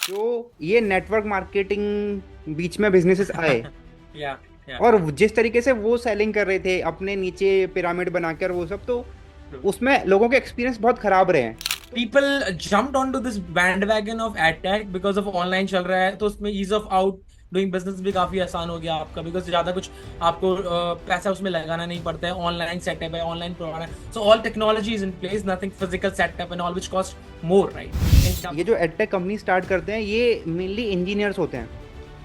तो ये network marketing बीच में बिजनेसेस आए। या या और जिस तरीके से वो सेलिंग कर रहे थे अपने नीचे पिरामिड बनाकर वो सब, तो उसमें लोगों के एक्सपीरियंस बहुत खराब रहे हैं। People jumped on to this bandwagon of edtech because of online चल रहा है, तो उसमें ease of out doing business भी काफी आसान हो गया आपका, बिकॉज ज्यादा कुछ आपको पैसा उसमें लगाना नहीं पड़ता है। ऑनलाइन सेटअप है, ऑनलाइन प्रोग्राम है, so all technology is in place, nothing physical setup and all which cost more, right? ये जो एडटेक कंपनी स्टार्ट करते हैं ये मेनली इंजीनियर्स होते हैं,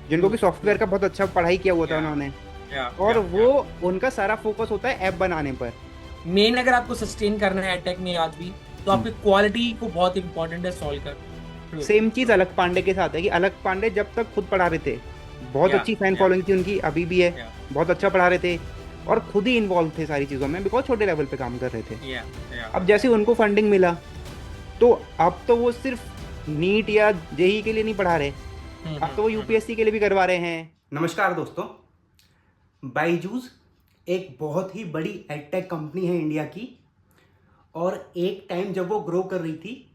जिनको ट्रू कि सॉफ्टवेयर ट्रू का बहुत अच्छा पढ़ाई किया हुआ था या उन्होंने। या और या वो या उनका सारा फोकस होता है ऐप बनाने पर। मेन अगर आपको सस्टेन करना है एडटेक में आज भी, तो आपकी क्वालिटी को बहुत इंपॉर्टेंट है सॉल्व कर। ट्रू सेम चीज ट्रू अलग पांडे के साथ है कि अलग पांडे जब तक खुद पढ़ा रहे थे, बहुत या अच्छी फैन या फॉलोइंग थी उनकी, अभी भी है। या बहुत अच्छा पढ़ा रहे थे और खुद ही इन्वॉल्व थे सारी चीज़ों में, बिकॉज छोटे लेवल पे काम कर रहे थे। या या अब जैसे उनको फंडिंग मिला, तो अब तो वो सिर्फ नीट या जेई के लिए नहीं पढ़ा रहे, अब तो वो हम्म। यूपीएससी के लिए भी करवा रहे हैं। नमस्कार दोस्तों, बाईजूस एक बहुत ही बड़ी एडटेक कंपनी है इंडिया की। और एक टाइम जब वो ग्रो कर रही थी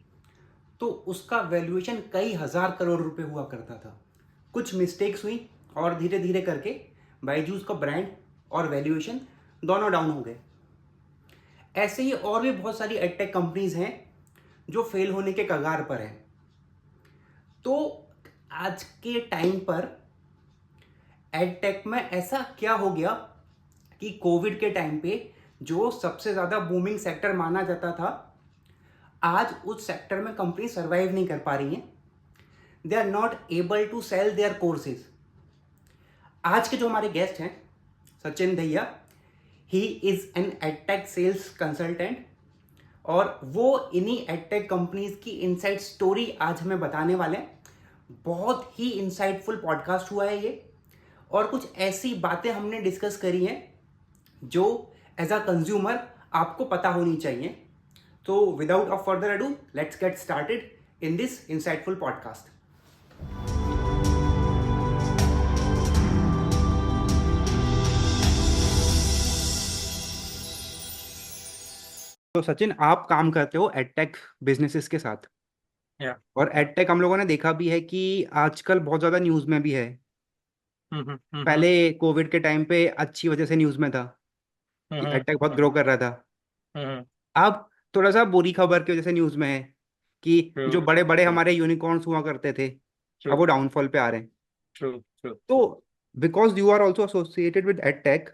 तो उसका वैल्यूएशन कई हजार करोड़ रुपए हुआ करता था। कुछ मिस्टेक्स हुई और धीरे धीरे करके बाईजूस का ब्रांड और वैल्यूएशन दोनों डाउन हो गए। ऐसे ही और भी बहुत सारी एडटेक कंपनीज हैं जो फेल होने के कगार पर हैं। तो आज के टाइम पर एडटेक में ऐसा क्या हो गया कि कोविड के टाइम पे जो सबसे ज़्यादा बूमिंग सेक्टर माना जाता था, आज उस सेक्टर में कंपनी सर्वाइव नहीं कर पा रही हैं। They are not able to sell their courses. आज के जो हमारे गेस्ट हैं, सचिन भैया, he is an edtech sales consultant, और वो इन्हीं एडटेक कंपनीज की इनसाइड स्टोरी आज हमें बताने वाले हैं। बहुत ही इंसाइटफुल पॉडकास्ट हुआ है ये, और कुछ ऐसी बातें हमने डिस्कस करी हैं जो एज अ कंज्यूमर आपको पता होनी चाहिए। तो without of further ado, let's get started in this insightful podcast. तो सचिन, आप काम करते हो एडटेक बिजनेसेस के साथ, या और एडटेक हम लोगों ने देखा भी है कि आजकल बहुत ज़्यादा न्यूज़ में भी है। पहले कोविड के टाइम पे अच्छी वजह से न्यूज़ में था कि एडटेक बहुत ग्रो कर रहा था। अब थोड़ा सा बुरी खबर की वजह से न्यूज़ में है कि ट्रू जो बड़े बड़े ट्रू हमारे यूनिकॉर्न्स हुआ करते थे, ट्रू अब वो डाउनफॉल पे आ रहे हैं। ट्रू ट्रू तो because you are also associated with edtech,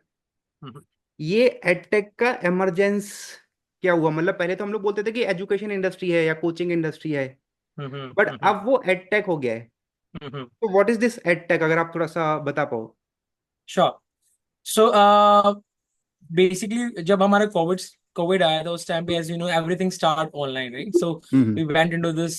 ये एडटेक का एमरजेंस क्या हुआ? मतलब पहले तो हम लोग बोलते थे कि एजुकेशन इंडस्ट्री है या कोचिंग इंडस्ट्री है, बट अब वो एडटेक हो गया है। तो व्हाट इज दिस एडटेक, अगर आप थोड़ा सा बता पाओ। श्योर। सो बेसिकली जब हमारा कोविड आया था, उस टाइम पे as you know everything start online, right? So hmm. We went into this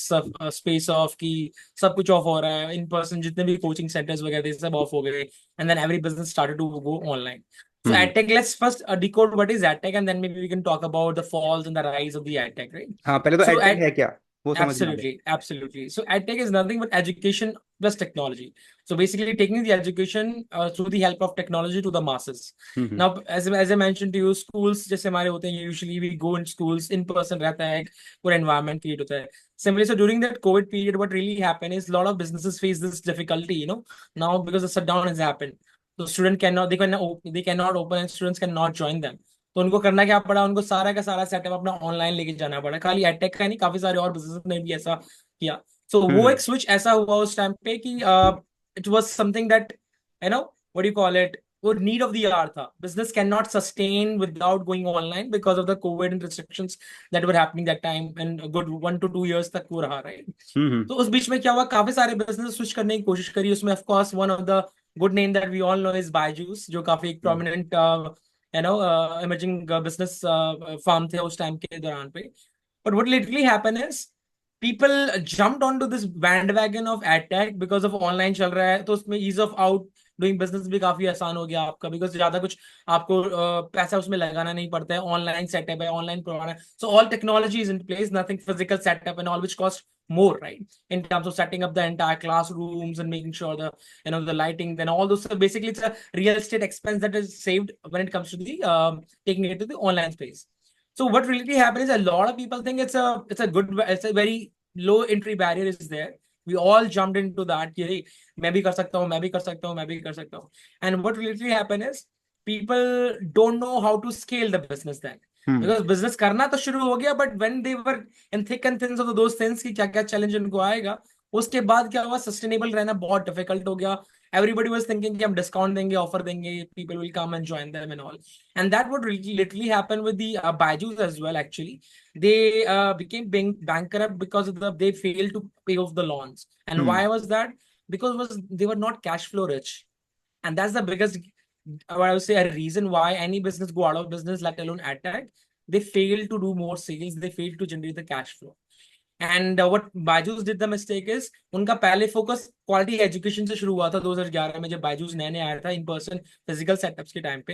space of कि सब कुछ ऑफ हो रहा है, इन पर्सन जितने भी कोचिंग सेंटर्स वगैरह थे सब ऑफ हो गए, and then every business started to go online. So hmm. AdTech, let's first decode what is AdTech, and then maybe we can talk about the falls and the rise of the AdTech, right? हाँ, पहले तो So edtech है क्या, वो समझना है। absolutely, absolutely. So EdTech is nothing but education plus technology. So basically, taking the education through the help of technology to the masses. Hmm. Now, as I mentioned to you, schools जैसे हमारे होते हैं, usually we go in schools in person, रहता है, पूरा environment create होता है. Similarly, so during that COVID period, what really happened is a lot of businesses face this difficulty, now because the shutdown has happened. So student cannot, they cannot open, and students cannot join them. तो उनको करना क्या पड़ा, उनको सारा का सारा setup अपना ऑनलाइन लेके जाना पड़ा। खाली एडटेक का नहीं, काफी सारे और बिजनेस ने भी ऐसा किया। सो वो हम्म। एक स्विच ऐसा हुआ उस टाइम पे कि it was something that, what you call it, वो नीड ऑफ द आवर था। Business can not sustain without going online because of the Covid and restrictions that were happening that time, and good 1 to 2 years तक वो रहा, right? हम्म। तो उस बीच में क्या हुआ, काफी सारे बिजनेस स्विच करने की कोशिश करी। उसमें of course one of the good name that we all know is Byju's, जो काफी एक hmm. Prominent emerging business farm थे उस टाइम के दौरान पे. But what literally happened is people jumped onto this bandwagon of AdTech because of online चल रहा है, तो उसमें ease of out doing business भी काफी आसान हो गया आपका, बिकॉज ज्यादा कुछ आपको पैसा उसमें लगाना नहीं पड़ता है। ऑनलाइन सेटअप है, ऑनलाइन प्रोग्राम है, so all technology is in place, nothing physical setup and all which cost more, right? In terms of setting up the entire classrooms and making sure the lighting, then all those. So basically it's a real estate expense that is saved when it comes to the taking it to the online space. So what really happened is a lot of people think it's a very low entry barrier is there. We all jumped into that कि "Hey, मैं भी कर सकता हूँ, मैं भी कर सकता हूँ, मैं भी कर सकता हूँ." And what literally happened is people don't know how to scale the business then. Hmm. Because business करना तो शुरू हो गया, but when they were in thick and thins of those things कि क्या क्या challenge उनको आएगा, उसके बाद क्या हुआ, सस्टेनेबल रहना बहुत डिफिकल्ट हो गया. Everybody was thinking कि हम डिस्काउंट देंगे, ऑफर देंगे, people will come and join them and all. And that would literally happen with the Byju's as well. Actually, they became bankrupt because of they failed to pay off the loans. And hmm. why was that? Because they were not cash flow rich, and that's the biggest, I would say, a reason why any business go out of business, let alone attack. They fail to do more sales. They fail to generate the cash flow. And what Byju's did the mistake is, उनका पहले focus quality education से शुरू हुआ था 2011 में, जब बायजूस नए नए आया था इन पर्सन फिजिकल सेटअप्स के टाइम पे.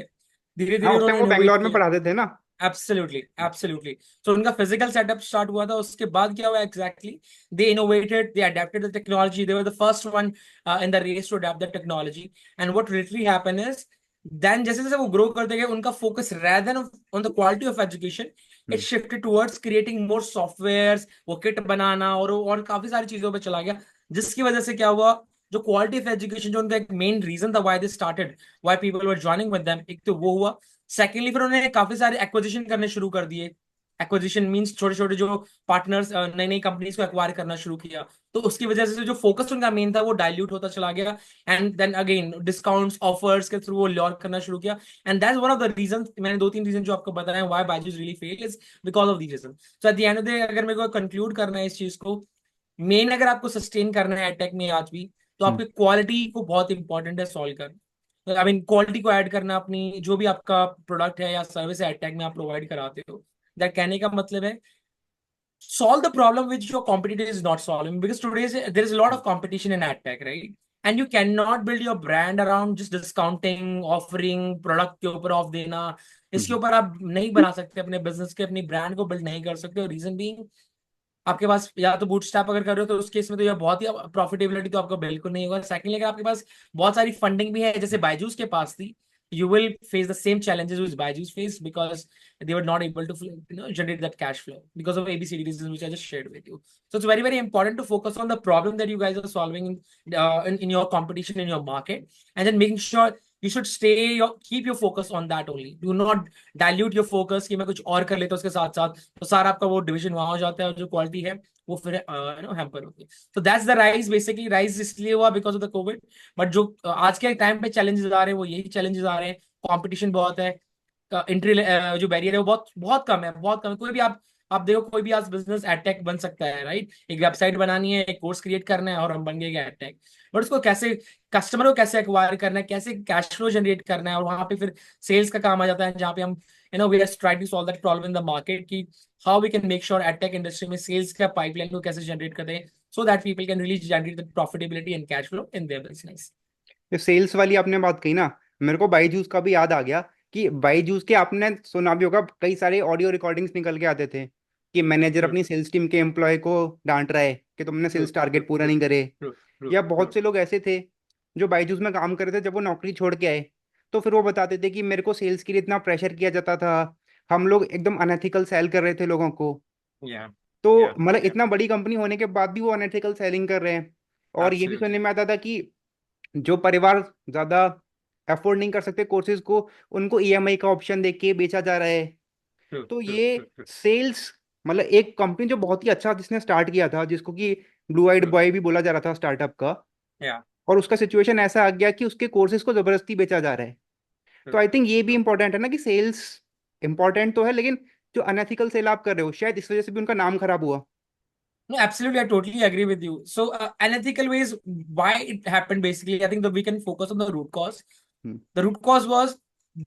धीरे हाँ, धीरे उस टाइम उन्होंने वो इनोवेट बैंगलोर में किया. पढ़ाते थे ना। Absolutely absolutely. सो उनका फिजिकल सेटअप स्टार्ट हुआ था. उसके बाद क्या हुआ exactly, they innovated, they adapted the technology, they were the first one in the race to adapt the technology. And what literally happen is, then जैसे जैसे वो ग्रो करते गए, उनका focus rather than on the quality of education, it hmm. shifted towards creating more softwares, वो kit बनाना और काफी सारी चीजों पे चला गया. जिसकी वजह से क्या हुआ, जो क्वालिटी ऑफ एजुकेशन, जो उनका एक मेन रीजन था why they started, why people were joining with them, एक तो वो हुआ. सेकेंडली फिर उन्होंने काफी सारे एक्विजिशन करने शुरू कर दिए. एक्विजिशन मींस छोटे छोटे जो पार्टनर्स, नई नई कंपनीज को एक्वायर करना शुरू किया. तो उसकी वजह से जो फोकस उनका मेन था वो डाइल्यूट होता चला गया. And then again discounts offers के थ्रू वो लॉर करना शुरू किया. And that's one of the reason, मैंने दो तीन रीजन जो आपको बताया why Byju's really fail is because of these reason. So at the end of the day, अगर मेरे को कंक्लूड करना है इस चीज को, मेन अगर आपको सस्टेन करना है टेक में आज भी, तो हम्म। आपकी क्वालिटी को बहुत इंपॉर्टेंट है सॉल्व करना. आई मीन क्वालिटी को ऐड करना अपनी जो भी आपका प्रोडक्ट है या सर्विस है एडटेक में आप प्रोवाइड कराते हो. दैट कहने का मतलब है solve the problem which your competitor is not solving, because today there is a lot of competition in ad tech, right? And you cannot build your brand around just discounting, offering product के ऊपर of देना. इसके हम्म। ऊपर आप नहीं बना सकते अपने बिजनेस के, अपनी ब्रांड को बिल्ड नहीं कर सकते. रीजन बीइंग, आपके पास या तो बूटस्ट्रैप अगर कर रहे हो तो उस केस में तो यह बहुत ही प्रॉफिटेबिलिटी तो आपका बिल्कुल नहीं होगा. सेकंडली, अगर आपके पास बहुत सारी फंडिंग भी है जैसे बायजूस के पास थी, you will face the same challenges which Byju's faced, because they were not able to generate that cash flow because of ABCD reasons which I just shared with you. So it's very important to focus on the problem that you guys are solving in your competition, in your market, and then making sure you should keep your focus on that only. Do not dilute your focus कि मैं कुछ और कर लेता हूँ उसके साथ साथ, तो सारा आपका वो डिविजन वहां हो जाता है और जो क्वालिटी है वो फिर हैम्पर होती है. तो that's the rise. Basically rise इसलिए हुआ because of the Covid. But जो आज के टाइम पे चैलेंजेस आ रहे हैं वो यही चैलेंजेस आ रहे हैं. कंपटीशन बहुत है, एंट्री जो बैरियर है वो बहुत बहुत कम है, बहुत कम है. कोई भी आप देखो, कोई भी आज बिजनेस एडटेक बन सकता है, राइट? एक वेबसाइट बनानी है, एक कोर्स क्रिएट करना है और हम बन गए एडटेक. बट उसको कैसे, कस्टमर को कैसे एक्वायर करना है, कैसे कैश फ्लो जनरेट करना है, और वहां पे फिर सेल्स का काम आ जाता है, जहाँ पे हम we are try to solve that problem in the market की how we can make sure edtech industry में सेल्स का पाइपलाइन को कैसे जनरेट करते हैं, so that people can really generate the profitability and cash flow in their business. ये sales वाली आपने बात कही ना, मेरे को बाईजूस का भी याद आ गया कि बाईजूस के आपने सुना भी होगा, कई सारे ऑडियो रिकॉर्डिंग्स निकल के आते थे कि मैनेजर True, अपनी सेल्स टीम के एम्प्लॉय को डांट रहा है कि तुमने true, सेल्स टारगेट true, पूरा true, नहीं करे। true, true, या बहुत true. से लोग ऐसे थे जो बाईजूस में काम कर रहे थे, जब वो नौकरी छोड़ के आए तो फिर वो बताते थे कि मेरे को सेल्स के लिए इतना प्रेशर किया जाता था, हम लोग एकदम अनएथिकल सेल कर रहे थे लोगों को। Yeah, तो yeah, मतलब yeah. इतना बड़ी कंपनी होने के बाद भी वो अनएथिकल सेलिंग कर रहे हैं। और ये भी सुनने Absolutely. में आता था कि जो परिवार ज्यादा अफोर्ड नहीं कर सकते कोर्सेज को, उनको ईएमआई का ऑप्शन देके के बेचा जा रहा है। True, तो true, ये true, true, सेल्स मतलब एक कंपनी जो बहुत ही अच्छा जिसने स्टार्ट किया था, जिसको कि ब्लू आइड true. बॉय भी बोला जा रहा था स्टार्टअप का, Yeah, और उसका सिचुएशन ऐसा आ गया कि उसके कोर्सेज को जबरदस्ती बेचा जा रहा है। तो true, आई थिंक ये भी true. इंपॉर्टेंट है ना कि सेल्स इंपॉर्टेंट तो है, लेकिन जो अनएथिकल सेल आप कर रहे हो शायद इस वजह से भी उनका नाम खराब हुआ। No, absolutely, I totally agree with you. So, unethical ways, why it happened basically, I think that we can focus on the root cause. Hmm. The root cause was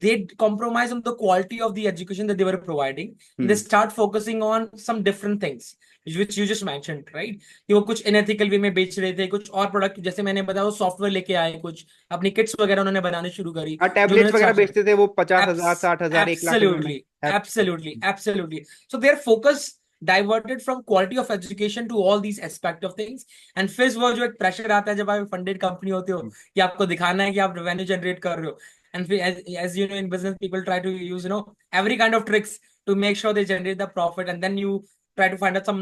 they compromise on the quality of the education that they were providing. And they hmm. start focusing on some different things, which you just mentioned, right? कि वो कुछ unethical way में बेच रहे थे, कुछ और product जैसे मैंने बताया वो सॉफ्टवेयर लेके आए, कुछ अपनी किट्स वगैरह उन्होंने बनाने शुरू करी, हाँ, जो टैबलेट्स उन्होंने वगैरह चार्ज. बेचते थे वो 50,000, 60,000, 1 लाख रुपए में। Absolutely, absolutely, absolutely. So their focus diverted from quality of education to all these aspect of things. And फिर वो जो एक प्रेशर आता है जब आप फंडेड कंपनी होते हो कि आपको दिखाना है कि आप रेवेन्यू जनरेट कर रहे हो. And as you know, in business, people try to use every kind of tricks to make sure they generate the profit, and then you try to find out some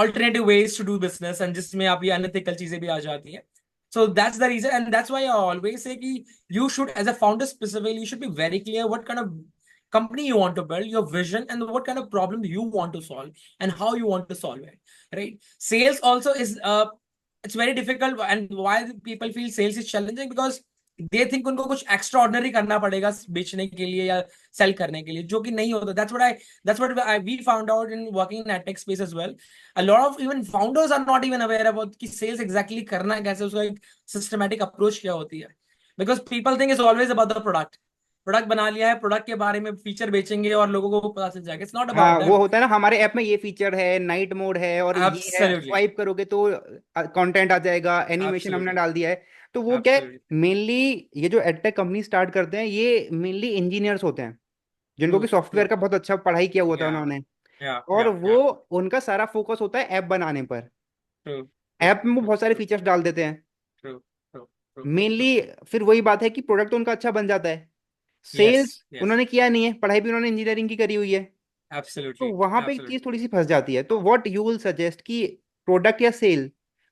alternative ways to do business and जिसमें आप ये unethical चीजें भी आ जाती हैं. So that's the reason, and that's why I always say कि you should, as a founder specifically, you should be very clear what kind of company you want to build, your vision, and what kind of problem you want to solve, and how you want to solve it. Right? Sales also is it's very difficult, and why people feel sales is challenging because they think उनको कुछ extraordinary करना पड़ेगा बेचने के लिए या sell करने के लिए, जो कि नहीं होता. That's what we found out in working in tech space as well. A lot of even founders are not even aware about कि sales exactly करना कैसे, उसका एक systematic approach क्या होती है. Because people think it's always about the product. Product बना लिया है, प्रोडक्ट के बारे में फीचर बेचेंगे और लोगों को पता चल जाएगा. इट्स नॉट हाँ, अबाउट वो दैट. होता है ना, हमारे ऐप में ये फीचर है, नाइट मोड है और ये है, एब्सोल्युटली. स्वाइप करोगे तो कंटेंट आ जाएगा, एनिमेशन हमने एब्सोल्युटली. डाल दिया है. तो वो क्या है, एब्सोल्युटली. मेनली ये जो एडटेक कंपनी स्टार्ट करते हैं ये मेनली इंजीनियर्स होते हैं, जिनको ट्रू. कि ट्रू. सॉफ्टवेयर का बहुत अच्छा पढ़ाई किया हुआ था या उन्होंने. या और या वो या उनका सारा फोकस होता है ऐप बनाने पर. ट्रू. ट्रू. ऐप में वो ट्रू. बहुत सारे फीचर्स डाल देते हैं ट्रू. ट्रू. ट्रू. मेनली. फिर वही बात है कि प्रोडक्ट उनका अच्छा बन जाता है. यस. Sales yes. उन्होंने किया नहीं है, पढ़ाई भी उन्होंने इंजीनियरिंग की करी हुई है. तो एब्सोल्युटली. वहां पे एक चीज एब्सोल्युटली. थोड़ी सी फंस जाती है. तो व्हाट यू विल सजेस्ट कि प्रोडक्ट या सेल,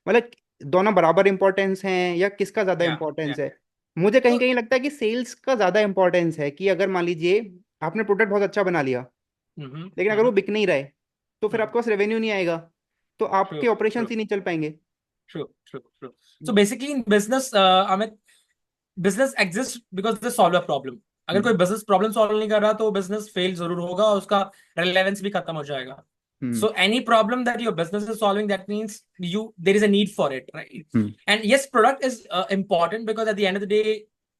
मतलब दोनों बराबर इंपॉर्टेंस हैं या किसका ज्यादा या या इंपॉर्टेंस है? मुझे कहीं तो कहीं लगता है कि सेल्स का ज्यादा इंपॉर्टेंस है. कि अगर मान लीजिए आपने प्रोडक्ट बहुत अच्छा बना लिया, लेकिन अगर वो बिक नहीं रहा है, तो फिर आपके पास रेवेन्यू नहीं आएगा, तो ट्रू. आपके ऑपरेशन ट्रू. ही नहीं चल पाएंगे. True. True. True. So basically in business, Amit, business exist because they solve a problem. अगर हम्म. कोई बिजनेस प्रॉब्लम सॉल्व नहीं कर रहा तो बिजनेस फेल जरूर होगा और उसका रेलेवेंस भी खत्म हो जाएगा. हम्म. So any problem that your business is solving, that means there is a need for it, right? Hmm. And yes, product is important because at the end of the day,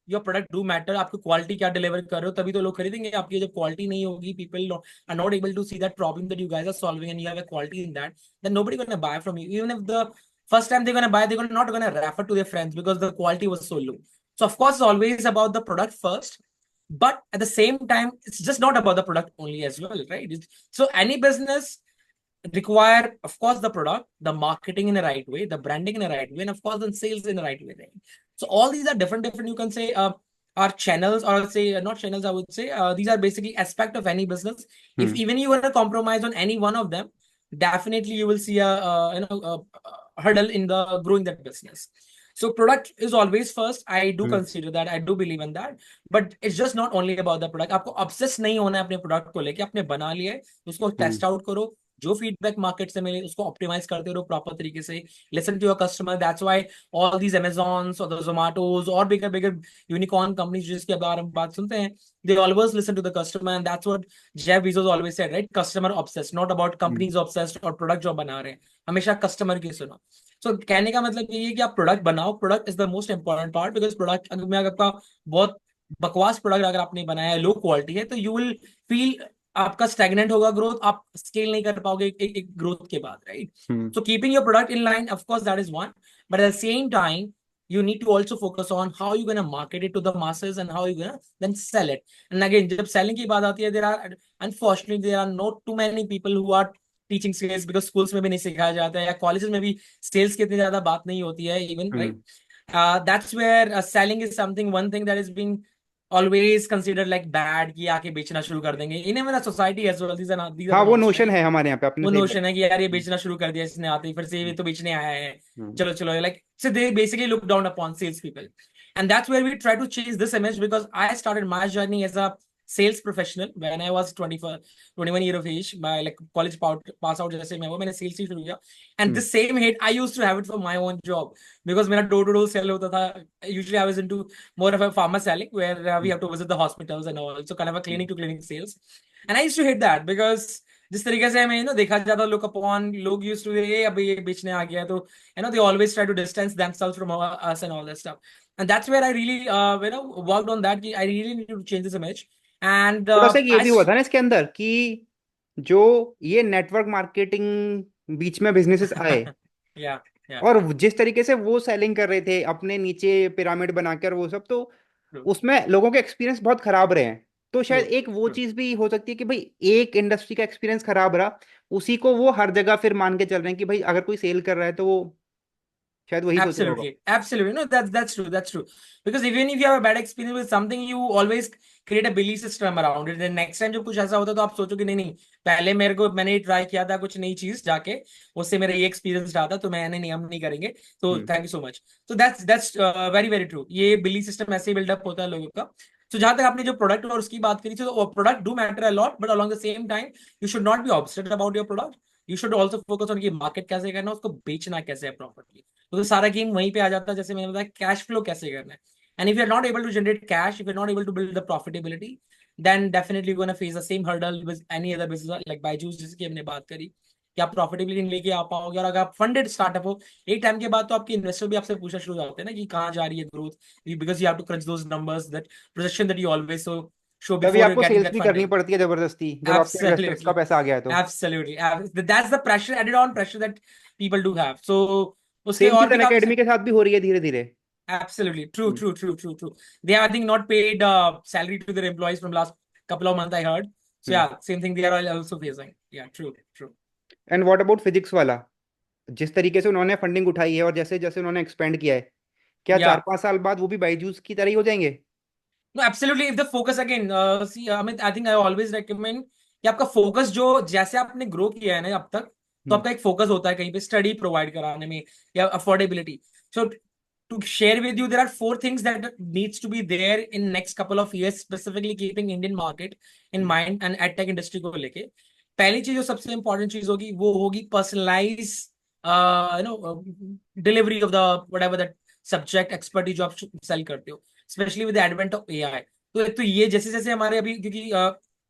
your product do matter. आपकी quality क्या deliver कर रहे हो तभी तो लोग खरीदेंगे. आपकी जब क्वालिटी नहीं होगी, people are not able to see that problem that you guys are solving and you have a quality in that, then nobody gonna buy from you. Even if the first time they're gonna buy, they're not gonna refer to their friends because the quality was so low. So of course, it's always about the product first. But at the same time, it's just not about the product only as well, right? So any business require, of course, the product, the marketing in the right way, the branding in the right way, and of course, the sales in the right way. Right? So all these are different. You can say are channels, or say not channels. I would say these are basically aspect of any business. If hmm. even you want to compromise on any one of them, definitely you will see a hurdle in the growing that business. So product is always first. I do hmm. consider that. I do believe in that. But it's just not only about the product. आपको obsess नहीं होना है अपने product को लेके. आपने बना लिया है, उसको हम्म. test out करो. जो फीडबैक मार्केट से मिले उसको ऑप्टिमाइज करते रहो प्रॉपर तरीके से. Listen to your customer. That's why all these Amazons और द Zomatos और बिगर बिगर यूनिकॉर्न कंपनीज जिसके बारे में बात सुनते हैं, they always listen to the customer, and that's what Jeff Bezos always said, right? Customer obsessed, not about companies obsessed और product जो बना रहे हैं. हमेशा कस्टमर की सुनो. सो कहने का मतलब ये है कि आप प्रोडक्ट बनाओ. Product is the most important part because product अगर मैं आपका बहुत बकवास प्रोडक्ट अगर आपने बनाया है, लो क्वालिटी है, तो यू विल फील आपका स्टैग्नेंट होगा ग्रोथ. आप स्केल नहीं कर पाओगे एक ग्रोथ के बाद, right? Hmm. So keeping your product in line, of course, that is one. But at the same time, you need to also focus on how you're going to market it to the masses and how you're going to then sell it. And again, जब selling की बात आती है, there are unfortunately there are not too many people who are teaching sales because schools में भी नहीं सिखाया जाता है या colleges में भी sales की इतनी ज्यादा बात नहीं होती है even, right? That's where selling is something, one thing that has been always considered like bad कि आके बेचना शुरू कर देंगे. In even a society as well, these are हाँ, the वो norms, नोशन right? है हमारे यहाँ पे, आपने वो सही बोला. नोशन है कि यार ये बेचना शुरू कर दिया इसने आते ही, फिर से ये तो बेचने आया है, चलो चलो, like so they basically look down upon sales people. And that's where we try to change this image because I started my journey as a sales professional when I was 21 year of age. My like college pass out जैसे मैं वो मैंने sales ही शुरू किया. And this same hate I used to have it for my own job because मेरा door to door sell होता था. Usually I was into more of a pharma selling where we have to visit the hospitals and all, so kind of a clinic to clinic sales. And I used to hate that because जिस तरीके से हमें देखा जाता, look upon, लोग used to ये अभी ये बेचने आ गया, तो they always try to distance themselves from us and all that stuff. And that's where I really worked on that. I really need to change this image. And थोड़ा सा ये भी हुआ था ना इसके अंदर कि जो ये नेटवर्क मार्केटिंग बीच में बिजनेसेस आए, yeah, yeah, और जिस तरीके से वो सेलिंग कर रहे थे अपने नीचे पिरामिड बनाकर वो सब, तो true, उसमें लोगों के एक्सपीरियंस बहुत खराब रहे हैं. तो शायद true, एक वो true. चीज भी हो सकती है कि भाई एक इंडस्ट्री का एक्सपीरियंस खराब रहा, उसी को वो हर जगह फिर मान के चल रहे हैं कि भाई अगर कोई सेल कर रहा है तो वो शायद वही सोच रहा होगा। Absolutely, absolutely. No, that's true. That's true. Because even if you have a bad experience with something, you always create a belief system around it. Then next time जब कुछ ऐसा होता है तो आप सोचो कि नहीं नहीं, पहले मैंने ट्राई किया था कुछ नई चीज जाके, उससे मेरा ये एक्सपीरियंस रहा था, तो मैंने नहीं, हम नहीं करेंगे। तो hmm. Thank you so much. तो दैट्स वेरी वेरी ट्रू। ये बिलीफ सिस्टम ऐसे ही बिल्डअप होता है लोगों का। तो जहां तक आपने जो प्रोडक्ट और उसकी बात करी थी, तो product do matter a lot, but along the same time you should not be obsessed about your product. You should also focus on कि मार्केट कैसे करना है, उसको बेचना कैसे है प्रॉपर्ली। तो सारा गेम वहीं पे आ जाता है, जैसे मैंने बताया कैश फ्लो कैसे करना है। And if you are not able to generate cash, if you are not able to build the profitability, then definitely you gonna face the same hurdle with any other business like Byju's, जिसकी हमने बात करी कि आप profitability नहीं लेके आ पाओगे। और अगर आप फंडेड स्टार्टअप हो, एक टाइम के बाद तो आपके इन्वेस्टर भी आपसे पूछना शुरू हो जाते हैं ना कि कहाँ जा रही है growth, because you have to crunch those numbers, that projection that you always show तभी बिफोर आपको गेटिंग सेल्स दैट भी करनी फंडिंग। पड़ती है जबरदस्ती, जब आपके इन्वेस्टर्स का Absolutely. पैसा आ गया है तो। Absolutely. That's the pressure, added on pressure that people do have. So उसके सेम और चीज भी काफी अनअकैडमी के साथ भी हो रही है धीरे धीरे। absolutely true, true, true, true, true. They have, I think, not paid salary to their employees from last couple of months, I heard. So hmm. yeah, same thing they are also facing. Yeah, true, true. And what about physics वाला, जिस तरीके से उन्होंने funding उठाई है और जैसे जैसे उन्होंने एक्सपेंड किया है, क्या चार Yeah. पांच साल बाद वो भी बायजूस की तरह ही हो जाएंगे? No, absolutely. If the focus again, see, Amit, I think I always recommend कि आपका फोकस जो जैसे आपने ग्रो किया है ना अब तक, तो हम्म। आपका एक फोकस होता है कहीं पे स्टडी प्रोवाइड कराने में या affordability. So to share with you, there are 4 things that needs to be there in next couple of years, specifically keeping Indian market in mind and edtech industry को लेके। पहली चीज जो सबसे इंपॉर्टेंट चीज होगी वो होगी personalize delivery of the whatever that subject expertise जो आप सेल करते हो, specially with advent of AI. तो एक तो ये जैसे जैसे हमारे अभी, क्योंकि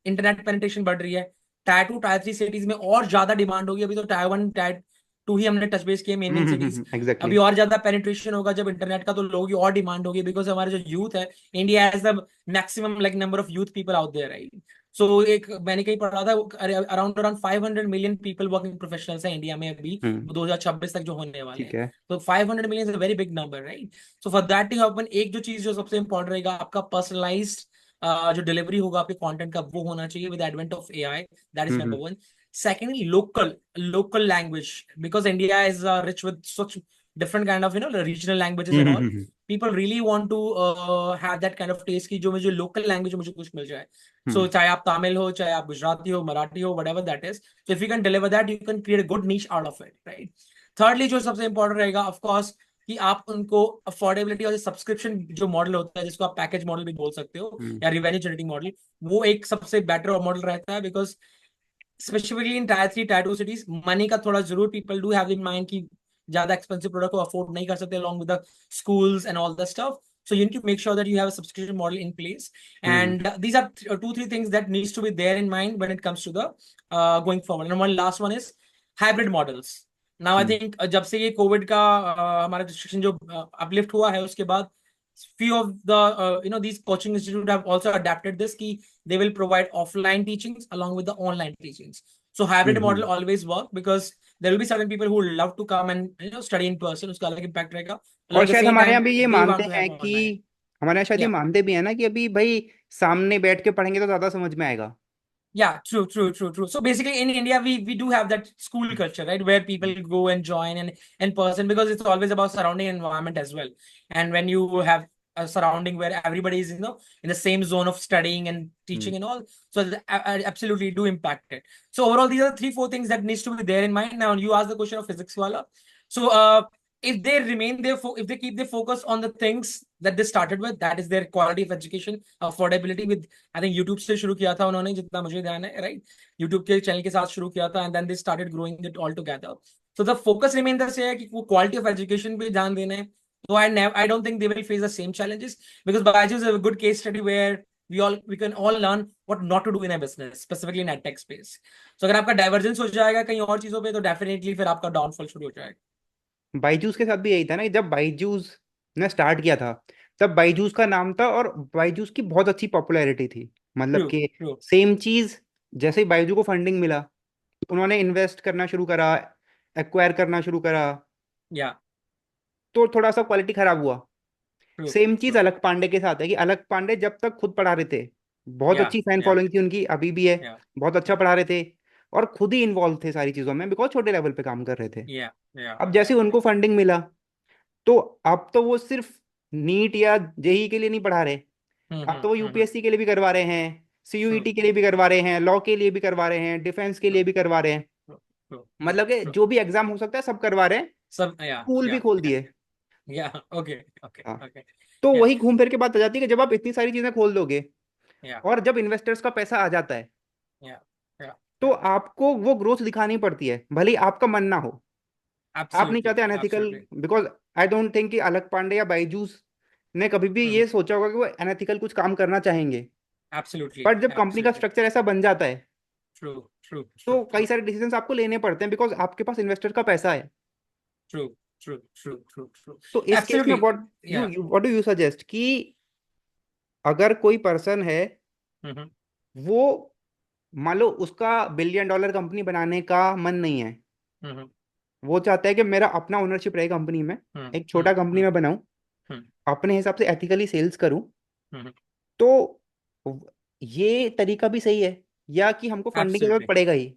इंटरनेट पेनिट्रेशन बढ़ रही है, टायर 2 टायर 3 सिटीज में और ज्यादा डिमांड होगी। अभी तो टायर 1 टायर 2 ही हमने टच बेस किए मेन मेन सिटीज। एग्जैक्टली। अभी और ज्यादा पेनिट्रेशन होगा जब इंटरनेट का, तो लोगों की और डिमांड होगी, बिकॉज हमारे जो यूथ है, India has the maximum like number of youth people out there, right. So एक मैंने कहीं पढ़ा था, around around 500 million people working professionals है इंडिया में अभी, हम्म। 2026 तक जो होने वाले ठीक हैं। है। तो 500 million is a very big number, right. So for that to happen, एक जो चीज जो सबसे इंपॉर्टेंट रहेगा, आपका पर्सनलाइज्ड जो डिलीवरी होगा आपके कंटेंट का, वो होना चाहिए with advent of AI. That is number hmm. One. Secondly, local language, because India is rich with such different kind of regional languages and all. Hmm. People really want to have that kind of taste की जो मुझे local language मुझे कुछ मिल जाए। So हम्म। चाहे आप तमिल हो, चाहे आप गुजराती हो, मराठी हो, whatever that is. So if you can deliver that, you can create a good niche out of it, right? Thirdly, जो सबसे important रहेगा, of course, कि आप उनको अफोर्डेबिलिटी और सब्सक्रिप्शन जो मॉडल होता है, जिसको आप पैकेज मॉडल भी बोल सकते हो हम्म। या रिवेन्यू जनरेटिंग मॉडल, वो एक सबसे बेटर मॉडल रहता है। Because specifically in tyre 3 tyre 2 cities, money का थोड़ा जरूर people do have in mind कि ज्यादा एक्सपेंसिव प्रोडक्ट को अफोर्ड नहीं कर सकते along with the schools and all the stuff. So you need to make sure that you have a subscription model in place, hmm. and these are 2 3 things that needs to be there in mind when it comes to the going forward. And one last one is hybrid models. Now I hmm. think जब से ये Covid का हमारा restriction जो uplift हुआ है, उसके बाद few of the these coaching institute have also adapted this key. They will provide offline teachings along with the online teachings. So hybrid model hmm. always work, because there will be certain people who love to come and study in person, उसका अलग impact रहेगा। और Along the शायद same हमारे यहाँ time भी ये they मानते want to हैं have कि, online. हमारे यहाँ शायद ये Yeah. मानते भी है ना कि अभी भाई सामने बैठ के पढ़ेंगे तो ज्यादा समझ में आएगा। Yeah, true, true, true, true. So basically, in India, we do have that school culture, right, where people go and join and in person, because it's always about surrounding environment as well. And when you have a surrounding where everybody is, in the same zone of studying and hmm. teaching and all, so absolutely do impact it. So overall, these are 3 4 things that needs to be there in mind. Now, you ask the question of physics wala. So if they remain there, if they keep their focus on the things that they started with, that is their quality of education, affordability with, I think YouTube से शुरू किया था उन्होंने, जितना मुझे ध्यान है, right? YouTube के चैनल के साथ शुरू किया था, and then they started growing it all together. So the focus remains the same, कि वो quality of education पे ध्यान देना है। So I don't think they will face the same challenges, because Byju's is a good case study where we can all learn what not to do in a business, specifically in tech space. So अगर आपका divergence हो जाएगा कहीं और चीजों पे, तो definitely फिर आपका downfall शुरू हो जाएगा। बाईजूस के साथ भी यही था ना कि जब बाईजूस ने स्टार्ट किया था तब बाईजूस का नाम था और बाईजूस की बहुत अच्छी पॉपुलैरिटी थी। मतलब True, कि true. सेम चीज, जैसे ही बाईजू को फंडिंग मिला, उन्होंने इन्वेस्ट करना शुरू करा, एक्वायर करना शुरू करा, Yeah, तो थोड़ा सा क्वालिटी खराब हुआ। true, सेम चीज true. अलक पांडे के साथ है कि अलक पांडे जब तक खुद पढ़ा रहे थे, बहुत Yeah, अच्छी फैन yeah, फॉलोइंग थी उनकी, अभी भी है, yeah, बहुत अच्छा yeah, पढ़ा रहे थे और खुद ही इन्वॉल्व थे सारी चीजों में, बिकॉज छोटे लेवल पे काम कर रहे थे। yeah, yeah, अब yeah, जैसे ही उनको फंडिंग मिला, तो अब तो वो सिर्फ नीट या जेई के लिए नहीं पढ़ा रहे, अब तो वो हम्म। यूपीएससी के लिए भी करवा रहे हैं, ट्रू सीयूईटी के लिए भी करवा रहे हैं, लॉ के लिए भी करवा रहे हैं, डिफेंस के ट्रू लिए भी करवा रहे हैं। ट्रू ट्रू ट्रू मतलब कि ट्रू जो भी एग्जाम हो सकता है सब करवा रहे हैं, सब स्कूल भी खोल दिए। या ओके ओके हाँ, ओके तो या वही घूम फिर के बात आ जाती है कि जब आप इतनी सारी चीजें खोल दोगे या और जब इन्वेस्टर्स का पैसा आ जाता है, या या तो आपको वो ग्रोथ दिखानी पड़ती है, भले ही आपका मन ना हो। आप नहीं एब्सोल्युटली चाहते unethical, absolutely because I don't think कि अलक पांडे या बायजूस ने कभी भी ये सोचा होगा कि वो अनएथिकल कुछ काम करना चाहेंगे। एब्सोल्युटली बट जब कंपनी का एब्सोल्युटली स्ट्रक्चर ऐसा बन जाता है, ट्रू ट्रू ट्रू तो कई ट्रू सारे डिसीजंस आपको लेने पड़ते हैं, बिकॉज आपके पास इन्वेस्टर का पैसा है। True true true true true तो इस केस में एब्सोल्युटली या व्हाट डू यू सजेस्ट कि अगर कोई पर्सन है, वो मान लो उसका $1 बिलियन कंपनी बनाने का मन नहीं है, वो चाहता है कि मेरा अपना ओनरशिप रहे कंपनी में, एक छोटा कंपनी में बनाऊं, अपने हिसाब से एथिकली सेल्स करूं, तो ये तरीका भी सही है, या कि हमको फंडिंग की जरूरत एब्सोल्युटली पड़ेगा ही?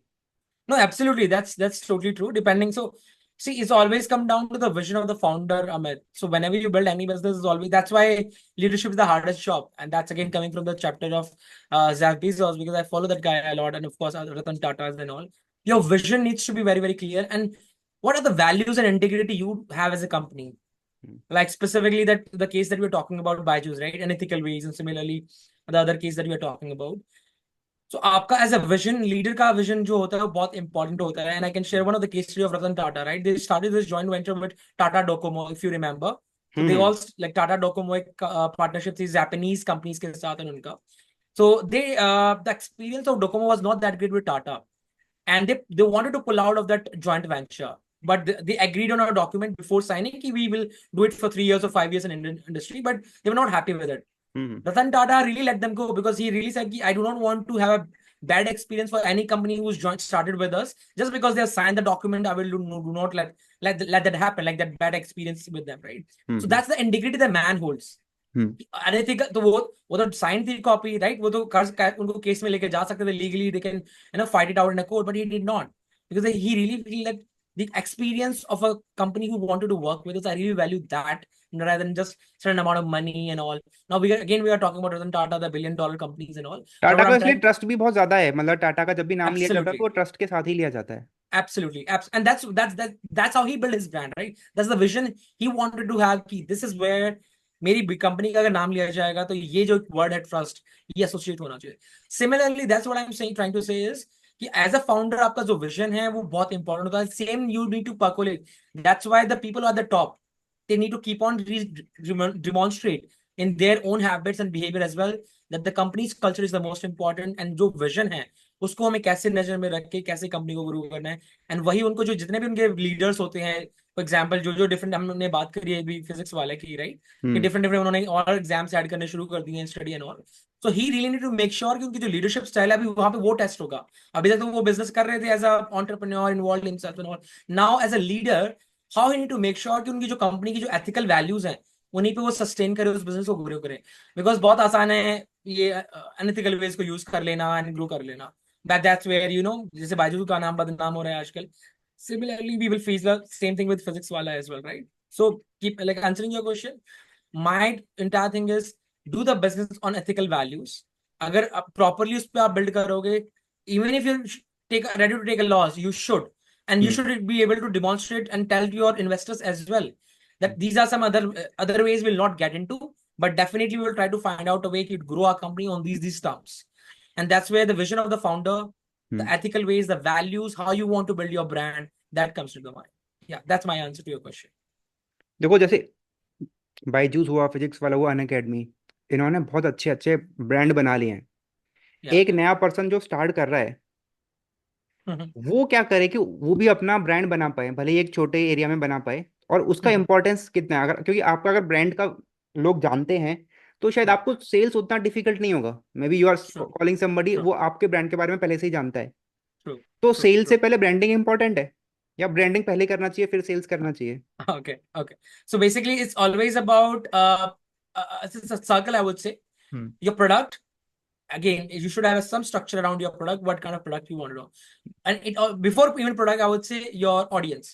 No, absolutely. That's totally true. Depending, so see, it's always come down to the vision of the founder, Amit. So whenever you build any business, is always that's why leadership is the hardest job, and that's again coming from the chapter of Zach Bezos, because I follow that guy a lot, and of course Ratan Tata's and all. Your vision needs to be very very clear, and what are the values and integrity you have as a company? Like specifically that the case that we're talking about, Byju's, right? And ethical ways, and similarly the other case that we are talking about. So आपका as a vision leader का vision जो होता है वो बहुत important होता है and I can share one of the case study of Ratan Tata right they started this joint venture with Tata Docomo if you remember so they hmm. all like Tata Docomo एक partnership थी Japanese companies के साथ है उनका so they the experience of Docomo was not that great with Tata and they wanted to pull out of that joint venture but they agreed on a document before signing कि we will do it for 3 years or 5 years in Indian industry but they were not happy with it. Ratan Tata really let them go because he really said, I do not want to have a bad experience for any company who's started with us. Just because they have signed the document, I will do not let that happen, like that bad experience with them, right? So that's the integrity the man holds. Unethical तो वो तो sign थी copy right वो तो कर उनको case में लेके जा सकते थे legally they can fight it out in a court but he did not because he really feel that the experience of a company who wanted to work with us, I really value that rather than just certain amount of money and all. Now we are talking about Ratan Tata, the $1 billion companies and all. But Tata what का I'm इसलिए trying, trust भी बहुत ज्यादा है, मतलब टाटा का जब भी नाम लिया जाता है तो absolutely, वो ट्रस्ट के साथ ही लिया जाता है। absolutely, and that's how he built his brand, right? That's the vision he wanted to have. Ki this is where मेरी कंपनी का अगर नाम लिया जाएगा तो ये जो वर्ड है ट्रस्ट ये एसोसिएट होना चाहिए. Similarly, that's what I'm saying, trying to say is कि एज अ फाउंडर आपका जो विजन है वो बहुत इंपॉर्टेंट होता है. Same you need to percolate. That's why the people are the top they need to keep on demonstrate in their own habits and behavior as well that the company's culture is the most important and जो vision है उसको हमें कैसे नजर में रख के कैसे कंपनी को ग्रो करना है एंड वही उनको जो जितने भी उनके लीडर्स होते हैं फॉर एग्जाम्पल जो जो डिफरेंट हमने बात करी है अभी फिजिक्स वाले की राइट कि डिफरेंट डिफरेंट उन्होंने और एग्जाम्स ऐड करने शुरू कर दिए हैं study and all so he really need to make sure कि उनकी जो लीडरशिप स्टाइल है अभी वहां पे वो टेस्ट होगा. अभी तक तो वो बिजनेस कर रहे थे as a entrepreneur involved himself and all. Now as a leader how he need to make sure कि उनकी जो कंपनी की जो एथिकल वैल्यूज हैं उन्हीं पे वो सस्टेन करे उस बिजनेस को ग्रो करे बिकॉज बहुत आसान है ये अनएथिकल वेज को यूज कर लेना एंड ग्रो कर लेना. That's where जैसे बायजू का नाम बदनाम हो रहा है आजकल. Similarly we will face the same thing with physics wala as well, right? So keep like answering your question, my entire thing is do the business on ethical values. अगर आप properly उस पे आप build करोगे even if you take ready to take a loss you should and you should be able to demonstrate and tell to your investors as well that these are some other ways we'll not get into but definitely we'll try to find out a way to grow our company on these terms. And that's where the vision of the founder, the ethical ways, the values, how you want to build your brand, that comes to the mind. Yeah, that's my answer to your question. देखो, जैसे बायजूस हुआ, physics वाला हुआ, Unacademy, इन्होंने बहुत अच्छे अच्छे brand बना लिए हैं। Yeah. एक नया पर्सन जो स्टार्ट कर रहा है, वो क्या करे कि वो भी अपना ब्रांड बना पाए, भले ही एक छोटे एरिया में बना पाए, और उसका इंपॉर्टेंस कितना है, अगर क्योंकि आपका अगर ब्रांड का लोग जानते हैं तो शायद Yeah. आपको सेल्स उतना डिफिकल्ट नहीं होगा। Maybe you are True. Calling somebody, True. वो आपके ब्रांड के बारे में पहले से ही जानता है। True. तो True. सेल से True. पहले ब्रांडिंग इंपॉर्टेंट है, या ब्रांडिंग पहले करना चाहिए फिर सेल्स करना चाहिए? Okay. Okay. So basically, it's always about it's a circle, I would say. Your product. Again, you should have some structure around your product. What kind of product you want to do, and before even product, I would say your audience.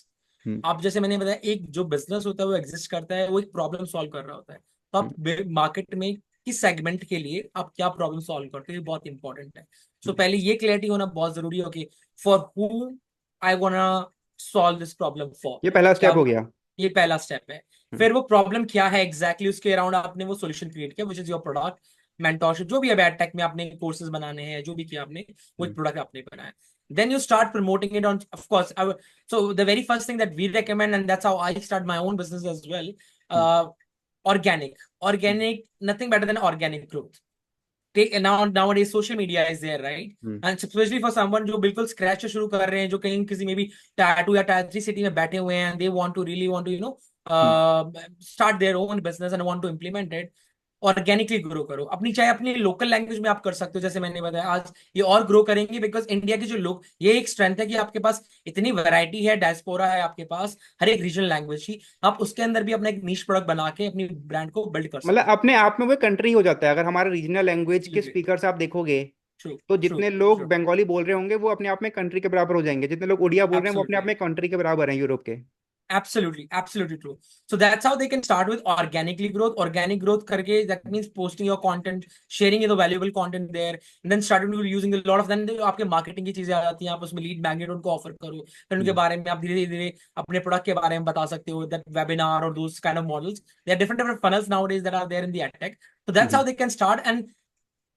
आप जैसे मैंने बताया, एक जो business होता है वो exist करता है, वो एक प्रॉब्लम सॉल्व कर रहा होता है। तो आप मार्केट में किस सेगमेंट के लिए आप क्या प्रॉब्लम सॉल्व करते हो, ये बहुत इंपॉर्टेंट है। सो पहले ये क्लैरिटी होना बहुत जरूरी है कि for who I वांना solve this problem for. ये पहला क्या स्टेप हो गया। ये पहला स्टेप है। हम्म, फिर वो प्रॉब्लम क्या है एग्जैक्टली उसके अराउंड आपने वो सॉल्यूशन क्रिएट किया, which is your product, mentorship, जो भी है टेक में आपने कोर्सेज बनाने हैं, जो भी किया आपने, वो एक हम्म, प्रोडक्ट आपने बनाया। Then you start promoting it on, of course. So the very first thing that we recommend, and that's how I start my own business as well, hmm, uh, organic, nothing better than organic growth. Nowadays social media is there, right? Hmm, And especially for someone जो बिल्कुल scratch से शुरू कर रहे हैं, जो कहीं किसी में भी टायर 2 या टायर 3 सिटी में बैठे हुए हैं, they want to really want to hmm. start their own business and want to implement it. Organically grow करो अपनी, चाहे अपनी लोकल लैंग्वेज में आप कर सकते हो, जैसे मैंने बताया आज ये और ग्रो करेंगे बिकॉज इंडिया के जो लोग, ये एक स्ट्रेंथ है कि आपके पास इतनी वैरायटी है, डायस्पोरा है आपके पास, हर एक रीजनल लैंग्वेज की, आप उसके अंदर भी अपना एक नीश प्रोडक्ट बना के अपनी ब्रांड को बिल्ड कर मतलब सकते अपने आप में वो कंट्री हो जाता है। अगर हमारे रीजनल लैंग्वेज के हो। स्पीकर्स आप देखोगे, ट्रू तो ट्रू जितने लोग ट्रू बंगाली बोल रहे होंगे वो अपने आप में कंट्री के बराबर हो जाएंगे, जितने लोग उड़िया बोल रहे हैं वो अपने आप एब्सोल्युटली में कंट्री के बराबर हैं यूरोप के। absolutely true. So that's how they can start with organically growth. Organic growth करके, that means posting your content, sharing the valuable content there, and then starting to using a lot of, then आपके marketing की चीजें आ जाती हैं, आप उसमें lead magnet उनको offer करो, फिर उनके हम्म, बारे में आप धीरे धीरे अपने प्रोडक्ट के बारे में बता सकते हो, that webinar or those kind of models. There are different funnels nowadays that are there in the ad tech. So that's how hmm. they can start, and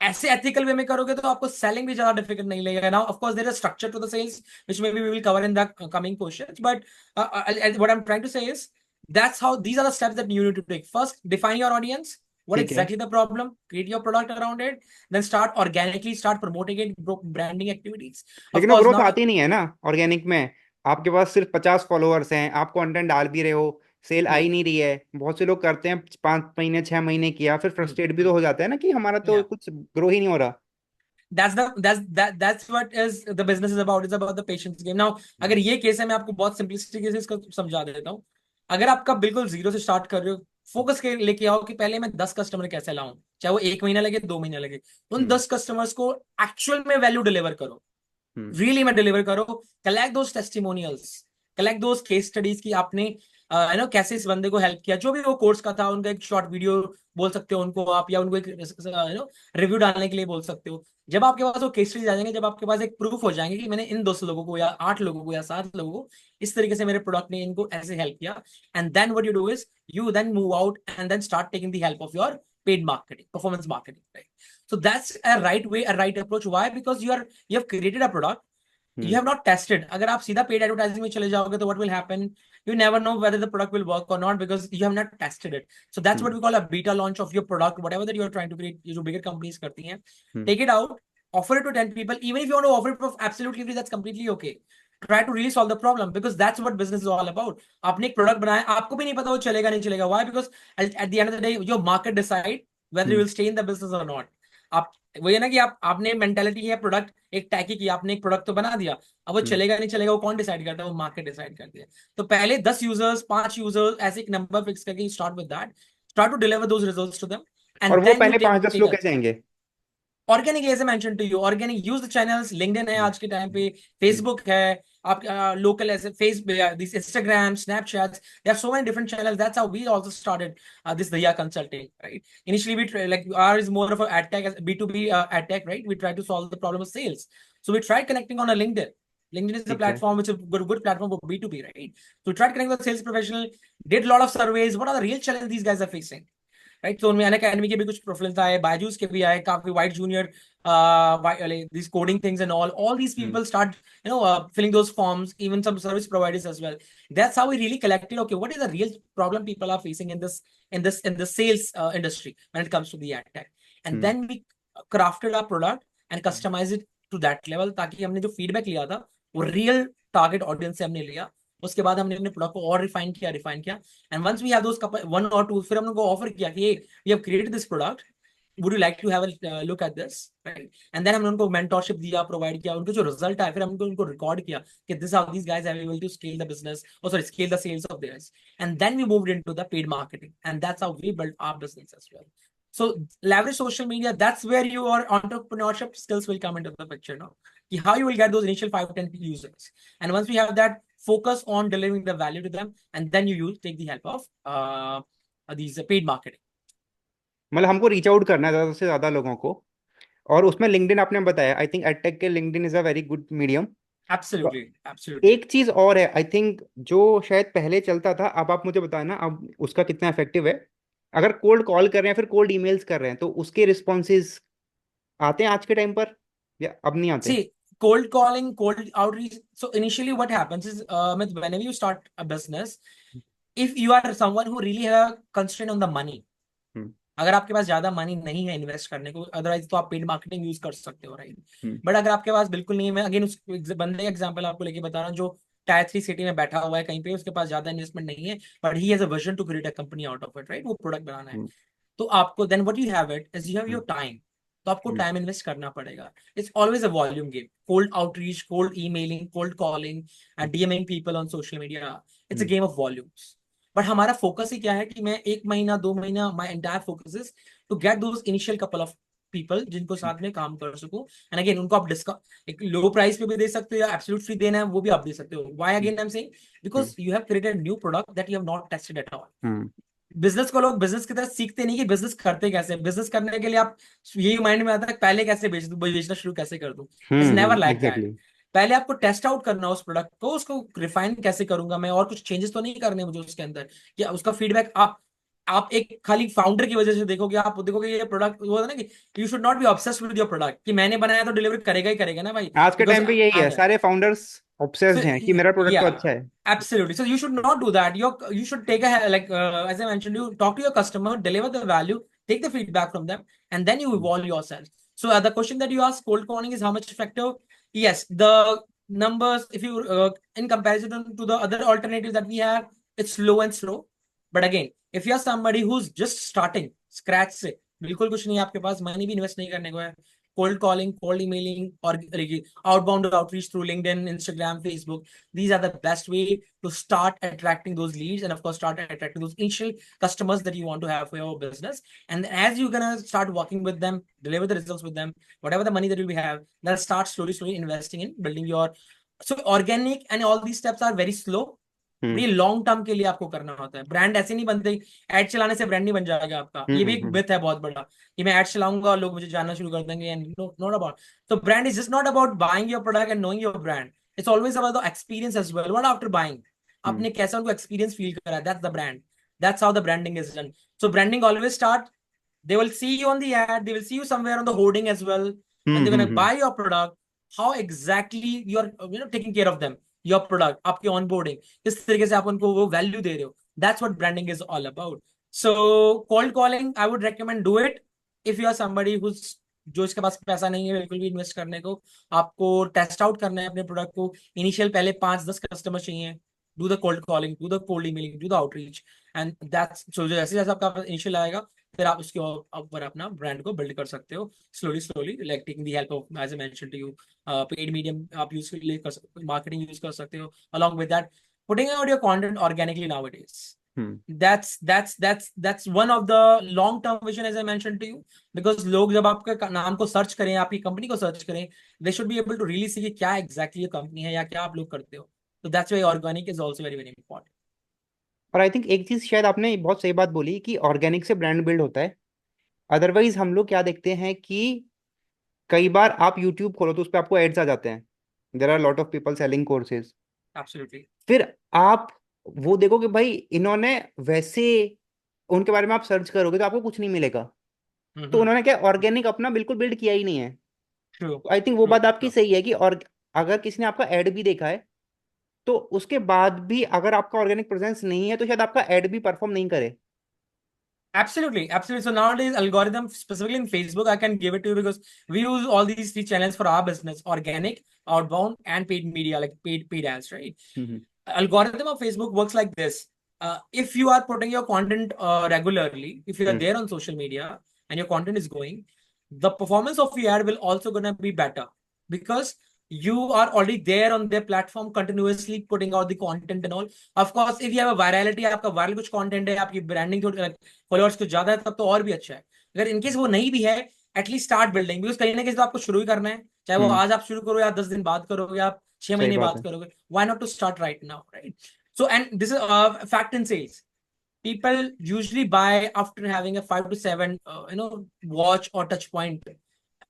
ऐसे एथिकल वे में करोगे तो आपको सेलिंग भी ज्यादा डिफिकल्ट नहीं लगेगा। Now of course there is structure to the sales which maybe we will cover in the coming questions, but what I am trying to say is that's how these are the steps that you need to take. First, define your audience, what ठीक है। exactly the problem, create your product around it, then start organically start promoting it, branding activities, of लेकिन वो course growth not. आती नहीं है ना organic में। आपके पास सिर्फ 50 फॉलोअर्स हैं, आप कंटेंट डाल भी रहे हो, सेल आ Yeah. ही नहीं रही है। बहुत से लोग करते हैं 5 महीने 6 महीने किया, फिर Hmm. फ्रस्ट्रेट भी Hmm. तो हो जाता है ना कि हमारा तो Yeah. कुछ ग्रो ही नहीं हो रहा। That's what is the business is about. It's about the patience game. Now अगर ये केस है, मैं आपको बहुत सिंपलिसिटी से इसको समझा देता हूँ। अगर आपका बिल्कुल जीरो से स्टार्ट कर रहे हो, फोकस के लेके आओ कि पहले मैं 10 कस्टमर कैसे लाऊं, चाहे वो 1 महीना लगे 2 महीना लगे, उन हम्म, 10 कस्टमर्स को एक्चुअल में वैल्यू डिलीवर करो, हम्म, रियली में डिलीवर करो। कलेक्ट दोस टेस्टिमोनियल्स, कलेक्ट दोस केस स्टडीज की आपने यू नो कैसे इस बंदे को हेल्प किया, जो भी वो कोर्स का था, उनका एक शॉर्ट वीडियो बोल सकते हो उनको आप, या उनको एक यू नो रिव्यू डालने के लिए बोल सकते हो। जब आपके पास वो केस स्टडीज आ जाएंगे, जब आपके पास एक प्रूफ हो जाएंगे कि मैंने इन 200 लोगों को या 8 लोगों को या 7 लोगों को इस तरीके से मेरे प्रोडक्ट ने इनको ऐसे हेल्प किया, and then what you do is you then move out and then start taking the help of your paid marketing, performance marketing, right? So that's a right way, a right approach. Why? Because you have created a product, you hmm, have not tested. अगर आप सीधा paid advertising में चले जाओगे तो what will happen, you never know whether the product will work or not because you have not tested it. So that's what hmm, we call a beta launch of your product, whatever that you are trying to create. ये जो bigger companies करती हैं, हम्म, take it out, offer it to 10 people. Even if you want to offer it for absolutely free, that's completely okay. Try to really solve the problem because that's what business is all about. आपने एक product बनाया, आपको भी नहीं पता वो चलेगा नहीं चलेगा. Why? Because at the end of the day your market decide whether you hmm, will stay in the business or not. आप वही है ना कि आपने मेंटेलिटी है प्रोडक्ट एक टैकी की, आपने एक प्रोडक्ट तो बना दिया, अब वो हम्म, चलेगा नहीं चलेगा वो कौन डिसाइड करता है, वो मार्केट डिसाइड करती है। तो पहले 10 यूजर्स, 5 यूजर्स, ऐसे एक नंबर फिक्स करके start with that, start to deliver those results to them, और एंड वो देन यू पहले टेक 5-10 टेक लोग कैसे आएंगे? Organic, as mention to you, organic use the channels, LinkedIn है हम्म, आज के टाइम पे, हम्म, फेसबुक है, आप लोकल ऐसे Facebook, this Instagram, Snapchat, there are so many different channels. That's how we also started this Daya consulting, right? Initially we try, like ours is more of a ad tech, B2B ad tech, right? We try to solve the problem of sales, so we tried connecting on a LinkedIn. LinkedIn is a ठीक है। platform which is a good platform for B2B, right? So we tried connecting with sales professional, did a lot of surveys, what are the real challenges these guys are facing, right? तो उनमें Unacademy के भी कुछ profiles आए, बायजूस के भी आए, काफी white junior, these coding things and all these hmm, people start filling those forms, even some service providers as well. That's how we really collected, okay, what is the real problem people are facing in the sales industry when it comes to the ad tech, and hmm, then we crafted our product and customized it to that level, ताकि हमने जो feedback लिया था वो real target audience से हमने लिया। उसके बाद हमने अपने प्रोडक्ट को और रिफाइन किया, and once we have those couple 1 or 2, फिर हमने उनको ऑफर किया कि we have created this product, would you like to have a look at this, right? And then हमने उनको मेंटरशिप दिया, प्रोवाइड किया, उनके जो रिजल्ट आए फिर हमने उनको रिकॉर्ड किया कि this how these guys are able to scale the business, और sorry scale the sales of theirs, and then we moved into the paid marketing, and that's how we build our business as well. So leverage social media, that's where your entrepreneurship skills will come into the picture now. How you will get those initial 5 to 10 users, and once we have that focus on delivering the value to them, and then you take the help of these paid marketing. मतलब हमको reach out करना है ज्यादा से ज्यादा लोगों को, और उसमें लिंक्डइन आपने बताया, आई थिंक एडटेक के LinkedIn is a very good medium. Absolutely, absolutely. एक चीज और है आई थिंक, जो शायद पहले चलता था, अब आप मुझे बताना अब उसका कितना इफेक्टिव है। अगर कोल्ड कॉल कर रहे हैं फिर कोल्ड ईमेल्स कर रहे हैं, तो उसके रिस्पॉन्सेज आते हैं आज के टाइम पर या अब नहीं आते? See, cold calling, cold outreach. So initially, what happens is, whenever you start a business, if you are someone who really have a constraint on the money, हम्म। अगर आपके पास ज्यादा मनी नहीं है इन्वेस्ट करने को, अदरवाइज तो आप पेड मार्केटिंग यूज कर सकते हो, राइट? हम्म। बट अगर आपके पास बिल्कुल नहीं है, मैं अगेन उस बंदे का एग्जांपल आपको लेके बता रहा हूँ, जो टायर 3 सिटी में बैठा हुआ है कहीं पे, उसके पास ज्यादा इन्वेस्टमेंट नहीं है, but he has a vision to create a company out of it, right? वो प्रोडक्ट बनाना है। हम्म। तो आपको then what you have it is you have hmm. Your time. तो आपको हम्म। टाइम इन्वेस्ट करना पड़ेगा। It's always a volume game. Cold outreach, cold emailing, cold calling and DMing people on social media, it's a hmm. Game of volumes. But हमारा focus ही क्या है कि मैं 1 महीना 2 महीना, my entire focus is to get those initial couple of people जिनको साथ में काम कर सकूं। एंड अगेन उनको आप डिस्काउंट एक लो प्राइस पे भी दे सकते हो, या एब्सोल्यूट फ्री देना है वो भी आप दे सकते हो। Why again I am saying, hmm. Because you have created new product that you have not tested at all. Hmm. Business को लोग बिजनेस की तरह सीखते नहीं कि बिजनेस करते कैसे। बिजनेस करने के लिए आप यही माइंड में आता है पहले कैसे बेच दूं, बेचना शुरू कैसे कर दूं। It's never like that. Exactly. पहले आपको टेस्ट आउट करना उस प्रोडक्ट को, उसको रिफाइन कैसे करूंगा मैं, और कुछ चेंजेस तो नहीं करने मुझे उसके अंदर, कि उसका फीडबैक आप एक खाली फाउंडर की वजह से देखोगे, आप देखोगे ये प्रोडक्ट वो है ना, कि you should not be obsessed with your product, कि मैंने बनाया तो डिलीवर करेगा ही करेगा ना भाई, आज के बिकॉज टाइम पे यही है, आ सारे फाउंडर्स So ऑब्सेस्ड हैं कि मेरा प्रोडक्ट तो yeah, अच्छा है। absolutely. So you should not do that. You should take as I mentioned, you talk to your customer, deliver the value, take the feedback from them, and then you evolve yourself. So the question that you asked, cold calling is how much effective? Yes, the numbers, if you in comparison to the other alternatives that we have, it's slow and slow. But again, if you are somebody who's just starting scratch से, बिल्कुल कुछ नहीं है आपके पास, money भी invest नहीं करने को है, cold calling, cold emailing, or outbound outreach through LinkedIn, Instagram, Facebook. These are the best way to start attracting those leads, and of course, start attracting those initial customers that you want to have for your business. And as you're gonna start working with them, deliver the results with them, whatever the money that you will have, then start slowly investing in building your. So organic and all these steps are very slow. हम्म। ये long term के लिए आपको करना होता है। Brand ऐसे नहीं बनते, एड चलाने से ब्रांड नहीं बन जाएगा आपका। हम्म। ये भी एक मिथ है बहुत बड़ा, कि मैं एड चलाऊंगा और लोग मुझे जानना शुरू कर देंगे, एंड नॉट अबाउट। तो brand is just not about buying your product and knowing your brand, it's always about the experience as well. What after buying, hmm. आपने कैसा उनको एक्सपीरियंस फील करा, that's the brand, that's how the branding is done. So branding always start, they will see you on the ad, they will see you somewhere on the hoarding as well, and they're going to hmm. buy your product. How exactly you're taking care of them, your product, आपकी onboarding, किस तरीके से आप उनको वो value दे रहे हो, that's what branding is all about. So cold calling, I would recommend do it if you are somebody who's, जो इसके पास पैसा नहीं है बिल्कुल भी इन्वेस्ट करने को। आपको टेस्ट आउट करना है अपने प्रोडक्ट को, इनिशियल पहले 5-10 कस्टमर चाहिए, do the cold calling, do the cold emailing, do the outreach, and that's so जैसे जैसे आपका इनिशियल आएगा, फिर आप उसके ऊपर अपना ब्रांड को बिल्ड कर सकते हो slowly, like taking the help of, as I mentioned to you, paid medium आप यूज कर सकते हो, मार्केटिंग यूज कर सकते हो, along with that putting out your content organically nowadays. Hmm. That's one of the long term vision, as I mentioned to you, because लोग जब आपके नाम को सर्च करें, आपकी कंपनी को सर्च करें, they should be able to really see कि क्या exactly ये कंपनी है या क्या आप लोग करते हो। So that's why organic is also very important. और आई थिंक एक चीज शायद आपने बहुत सही बात बोली कि ऑर्गेनिक से ब्रांड बिल्ड होता है। अदरवाइज हम लोग क्या देखते हैं कि कई बार आप यूट्यूब खोलो तो उस पर आपको एड्स आ जाते हैं, there are lot of people selling courses. Absolutely. फिर आप वो देखो कि भाई इन्होंने वैसे, उनके बारे में आप सर्च करोगे तो आपको कुछ नहीं मिलेगा। तो Mm-hmm. उन्होंने क्या ऑर्गेनिक अपना बिल्कुल बिल्ड किया ही नहीं है। True. आई थिंक वो True. बात आपकी True. सही है कि, और अगर किसी ने आपका एड भी देखा है तो उसके बाद भी अगर आपका ऑर्गेनिक प्रेजेंस नहीं है तो शायद आपका एड भी परफॉर्म नहीं करे। Absolutely, absolutely. So nowadays, algorithm, specifically in Facebook, I can give it to you because we use all these 3 channels for our business: organic, outbound, and paid media, like paid ads, right? Hmm. Algorithm of Facebook works like this. If you are putting your content regularly, if you are hmm. there on social media and your content is going, the performance of your ad will also gonna be better, because you are already there on their platform continuously putting out the content and all. Of course, if you have a virality, आपका viral कुछ content है, आपकी branding थोड़ी followers कुछ ज्यादा है, तब तो और भी अच्छा है। अगर इनकेस वो नहीं भी है, एटलीस्ट स्टार्ट बिल्डिंग, बिकॉज कहीं ना कहीं तो आपको शुरू ही करना है, चाहे वो हम्म। आज आप शुरू करो या 10 दिन बाद करो या आप 6 सही महीने बात बाद है। करोगे, why not to start right now, right? So and this is fact in sales, people usually buy after having a 5 to 7 watch or touch point.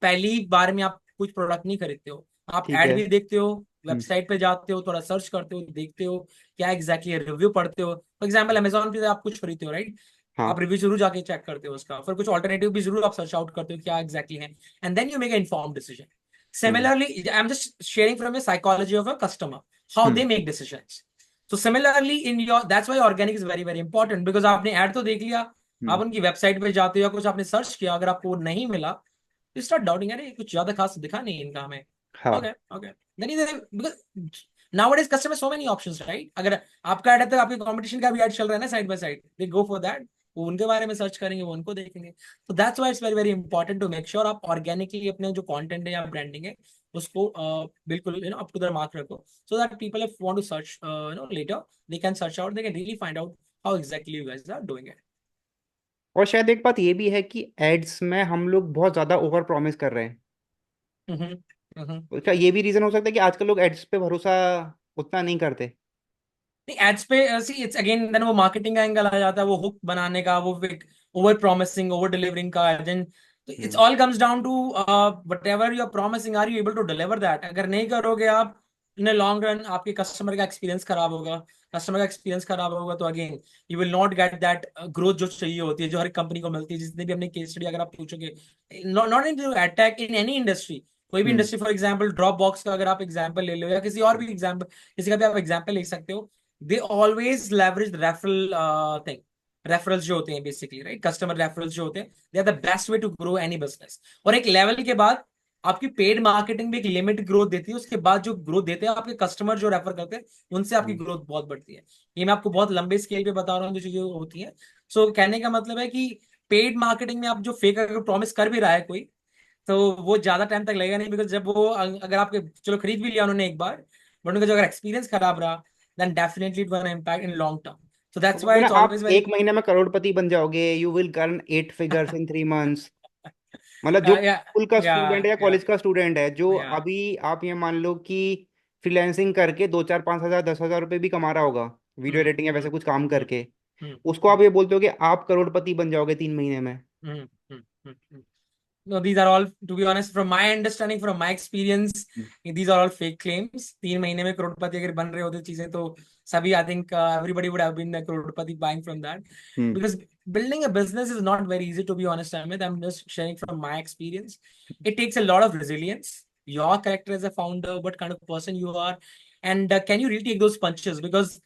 पहली बार में आप कुछ प्रोडक्ट नहीं खरीदते हो, आप ठीक एड है। भी देखते हो, हम्म। वेबसाइट पे जाते हो, थोड़ा सर्च करते हो, देखते हो क्या एग्जैक्टली रिव्यू पढ़ते हो। फॉर एग्जाम्पल अमेजोन पे आप कुछ खरीदते हो, राइट? हाँ। आप रिव्यू जरूर जाके चेक करते हो उसका, फिर कुछ ऑल्टरनेटिव भी जरूर आप सर्च आउट करते हो क्या एग्जैक्टली है, and then you make an informed decision. Hmm. Similarly, I'm just sharing from a psychology of a customer, how they hmm. make decisions. So similarly in your, that's why organic is very very important, because आपने add तो देख लिया, आप हम्म। उनकी website पे जाते हो या कुछ आपने सर्च किया, अगर आपको वो नहीं मिला, you start doubting, अरे कुछ ज्यादा खास दिखा नहीं इनका हमें। हाँ। Okay, okay. Then you, because nowadays customers so many options, right? अगर आपका ऐड है तो आपके कंपटीशन का भी ऐड चल रहा है ना side by side, they go for that, वो उनके बारे में सर्च करेंगे, वो उनको देखेंगे। तो that's why it's very very important to make sure आप ऑर्गेनिकली अपने जो कंटेंट है या ब्रांडिंग है उसको बिल्कुल अप टू द मार्क रखो, so that people if want to search later, they can search out, they can really find out how exactly you guys are doing it. और शायद एक बात ये भी है कि एड्स में हम लोग बहुत ज्यादा ओवर प्रॉमिस कर रहे हैं। हम्म, हम्म। उसका ये भी रीजन हो सकता है कि आजकल लोग एड्स पे भरोसा उतना नहीं करते। नहीं, एड्स पे सी इट्स अगेन देन वो मार्केटिंग का एंगल आ जाता है, वो हुक बनाने का, वो ओवर प्रॉमिसिंग, ओवर डिलीवरिंग का एजेंट। तो it's hmm. All comes down to whatever you are promising, are you able to deliver that? अगर नहीं करोगे आप, इन लॉन्ग रन आपके कस्टमर का एक्सपीरियंस खराब होगा। कस्टमर का एक्सपीरियंस खराब होगा तो again you will not get that growth जो चाहिए होती है, जो हर कंपनी को मिलती है। जितने भी हमने केस स्टडी अगर आप पूछोगे, not in attack in any industry, कोई भी hmm. Industry, for example Dropbox का अगर आप एग्जाम्पल ले लो या किसी और भी एग्जाम्पल, किसी का भी आप एग्जाम्पल ले सकते हो, they always leverage the referral thing. Referrals जो होते हैं बेसिकली, राइट, कस्टमर रेफरल्स जो होते हैं, they are the best way to grow any business. और एक लेवल के बाद आपकी पेड मार्केटिंग भी एक लिमिट ग्रोथ देती है, उसके बाद जो ग्रोथ देते हैं आपके कस्टमर जो रेफर करते हैं, उनसे आपकी हम्म। ग्रोथ बहुत बढ़ती है। ये मैं आपको बहुत लंबे स्केल पे बता रहा हूँ जो चीजें होती हैं। सो कहने का मतलब है कि पेड मार्केटिंग में आप जो फेक अगर प्रॉमिस कर भी रहा है कोई, तो वो ज्यादा टाइम तक लगेगा नहीं, बिकॉज जब वो अगर आपके चलो खरीद भी लिया उन्होंने एक बार, बट उनका जो अगर एक्सपीरियंस खराब रहा, then definitely it gonna impact in long term. So वो that's why बोलते हैं it's ना, आप always very एक महीने में करोड़पति बन जाओगे, you will earn 8 figures in 3 months. मतलब जो yeah, yeah, स्कूल का स्टूडेंट yeah, है या yeah, कॉलेज का स्टूडेंट है, जो yeah. अभी आप ये मान लो कि फ्रीलांसिंग करके 2 4 5 हजार 10 हजार रुपये भी कमा रहा होगा, वीडियो Hmm, एडिटिंग या वैसे hmm, कुछ काम hmm, करके, hmm, उसको hmm, आप ये बोलते हो कि आप करोड़पति बन जाओगे 3 महीने में। hmm, hmm. No, these are all, to be honest, from my understanding, from my experience, these are all fake claims. 3 महीने में करोड़पति अगर बन रहे होते चीजें तो सभी, I think everybody would have been a Crorepati buying from that. Hmm. Because building a business is not very easy, to be honest, Amit. I'm just sharing from my experience. It takes a lot of resilience. Your character as a founder, what kind of person you are, and can you really take those punches? Because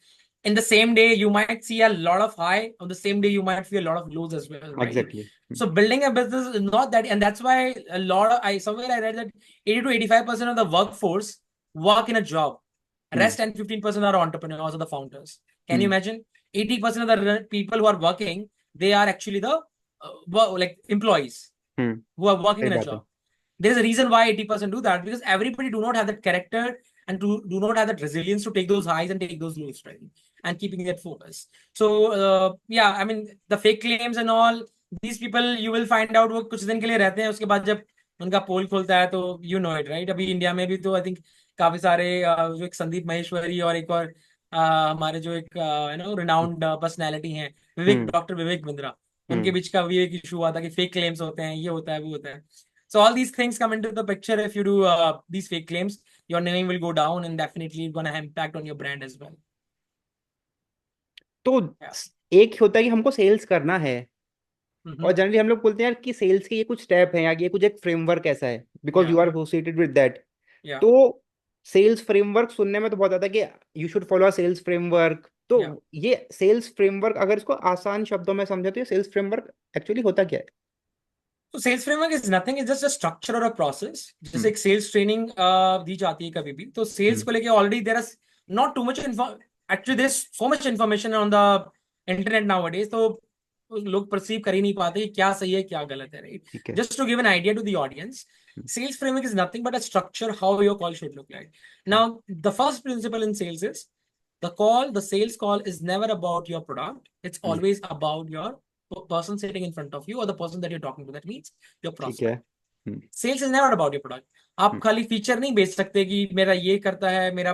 in the same day, you might see a lot of high. On the same day, you might feel a lot of lows as well, right? Exactly. So building a business is not that, and that's why a lot of I somewhere I read that 80 to 85% of the workforce work in a job. Hmm. Rest and 15% are entrepreneurs or the founders. Can you hmm. imagine? 80% of the people who are working, they are actually the like employees hmm. who are working सही in a बात है। job. There is a reason why 80% do that, because everybody do not have that character and do not have that resilience to take those highs and take those lows, right? And keeping that focus. So yeah, I mean the fake claims and all, these people you will find out वो कुछ दिन के लिए रहते हैं, उसके बाद जब उनका पोल खुलता है तो you know it, right? अभी इंडिया में भी तो आई थिंक काफी सारे जो एक संदीप महेश्वरी और एक और हमारे जो एक रिनाउंड पर्सनैलिटी हैं, विवेक, हम्म। डॉक्टर विवेक बिंद्रा, उनके हम्म। बीच का भी एक इशू हुआ था कि फेक क्लेम्स होते हैं, ये होता है, वो होता है। So all these things come into the picture. If you do these fake claims, your name will go down and definitely gonna have impact on your brand as well. तो Yeah. एक होता है कि हमको सेल्स करना है, और Mm-hmm. Generally हम लोग बोलते हैं यार कि सेल्स के ये कुछ स्टेप हैं या ये कुछ एक फ्रेमवर्क ऐसा है, because Yeah. You are associated with that. Yeah. तो सेल्स फ्रेमवर्क सुनने में तो बहुत आता है कि you should follow a sales framework. तो Yeah. ये सेल्स फ्रेमवर्क अगर इसको आसान शब्दों में समझे तो ये सेल्स फ्रेमवर्क एक्चुअली होता क्या है? So sales framework is nothing. It's just a structure or a process. जैसे हम्म। एक sales training दी जाती है कभी भी, तो sales हम्म। को लेके already there is not too much info. Actually, there's so much information on the internet nowadays. तो लोग perceive कर ही नहीं पाते कि क्या सही है क्या गलत है, right? ठीक है। Just to give an idea to the audience, hmm. sales framework is nothing but a structure how your call should look like. Hmm. Now, the first principle in sales is the sales call is never about your product. It's hmm. always about your person sitting in front of you or the person that you're talking to. That means your ठीक है। prospect. Sales is never about your product. आप खाली feature नहीं बेच सकते कि मेरा ये करता है, मेरा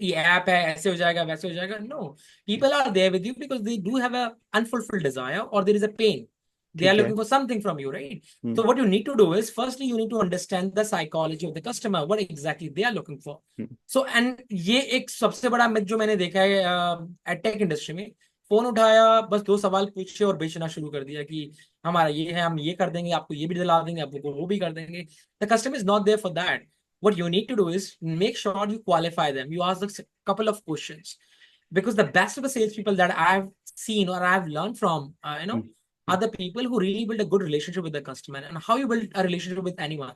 ये ऐप है, ऐसे हो जाएगा वैसे हो जाएगा। No, people are there with you because they do have a unfulfilled desire और there is a pain, they are ठीक है। looking for something from you, right? So what you need to do is firstly you need to understand the psychology of the customer, what exactly they are looking for. So and ये एक सबसे बड़ा myth जो मैंने देखा है edtech industry में, phone उठाया बस 2 सवाल पूछे और बेचना शुरू कर दिया कि हमारा ये है, हम ये कर देंगे, आपको ये भी दिला देंगे, आपको वो भी कर देंगे। The customer is not there for that. What you need to do is make sure you qualify them. You ask a couple of questions because the best of the salespeople that I've seen or I've learned from, are the people who really build a good relationship with the customer. And how you build a relationship with anyone?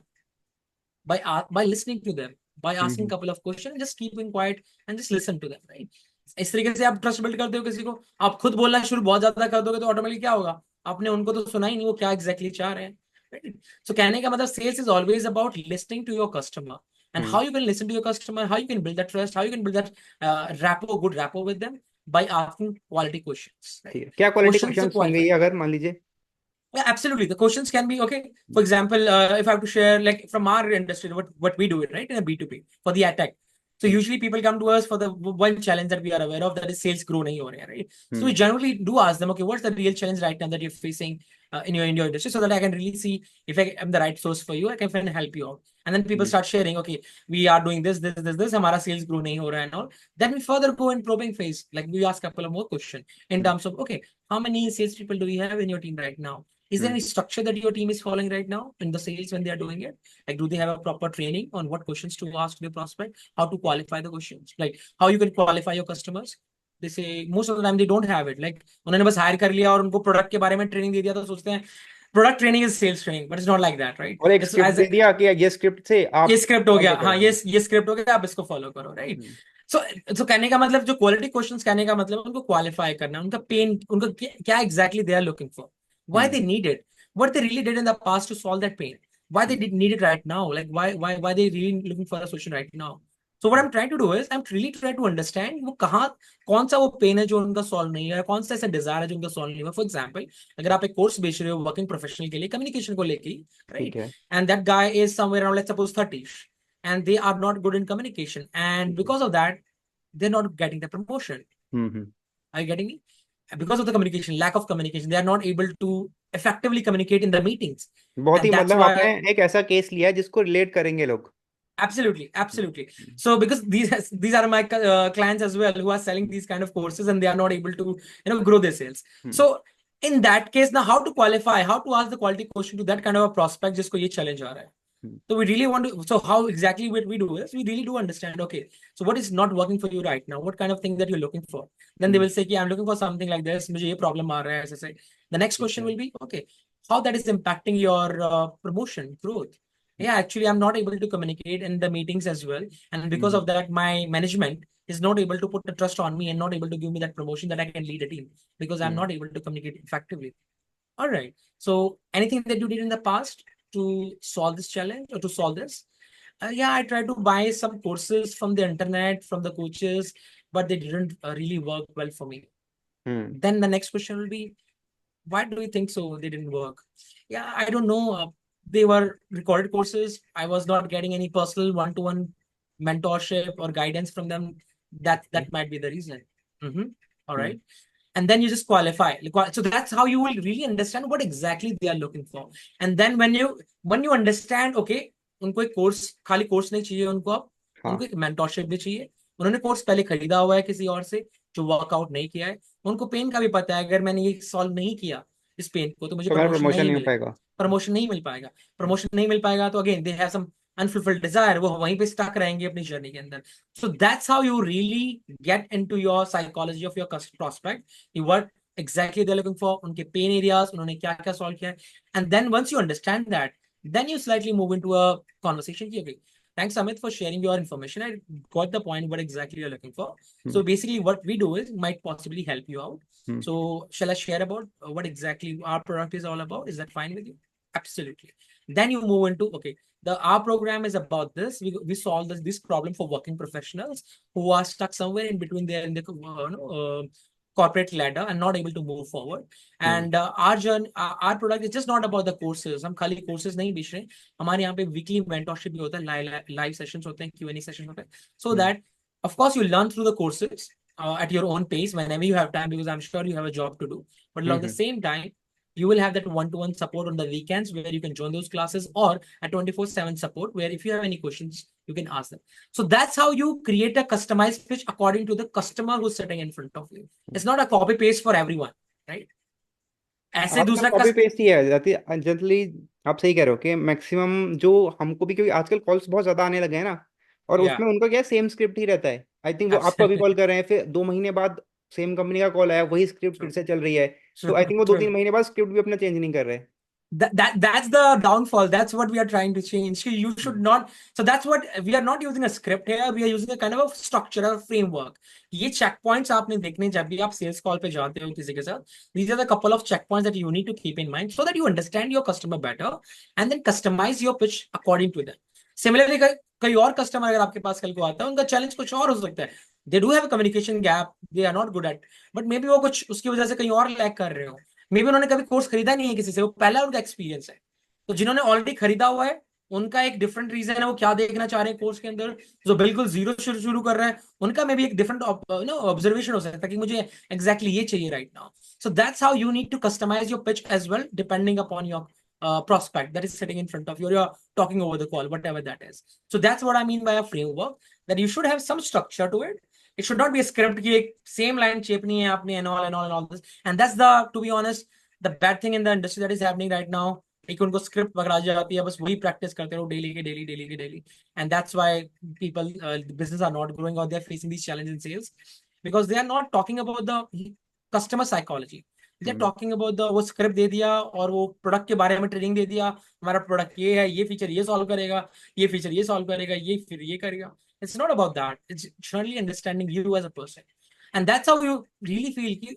By listening to them, by asking a couple of questions, just keeping quiet and just listen to them, right? इस तरीके से आप trust build करते हो किसी को। आप खुद बोलना शुरू बहुत ज्यादा कर दोगे तो ऑटोमेटिकली क्या होगा, आपने उनको तो सुना ही नहीं वो क्या एग्जैक्टली चाह रहे हैं, right? So कहने का मतलब sales is always about listening to your customer and how you can listen to your customer, how you can build that trust, how you can build that good rapport with them by asking quality questions, right? क्या quality Questions questions से होंगे ये, अगर मान लीजिए? Yeah, absolutely. The questions can be okay. For example, if I have to share, like from our industry, what we do it right in a B2B for the attack. So usually people come to us for the one challenge that we are aware of, that is sales grow nahi ho rahe, right? So we generally do ask them, okay, what's the real challenge right now that you're facing in your industry, so that I can really see if I am the right source for you, I can help you out. And then people start sharing, okay, we are doing this, hamara sales grow nahi ho raha and all. Then we further go in probing phase, like we ask a couple of more questions in terms of, okay, how many sales people do we have in your team right now? Is there any structure that your team is following right now in the sales when they are doing it? Like, do they have a proper training on what questions to ask the prospect, how to qualify the questions, like how you can qualify your customers? They say most of the time they don't have it. Like, उन्होंने बस hire कर लिया और उनको product के बारे में training दे दिया तो सोचते हैं product training is sales training, but it's not like that, right? और एक स्क्रिप्ट दे दिया कि ये स्क्रिप्ट से आप ये स्क्रिप्ट हो गया, follow हाँ करो। ये स्क्रिप्ट हो गया, आप इसको फॉलो करो, राइट? सो कहने का मतलब जो क्वालिटी क्वेश्चंस, कहने का मतलब उनको क्वालिफाई करना, उनका पेन, उनका क्या exactly they are looking for, why they need it, what they really did in the past to solve that pain, why they did need it right now, like why they really looking for a solution right now. So what I'm trying to do is I'm really trying to understand वो कहाँ, कौन सा वो pen है जो उनका solve नहीं है, कौन सा ऐसा डिजायर है जो उनका सॉल्व नहीं हुआ। फॉर एग्जांपल, अगर आप एक कोर्स बेच रहे हो वर्किंग प्रोफेशनल के लिए, कम्युनिकेशन को लेके, right, and that guy is somewhere around let's suppose 30 and they are not good in communication, and because of that they're not getting the promotion. Are you getting me? Because of the communication, lack of communication, they are not able to effectively communicate in the meetings. बहुत ही And that's मतलब why आपने एक ऐसा case लिया है जिसको relate करेंगे लोग। absolutely. So because these are my clients as well who are selling these kind of courses and they are not able to grow their sales. So in that case, now how to qualify, how to ask the quality question to that kind of a prospect जिसको ये challenge आ रहा है. So we really want to, so how exactly what we do is we really do understand, okay, so what is not working for you right now, what kind of thing that you're looking for. Then they will say, I'm looking for something like this, मुझे ये problem आ रहा है, ऐसे से. The next question will be, okay, how that is impacting your promotion growth. Yeah, actually I'm not able to communicate in the meetings as well, and because of that my management is not able to put the trust on me and not able to give me that promotion that I can lead a team because I'm not able to communicate effectively. All right, so anything that you did in the past to solve this challenge or to solve this? Yeah, I tried to buy some courses from the internet, from the coaches, but they didn't really work well for me. Then the next question will be, why do you think so they didn't work? Yeah, I don't know. They were recorded courses. I was not getting any personal one-to-one mentorship or guidance from them. That might be the reason. All right. And then you just qualify. So that's how you will really understand what exactly they are looking for. And then when you understand, okay, उनको एक course, खाली course नहीं चाहिए उनको, अब उनको एक mentorship भी चाहिए। उन्होंने कोर्स पहले खरीदा हुआ है किसी और से जो वर्कआउट नहीं किया है, उनको पेन का भी पता है, अगर मैंने ये सॉल्व नहीं किया इस पेन को तो मुझे प्रमोशन नहीं मिलेगा, प्रमोशन नहीं मिल पाएगा, प्रमोशन नहीं मिल पाएगा तो again they have some unfulfilled desire, वो वहीं पे स्टक रहेंगे अपनी जर्नी के अंदर. So that's how you really get into your psychology of your prospect. You what exactly they're looking for, उनके pain areas, उन्होंने क्या क्या solve किया है, and then once you understand that, then you slightly move into a conversation. Okay, thanks Amit for sharing your information. I got the point what exactly you're looking for. So basically what we do is might possibly help you out. So shall I share about what exactly our product is all about? Is that fine with you? Absolutely. Then you move into, okay, our program is about this. We solve this problem for working professionals who are stuck somewhere in between there in the corporate ladder and not able to move forward. And our journey, our product is just not about the courses. हम खाली courses नहीं बेच रहे, हमारे यहाँ पे weekly mentorship भी होता है, live sessions होते हैं, Q&A sessions होते हैं, so that of course you learn through the courses at your own pace whenever you have time, because I'm sure you have a job to do. But at the same time, you will have that one-to-one support on the weekends where you can join those classes, or a 24/7 support where if you have any questions, you can ask them. So that's how you create a customized pitch according to the customer who's sitting in front of you. It's not a copy paste for everyone, right? ऐसे आपका दूसरा copy paste ही है generally. आप सही कह रहे हो कि मैक्सिमम जो हमको भी, क्योंकि आजकल कॉल्स बहुत ज्यादा आने लगे हैं ना, और Yeah, उसमें उनका क्या है, सेम स्क्रिप्ट ही रहता है। आई थिंक वो आपको अभी कॉल absolutely. कर रहे हैं, फिर 2 महीने बाद सेम कंपनी का कॉल आया, वही स्क्रिप्ट फिर True, से चल रही है। तो true, आई थिंक वो दो true. तीन महीने बाद स्क्रिप्ट भी अपना चेंज नहीं कर रहे। That's the downfall. That's what we are trying to change. You should not. So that's what we are not using a script here. We are using a kind of a structure or framework. ये checkpoints आपने देखने जब भी आप sales call पे जाते हो किसी के साथ. These are the couple of checkpoints that you need to keep in mind so that you understand your customer better and then customize your pitch according to them. Similarly, कोई और customer अगर आपके पास कल को आता है, उनका challenge कुछ और हो सकता है. They do have a communication gap. They are not good at. But maybe वो कुछ उसकी वजह से कहीं और lack कर रहे हो. मे बी उन्होंने कभी कोर्स खरीदा नहीं है किसी से, वो पहला उनका एक्सपीरियंस है। तो जिन्होंने ऑलरेडी खरीदा हुआ है, उनका एक डिफरेंट रीजन है, वो क्या देखना चाह रहे हैं कोर्स के अंदर। जो बिल्कुल जीरो शुरू कर रहा है, उनका मे बी एक डिफरेंट ऑब्जर्वेशन हो सकता है कि मुझे एग्जैक्टली ये चाहिए right now. So that's how you need to customize your pitch as well, depending upon your prospect that is sitting in front of you, or you're talking over the call, whatever that is. So that's what I mean by a framework, that you should have some structure to it. It should not be a script ki ek same line chepni hai aapne and all this. And that's the, to be honest, the bad thing in the industry that is happening right now. एक उनको script पकड़ा जाती है, बस वही practice करते रहो daily, and that's why people business are not growing, or they're facing these challenges in sales because they are not talking about the customer psychology. They're talking about the, वो script दे दिया और वो product के बारे में training दे दिया, हमारा product ये है, ये फीचर ये सॉल्व करेगा, ये फीचर ये सॉल्व करेगा, ये फिर ये करेगा. It's not about that. It's generally understanding you as a person, and that's how you really feel कि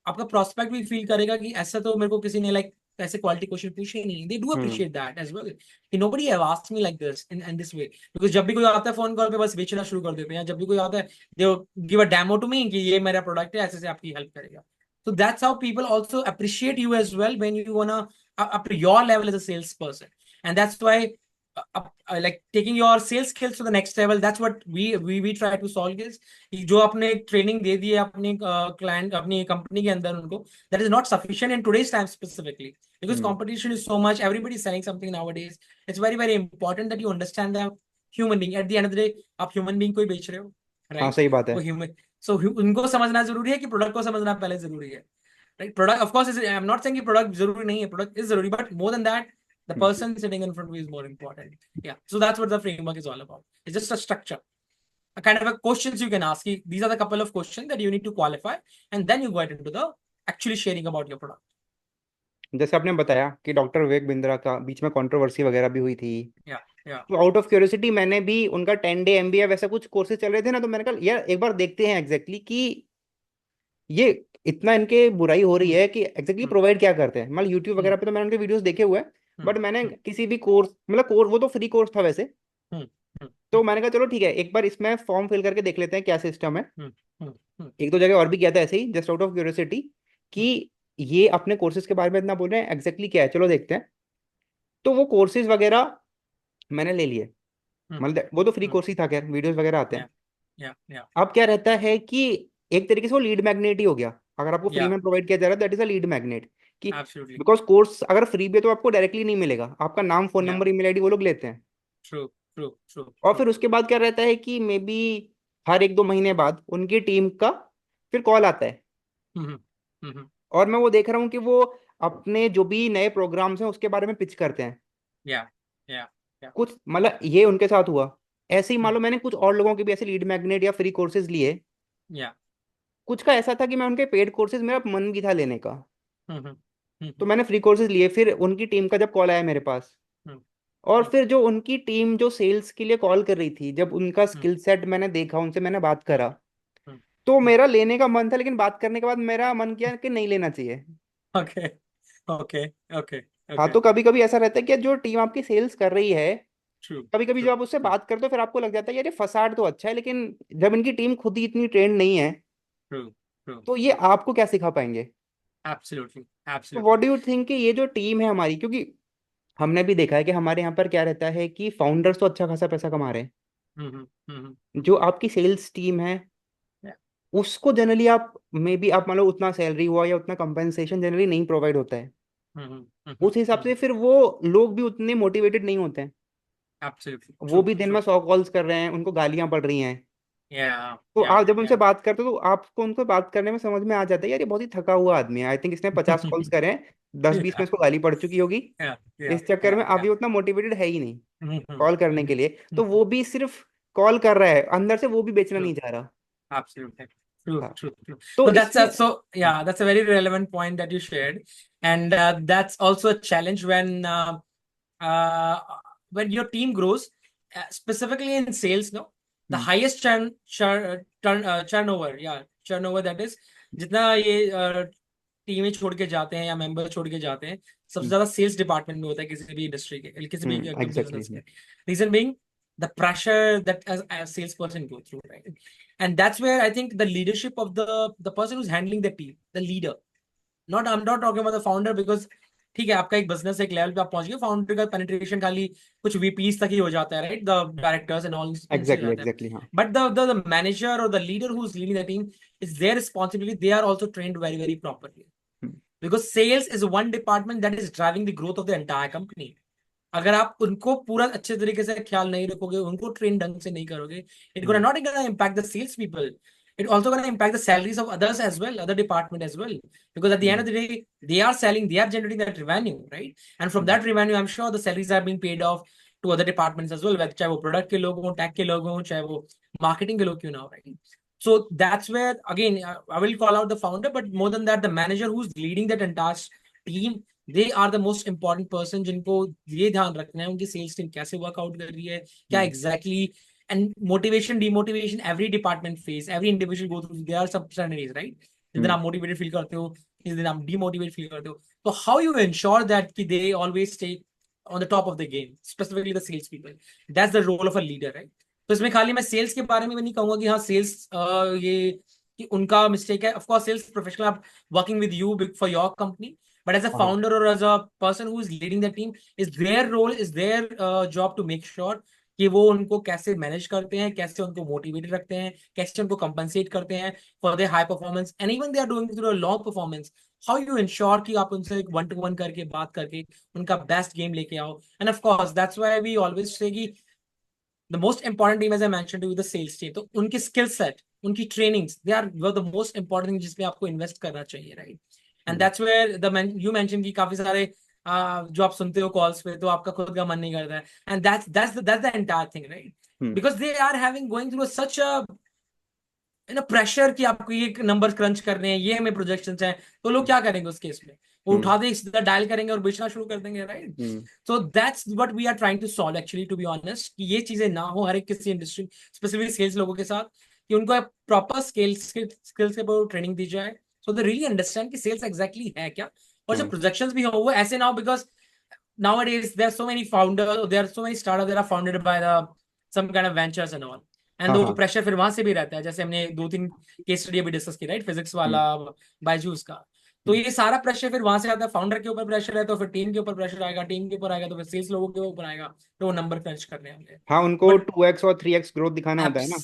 आपका प्रोस्पेक्ट भी फील करेगा कि ऐसा तो मेरे को किसी ने लाइक ऐसे क्वालिटी क्वेश्चन पूछे नहीं. They do appreciate that as well. कि nobody have asked me like this in this way, because जब भी कोई आता है फोन कॉल पे बस बेचना शुरू कर देते हैं, जब भी कोई आता है they give a demo to me कि ये मेरा प्रोडक्ट है, ऐसे से आपकी हेल्प करेगा. So that's how people also appreciate you as well when you wanna up to your level as a salesperson, and that's why like taking your sales skills to the next level. That's what we try to solve is जो आपने training दे दी है अपने client अपनी company के अंदर उनको, that is not sufficient in today's time specifically because competition is so much, everybody is selling something nowadays. It's very important that you understand the human being. At the end of the day आप human being को ही बेच रहे हो, हाँ right? सही बात है। वो human, so उनको समझना जरूरी है कि प्रोडक्ट को समझना पहले जरूरी है, right? Product of course is, I'm not saying कि प्रोडक्ट जरूरी नहीं है, प्रोडक्ट is जरूरी, but more than that the person sitting in front of you is more important. Yeah, so that's what the framework is all about. It's just a structure, a kind of a questions you can ask. These are the couple of questions that you need to qualify, and then you go into the actually sharing about your product. जैसे आपने बताया कि doctor Vivek Bindra का बीच में controversy वगैरह भी हुई थी, Yeah. तो आउट ऑफ क्यूरियोसिटी मैंने भी उनका 10 डे MBA वैसा कुछ कोर्सेज चल रहे थे ना, तो मैंने कहा यार एक बार देखते हैं एग्जैक्टली कि ये इतना इनके बुराई हो रही है कि एग्जैक्टली प्रोवाइड क्या करते हैं। मतलब यूट्यूब वगैरह पे तो मैंने उनके वीडियोस देखे हुए हैं, बट मैंने किसी भी कोर्स, मतलब कोर्स वो तो फ्री कोर्स था वैसे, तो मैंने कहा चलो ठीक है एक बार इसमें फॉर्म फिल करके देख लेते हैं क्या सिस्टम है। एक दो जगह और भी किया था ऐसे ही जस्ट आउट ऑफ क्यूरियोसिटी कि ये अपने कोर्सेज के बारे में इतना बोल रहे हैं, एग्जैक्टली क्या है, चलो देखते हैं। तो वो कोर्सेज वगैरह मैंने ले लिए, मतलब वो तो फ्री कोर्स ही था, खैर वीडियोस वगैरह आते हैं। अब क्या रहता है कि एक तरीके से वो लीड मैग्नेट ही हो गया। अगर आपको फ्री में प्रोवाइड किया जा रहा है that is a lead magnet, कि बिकॉज कोर्स अगर फ्री भी है तो आपको डायरेक्टली नहीं मिलेगा, आपका नाम, फोन नंबर, ईमेल आईडी वो लोग लेते हैं। और फिर उसके बाद क्या रहता है कि मे बी हर 1-2 महीने बाद उनकी टीम का फिर कॉल आता है, और मैं वो देख रहा हूँ कि वो अपने जो भी नए प्रोग्राम्स हैं उसके बारे में पिच करते हैं। कुछ मतलब ये उनके साथ हुआ, ऐसे ही मान लो मैंने कुछ और लोगों के भी ऐसे लीड मैग्नेट या फ्री कोर्सेज लिए। कुछ का ऐसा था कि मैं उनके पेड कोर्सेज, मेरा मन भी था लेने का, तो मैंने फ्री कोर्सेज लिए। फिर उनकी टीम का जब कॉल आया मेरे पास, और फिर जो उनकी टीम जो सेल्स के लिए कॉल कर रही थी, जब उनका स्किल सेट मैंने देखा, उनसे मैंने बात करा, तो मेरा लेने का मन था, लेकिन बात करने के बाद मेरा मन किया कि नहीं लेना चाहिए। Okay. हाँ, तो कभी कभी ऐसा रहता है कि जो टीम आपकी सेल्स कर रही है, True. कभी कभी जो आप उससे बात करते हो फिर आपको लग जाता है यार ये फसाड तो अच्छा है, लेकिन जब इनकी टीम खुद ही इतनी ट्रेंड नहीं है, True. true. तो ये आपको क्या सिखा पाएंगे? Absolutely, तो absolutely. What do you think कि ये जो टीम है हमारी, क्योंकि हमने भी देखा है कि हमारे यहाँ पर क्या रहता है कि फाउंडर्स तो अच्छा खासा पैसा कमा रहे हैं, Mm-hmm, mm-hmm, जो आपकी सेल्स टीम है yeah. उसको जनरली आप मे बी आप मान लो उतना सैलरी हुआ या उतना कंपनसेशन जनरली नहीं प्रोवाइड होता है, Mm-hmm, mm-hmm, उस हिसाब mm-hmm. से फिर वो लोग भी उतने मोटिवेटेड नहीं होते हैं। Absolutely, वो true, भी दिन में true. 100 कॉल्स कर रहे हैं, उनको गालियां पड़ रही हैं। Yeah, तो yeah, आप जब उनसे yeah. बात करते हो तो आपको उनको बात करने में समझ में आ जाता है यार ये बहुत ही थका हुआ आदमी है, आई थिंक इसने 50 कॉल्स करे हैं, 10-20 में Yeah, इसको गाली पड़ चुकी होगी, yeah, yeah, इस चक्कर yeah, में अब yeah. ये उतना मोटिवेटेड है ही नहीं Mm-hmm, कॉल करने mm-hmm, के लिए, तो mm-hmm. वो भी सिर्फ कॉल कर रहा है, अंदर से वो भी बेचना True. नहीं चाह रहा। Absolutely. True, हाँ, true, true. तो No, that's इसमें so yeah, that's a very relevant point that you shared. And that's also a challenge uh, when your team grows, specifically in sales, no, the highest turnover, yeah, turnover that is, जितना ये टीमें छोड़ के जाते हैं या member छोड़ के जाते हैं, सबसे ज्यादा सेल्स डिपार्टमेंट में होता है किसी भी इंडस्ट्री के, किसी भी एग्जैक्टली। बिजनेस के. Reason being the pressure that as a salesperson go through, right? And that's where I think the leadership of the person who's handling the team, the leader, not I'm not talking about the founder, because ठीक है आपका एक business एक level पे आप पहुंच गए, founder का पेनिट्रेशन खाली कुछ वीपीज तक ही हो जाता है, right, the directors and all उनसे हो एग्जैक्टली जाता है. एग्जैक्टली हाँ। बट द मैनेजर और the leader who is leading the team, is their responsibility, they are also trained very very properly, because sales is one department that is driving the growth of the entire company. अगर आप उनको पूरा अच्छे तरीके से ख्याल नहीं रखोगे, उनको ट्रेन ढंग से नहीं करोगे, it gonna not gonna impact the sales people, it also gonna impact the salaries of others as well, other department as well, because at the end of the day they are selling, they are generating that revenue, right? And from that revenue I'm sure the salaries are being paid off to other departments as well, चाहे वो product के लोग हों, take के लोग हों, चाहे वो मार्केटिंग के लोग क्यों ना हो, right? So that's where again I will call out the founder, but more than that the manager who's leading that entire team, they are the most important person जिनको ये ध्यान रखना है उनकी सेल्स टीम कैसे वर्कआउट कर रही है, क्या exactly, and motivation demotivation every department face, every individual go through, there are some scenarios, right? जिस दिन आप motivated feel करते हो, जिस दिन आप demotivated feel करते हो, तो how you ensure that कि they always stay on the top of the game, specifically the sales people, that's the role of a leader, right? तो इसमें खाली मैं सेल्स के बारे में नहीं कहूंगा कि हाँ सेल्स ये कि उनका मिस्टेक है, ऑफ कोर्स सेल्स प्रोफेशनल आप working with you for your company, but as a founder or as a person who is leading the team, is their role, is their job to make sure कि वो उनको कैसे manage करते हैं, कैसे उनको motivated रखते हैं, कैसे उनको कंपनसेट करते हैं for their high performance, and even they are doing through a low performance, how you ensure कि आप उनसे एक 1-to-1 करके बात करके उनका बेस्ट गेम लेके आओ. And of course that's why we always say कि the most important team, as I mentioned to you, the sales team. तो उनकी skill set, उनकी trainings, they are the most important thing जिसपे आपको invest करना चाहिए, right? And that's where you mentioned कि काफी सारे जो आप सुनते हो calls पे तो आपका खुद का मन नहीं करता है, and that's the entire thing, right? Because they are going through such a pressure कि आपको ये नंबर क्रंच करने हैं, ये हमें प्रोजेक्शंस हैं, तो लोग क्या करेंगे उस केस में, वो उठा दे सीधा डायल करेंगे और बेचना शुरू कर देंगे, right? So that's what we are trying to solve actually, to be honest, कि ये चीजें ना हो हर एक किसी इंडस्ट्री स्पेसिफिक सेल्स लोगों के साथ, कि उनको प्रॉपर स्किल्स के ऊपर ट्रेनिंग दी जाए, सो दे रियली अंडरस्टैंड कि सेल्स एग्जैक्टली है क्या, और जो प्रोजेक्शंस भी हो वो ऐसे ना हो, because nowadays there are so many founders, there are so many startups that are founded by some kind of ventures and all, and वो प्रेशर फिर वहां से भी रहता है, जैसे हमने 2-3 केस स्टडी अभी डिस्कस की, राइट, फिजिक्स वाला, बायजूस का, तो ये सारा प्रेशर फिर वहां से आता है, फाउंडर के ऊपर प्रेशर है तो फिर टीम के ऊपर प्रेशर आएगा, टीम के ऊपर आएगा तो फिर सेल्स लोगों के ऊपर आएगा, तो वो नंबर क्रंच करने होंगे. हाँ, उनको 2x और 3x ग्रोथ दिखाना होता है ना.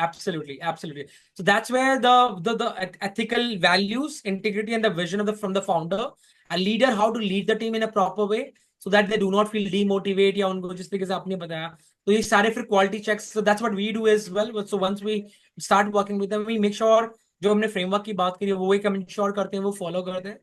Absolutely. So that's where the ethical values, integrity, and the vision of from the founder, a leader, how to lead the team in a proper way, so that they do not feel demotivated, या उनको जिस तरीके से आपने बताया, तो ये सारे फिर quality checks, so that's what we do as well. So once we start working with them, we make sure जो हमने फ्रेमवर्क की बात करी है वो एक हम इंश्योर करते हैं, वो फॉलो करते हैं,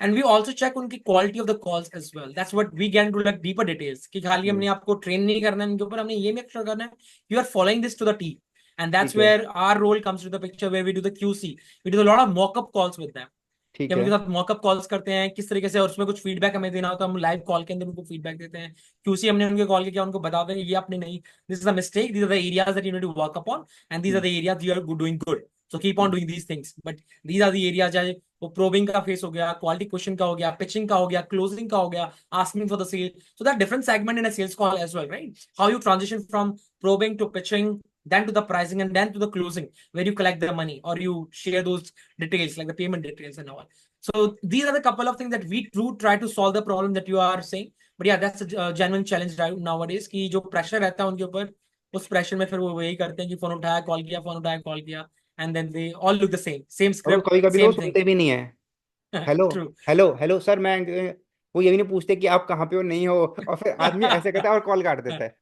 and we also check उनकी quality of the calls as well. That's what we get into like deeper details, कि खाली हमने आपको ट्रेन नहीं करना है इनके ऊपर, हमने ये make sure करना है you are following this to the T, and that's where our role comes to the picture, where we do the QC, we do a lot of mock-up calls with them, कि हम उनके साथ mock-up calls करते हैं किस तरीके से, और उसमें कुछ फीडबैक हमें देना होता है, हम लाइव कॉल के अंदर उनको फीडबैक देते हैं, क्यूसी हमने उनके कॉल किया, उनको बताते हैं ये आपने नहीं, this is a mistake, these are the areas that you need to work upon, and these are the areas you are doing good, so keep on doing these things, but these are the areas, चाहे वो probing का face हो गया, quality question का हो गया, pitching का हो गया, क्लोजिंग का हो गया, asking for the sale, so that different segment in a sales call as well, right, how you transition from probing to pitching, then to the pricing, and then to the closing, where you collect the money or you share those details like the payment details and all. So these are the couple of things that we do try to solve the problem that you are saying. But yeah, that's a genuine challenge right nowadays कि जो pressure रहता है उनके ऊपर, उस pressure में फिर वो वही करते हैं कि फोन उठाया कॉल किया, फोन उठाया कॉल किया, and then they all look the same और script, कभी कभी तो वो same thing. सुनते भी नहीं है। Hello True. Hello hello sir, मैं वो ये भी नहीं पूछते कि आप कहाँ पे हो, नहीं हो, और फिर आदमी ऐसे करता है और कॉल काट देता है,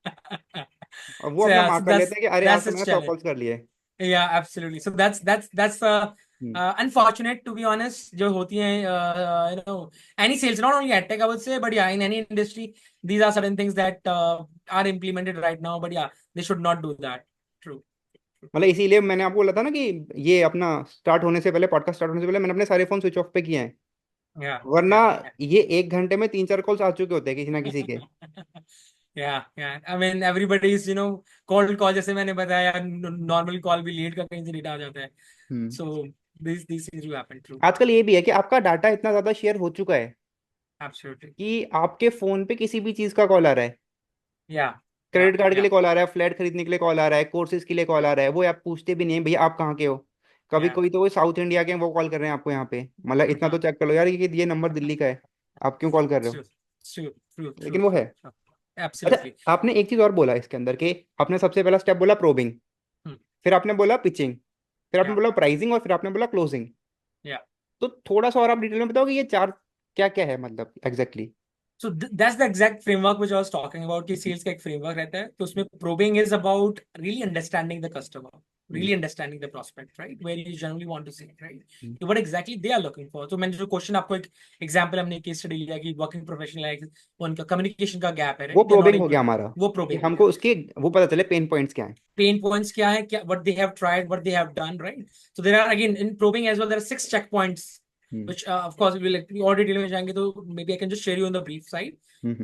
और वो So अपना yeah, so मार्क कर लेते हैं कि अरे आज that's तो the मैंने 100 challenge. कॉल्स कर लिए। Yeah, absolutely. So that's unfortunate, to be honest. जो होती हैं, you know, any sales, not only ad tech, I would say, but yeah, in any industry, these are certain things that are implemented right now. But yeah, they should not do that. True. मतलब इसीलिए मैंने आपको बोला था ना कि ये अपना स्टार्ट होने से पहले, पॉडकास्ट स्टार्ट होने से पहले मैंने अपने सारे फोन स्विच ऑफ पे किए हैं, Yeah, वरना yeah, ये 1 घंटे में 3-4 कॉल्स आ चुके होते हैं किसी ना किसी के। yeah. I mean, everybody is, you know, cold call, जैसे मैंने बताया, normal call भी लेट का कहीं से लेट आ जाता है. हम्म। So these things do happen. True. आजकल ये भी है कि आपका डाटा इतना ज्यादा शेयर हो चुका है Absolutely. कि आपके फोन पे किसी भी चीज का कॉल आ रहा है, Yeah, क्रेडिट कार्ड के yeah, लिए कॉल आ रहा है, फ्लैट खरीदने के लिए कॉल आ रहा है, कोर्सेज के लिए कॉल आ रहा है, वो आप पूछते भी नहीं है भैया आप कहाँ के हो। कभी yeah. कोई तो वो साउथ इंडिया के हैं, वो कॉल कर रहे हैं आपको यहाँ पे, मतलब इतना तो चेक कर लो यार कि ये नंबर दिल्ली का है, आप क्यों कॉल कर रहे हो, True, true. लेकिन वो है। अच्छा, Absolutely. आपने एक चीज और बोला इसके अंदर कि आपने सबसे पहला स्टेप बोला प्रोबिंग, Hmm. फिर आपने बोला पिचिंग, फिर आपने Yeah, बोला प्राइसिंग, और फिर आपने बोला क्लोजिंग। yeah. तो थोड़ा सा और आप डिटेल में बताओ कि ये चार क्या क्या है, मतलब exactly. So that's the exact framework which I was talking about कि sales का एक framework रहता है, तो उसमें probing is about really understanding the customer, really understanding the prospect, right? Where you generally want to see, right? So what exactly they are looking for. तो मैंने जो question आपको एक example हमने case study लिया कि working professional है, उनका communication का gap है, वो right? They are not probing हो able गया to, हमारा वो कि probing हो हमको गया. उसके वो पता चले पेन पॉइंट्स क्या हैं। Pain points क्या है, क्या what they have tried, what they have done, right? So there are, again, in probing as well, there are 6 checkpoints, which of course we will, like, और detail में जाएंगे, तो maybe I can just share you on the brief side.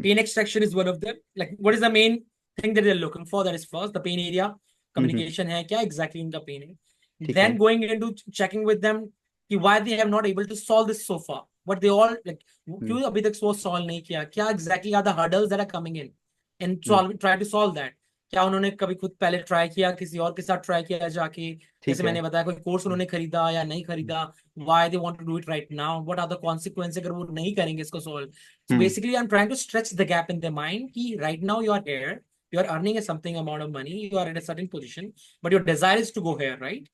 Pain extraction is one of them. Like, what is the main thing that they're looking for? That is first the pain area. Communication है क्या exactly इनका pain है. ठीक Then है। going into checking with them कि why they have not able to solve this so far. What they all like, क्यों अभी तक वो solve नहीं किया? क्या exactly are the hurdles that are coming in, and try to solve that. क्या उन्होंने कभी खुद पहले ट्राई किया, किसी और के साथ ट्राई किया जाके, ठीक जैसे है। मैंने बताया कोई कोर्स उन्होंने खरीदा या नहीं खरीदा, why they want to do it right now, what are the consequence अगर वो नहीं करेंगे इसको solve. So basically I am trying to stretch the gap in the mind कि right now you are here, you are earning a something amount of money, you are at a certain position, but your desire is to go here, right?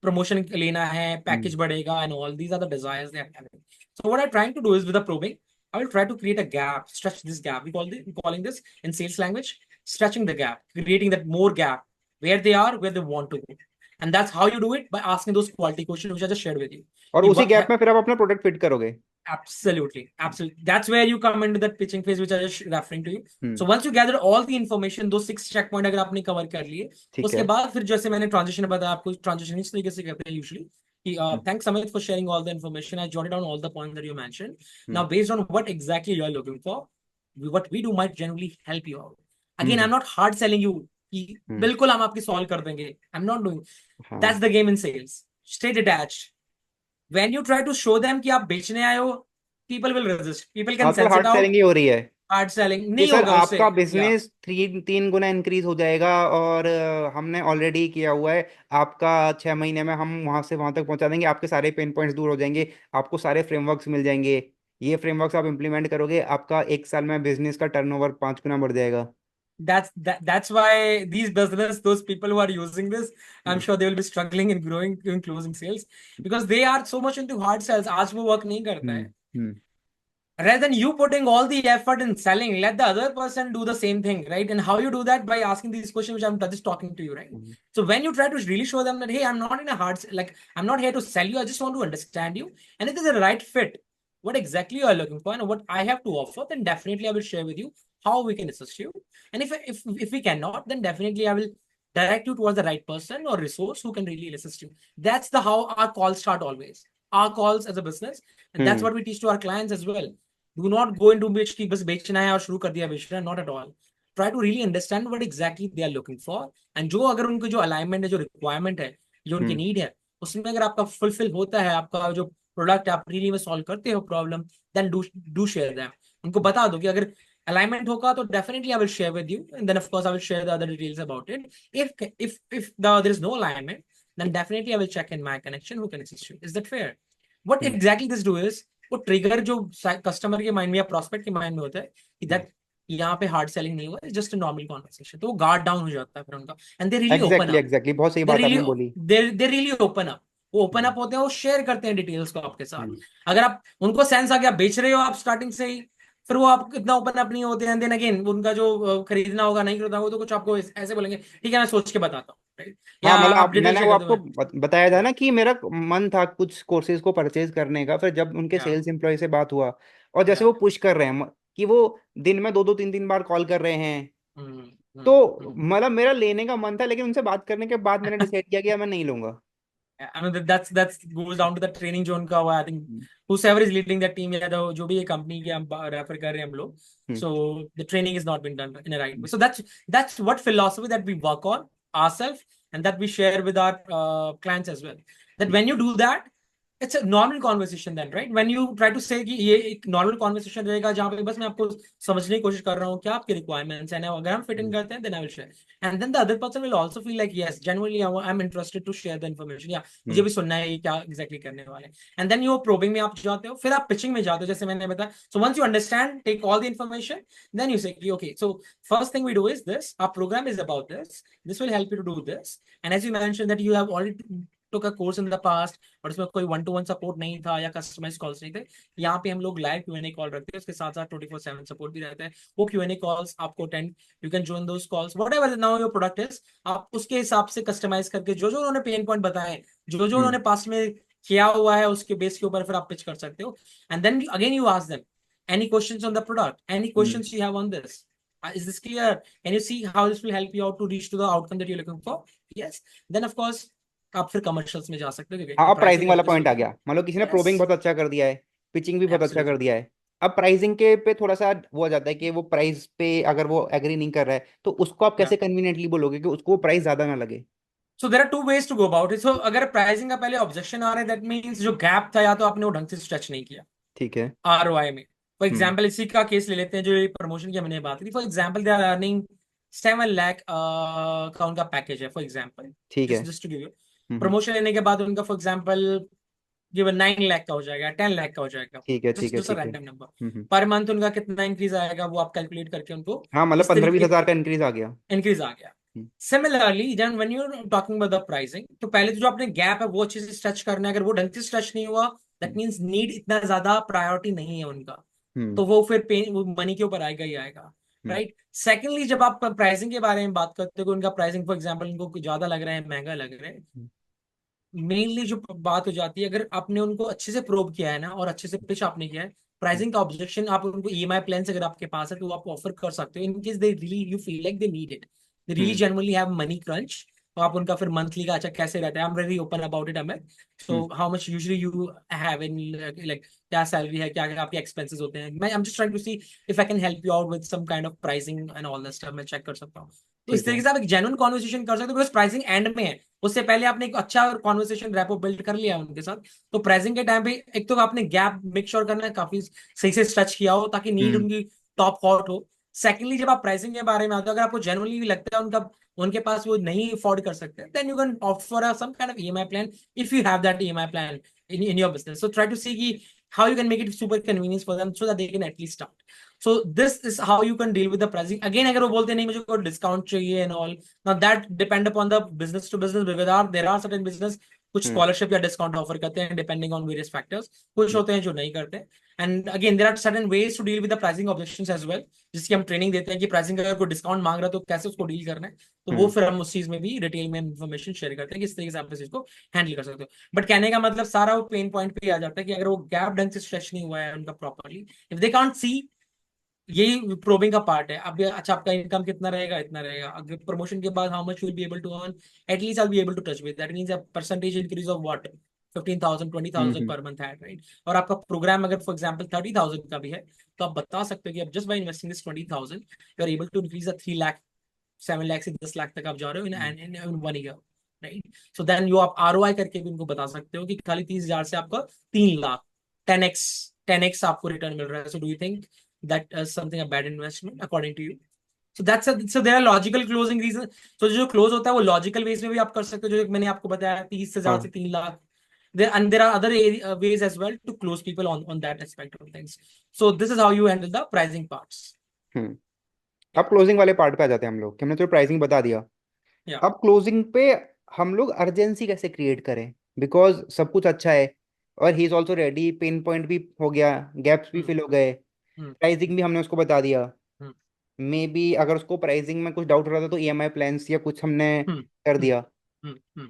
Promotion लेना है, package बढ़ेगा, and all these are the desires they are having. So what I'm trying to do is with the probing, I will try to create a gap, stretch this gap. We're calling this in sales language, stretching the gap, creating that more gap where they are, where they want to go. And that's how you do it, by asking those quality questions which I just shared with you. और उसी gap में फिर आप अपना product fit करोगे। Absolutely. That's where you come into that pitching phase, which I was just referring to you. So once you gather all the information, those 6 checkpoint अगर आपने cover कर लिए, ठीक उसके है। बाद फिर जैसे मैंने transition बताया आपको, transition इस तरीके से करते हैं usually कि thanks Amit for sharing all the information. I jotted down all the points that you mentioned. Now based on what exactly you are looking for, what we do might generally help you out. Again, I'm not hard selling you कि बिल्कुल हम आपकी solve कर देंगे. I'm not doing. That's the game in sales. Stay detached. When you try to show them कि आप बेचने आए हो, people will resist. People can आजकल sense hard it out. Selling ही हो रही है Hard selling कि नहीं सर होगा उससे. आपका Yeah. बिजनेस 3 गुना इंक्रीज हो जाएगा, और हमने ऑलरेडी किया हुआ है, आपका 6 महीने में हम वहां से वहां तक पहुंचा देंगे, आपके सारे पेन पॉइंट्स दूर हो जाएंगे, आपको सारे फ्रेमवर्क्स मिल जाएंगे, ये फ्रेमवर्क्स आप इम्प्लीमेंट करोगे, आपका 1 साल में बिजनेस का टर्नओवर 5 गुना बढ़ जाएगा। That's why those people who are using this, I'm sure they will be struggling in growing, in closing sales, because they are so much into hard sales. आज वो work नहीं करता है. Rather than you putting all the effort in selling, let the other person do the same thing, right? And how you do that? By asking these questions, which I'm just talking to you, right? So when you try to really show them that, hey, I'm not in a hard, like, I'm not here to sell you, I just want to understand you, and if it's the right fit, what exactly you are looking for and what I have to offer, then definitely I will share with you how we can assist you. And if we cannot, then definitely I will direct you towards the right person or resource who can really assist you. That's the how our calls start always. Our calls as a business, and that's what we teach to our clients as well. Do not go into which ki bas बेचना है और शुरू कर दिया बेचना, not at all. Try to really understand what exactly they are looking for, and जो अगर उनको जो alignment है, जो requirement है, जो उनकी need है, उसमें अगर आपका fulfill होता है, आपका जो प्रोडक्ट आप really में solve करते हो problem, then do share them. उनको बता दो कि अगर alignment होगा तो definitely I will share with you, and then of course I will share the other details about it. If there is no alignment, then definitely I will check in my connection who can assist you. Is that fair? What hmm, exactly this do is वो trigger जो customer के mind में या prospect के mind में होता है कि दैट यहाँ पे हार्ड सेलिंग नहीं हुआ, जस्ट अ नॉर्मल कॉन्वर्सेशन, तो वो गार्ड डाउन हो जाता है फिर उनका, and they really open exactly up, exactly, बहुत सही दे बात रियली आपने बोली। दे रियली ओपन अप, वो ओपन हम्म, अप होते हैं, वो शेयर करते हैं डिटेल्स को आपके साथ। हम्म, अगर आप उनको सेंस आ गया बेच रहे हो आप स्टार्टिंग से ही, फिर वो आप इतना ओपन अप नहीं होते हैं, देन अगेन उनका जो खरीदना होगा नहीं खरीदना होगा तो कुछ आपको ऐसे बोलेंगे ठीक है मैं सोच के बताता हूँ, right? या हाँ मतलब आप आप, डिटेल मैंने शेयर वो कर दो आपको मैं, बताया था ना कि मेरा मन था कुछ कोर्सेज को परचेज करने का, फिर जब उनके या सेल्स एम्प्लॉय से बात हुआ और जैसे या वो पुश कर रहे हैं कि वो दिन में दो दो तीन तीन बार कॉल कर रहे हैं, हम्म तो मतलब मेरा लेने का मन था, लेकिन उनसे बात करने के बाद मैंने डिसाइड किया कि यार मैं नहीं लूंगा। I mean that's goes down to the training जो उनका हुआ, I think hmm, whoever is leading that team या जो भी ये कंपनी के हम रेफर कर रहे हैं हम लोग, हम्म, so the training is not been done in a right way, so that's what philosophy that we work on ourselves and that we share with our clients as well, that when you do that it's a normal conversation then, right? When you try to say कि ये एक normal conversation रहेगा जहाँ पे बस मैं आपको समझने की कोशिश कर रहा हूँ क्या आपके requirements हैं, अगर हम fit in हम्म, करते हैं then I will share, and then the other person will also feel like yes genuinely I'm interested to share the information, yeah मुझे हम्म, भी सुनना है ये क्या exactly करने वाले हैं, and then you probing में आप जाते हो, फिर आप pitching में जाते हो जैसे मैंने बताया, so once you understand take all the information then you say okay so first thing we do is this, our program is about this will help you to do this, and as you mentioned that you have already took a course in the past और उसमें कोई one two one support नहीं था या customise calls नहीं थे, यहाँ पे हम लोग लाइव क्यूएनए कॉल रखते हैं, उसके साथ साथ 24/7 सपोर्ट भी रहता है, वो क्यूएनए कॉल्स आपको attend, you can join those calls whatever now your product is, आप उसके हिसाब से कस्टमाइज करके जो जो उन्होंने पेन पॉइंट बताए, जो जो हम्म, उन्होंने पास में किया हुआ है उसके बेस के ऊपर फिर आप पिच कर सकते हो, and then again you ask them any questions on the product, any hmm, questions you have on this, is this clear, can you see how this will help you out to reach to the outcome that you're looking for, yes, then of course आप फिर commercials में जा सकते हो हाँ, क्योंकि अब pricing pricing वाला ऑब्वियसली, पॉइंट आ गया, मतलब किसी ने यस प्रोबिंग बहुत अच्छा कर दिया है, पिचिंग भी बहुत अच्छा कर एब्सोल्युटली, दिया है। अब प्राइसिंग के पे थोड़ा सा वो आ जाता है कि वो प्राइस पे अगर वो एग्री नहीं कर रहा है तो उसको आप या कैसे कन्वीनियंटली बोलोगे कि उसको प्राइस ज्यादा ना लगे। So there are two ways to go about it, so अगर प्राइसिंग का पहले ऑब्जेक्शन आ रहा है दैट मींस जो गैप था या तो आपने वो ढंग से स्ट्रेच नहीं किया ठीक है। आरओआई में, फॉर हम्म, एग्जांपल इसी का केस ले लेते हैं जो ये प्रमोशन की हमने बात की, for example they are earning 7 lakh का उनका पैकेज है फॉर एग्जांपल, ठीक है। Just just to give you, hmm, promotion लेने के बाद उनका फॉर एग्जांपल गिवन 9 लाख का हो जाएगा, 10 लाख का हो जाएगा, ठीक है, ठीक जस्ट है, जस्ट अ ठीक है। रैंडम नंबर, हम्म। पर मंथ उनका कितना इंक्रीज आएगा वो आप कैलकुलेट करके उनको हाँ मतलब इस 15-20 तरीके हजार का इंक्रीज आ गया। इंक्रीज आ गया। Hmm, similarly then when you talking about the pricing, तो पहले तो जो आपने गैप है वो अच्छे से स्ट्रेच करना है, अगर वो ढंग से स्ट्रेच नहीं हुआ दैट हम्म, मींस नीड इतना ज्यादा प्रायोरिटी नहीं है उनका, हम्म, तो वो फिर पे वो मनी के ऊपर आएगा ही आएगा, हम्म, राइट। सेकेंडली जब आप प्राइसिंग के बारे में बात करते हो कि उनका प्राइसिंग फॉर एग्जांपल उनको ज्यादा लग रहा है महंगा लग रहा है, हम्म, मेनली जो बात हो जाती है अगर आपने उनको अच्छे से प्रोब किया है ना और अच्छे से पिच आपने किया है, प्राइसिंग का ऑब्जेक्शन आप उनको ईएमआई प्लान अगर आपके पास है तो आप ऑफर कर सकते हो in case they really you feel like they need it, they really hmm, genuinely have money crunch, तो आप उनका फिर मंथली का अच्छा कैसे रहता है, I am very open about it Amit, so hmm, how much usually you have in like क्या सैलरी है क्या क्या आपके एक्सपेंसेस होते हैं, मैं I am just trying to see if I can help you out with some kind of pricing and all that stuff, मैं check कर सकता हूँ, तो इस ठीक है। तरीके से आप एक जेन्युइन कॉन्वर्सेशन कर सकते हो बिकॉज प्राइसिंग एंड में है, उससे पहले आपने एक अच्छा कॉन्वर्सेशन रैपो बिल्ड कर लिया है उनके साथ, तो प्राइसिंग के टाइम पे एक तो आपने गैप मेक श्योर करना है काफी सही से स्ट्रेच किया हो ताकि नीड हम्म, उनकी टॉप हॉट हो। सेकेंडली जब आप प्राइसिंग के बारे में आते हो अगर आपको जेनुअनली भी लगता है उनका उनके पास वो नहीं अफोर्ड कर सकते then you can opt for some kind of EMI plan if you have that EMI plan in your business, so try to see how you can make it super convenience for them so that they can at least start, so this is how you can deal with the pricing again, अगर वो बोलते नहीं मुझे कोई discount चाहिए and all, now that depend upon the business to business because there are certain business कुछ हम्म, scholarship या discount offer करते हैं डिपेंडिंग ऑन वेरियस फैक्टर्स, कुछ हम्म, होते हैं जो नहीं करते, and again there are certain ways to deal with the pricing objections as well, जिसकी हम ट्रेनिंग देते हैं कि प्राइसिंग अगर कोई डिस्काउंट मांग रहा है तो कैसे उसको डील करना है, तो वो हम्म, फिर हम उस चीज में भी डिटेल में इन्फॉर्मेशन शेयर करते हैं कि इस तरीके से आप इस चीज को हैंडल कर सकते हो, बट कहने का मतलब सारा वो पेन पॉइंट पे आ जाता है कि अगर वो गैप ढंग से स्ट्रेच नहीं हुआ है उनका properly, if they can't see, यही प्रोबिंग का पार्ट है, अब अच्छा आपका इनकम कितना रहेगा इतना रहेगा, अगर प्रमोशन के बाद how much will be able to earn, at least I be able to touch with that means a percentage increase of what 15,000 20,000 hmm, per month है, राइट, और आपका प्रोग्राम अगर फॉर एग्जांपल 30,000 का भी है तो आप बता सकते हो कि अब just buy investing this 20,000 you are able to increase a 3 lakh 7 lakh से 10 लाख तक आप जा रहे हो hmm, in 1 year, right, so then you आप आरओआई करके भी उनको बता सकते हो कि खाली 30,000 से आपका 3 लाख 10x आपको रिटर्न मिल रहा है, so do you think that something a bad investment according to you? So there are logical closing reasons. So जो close होता है वो logical ways में भी आप कर सकते हो, जो मैंने आपको बताया 30 से हाँ. ज्यादा से 3 lakh. There are other ways as well to close people on that aspect of things. So this is how you handle the pricing parts. हम्म. अब क्लोजिंग वाले पार्ट पे आ जाते हैं हम लोग, कि हमने तो प्राइसिंग बता दिया. Yeah. अब क्लोजिंग पे हम लोग अर्जेंसी कैसे क्रिएट करें, बिकॉज सब कुछ अच्छा है और he is also ready, pain point भी हो गया, गैप्स भी फिल हो गए, प्राइसिंग भी हमने उसको बता दिया. मे बी अगर उसको प्राइसिंग में कुछ डाउट हो रहा था तो ईएमआई प्लान्स या कुछ हमने कर दिया.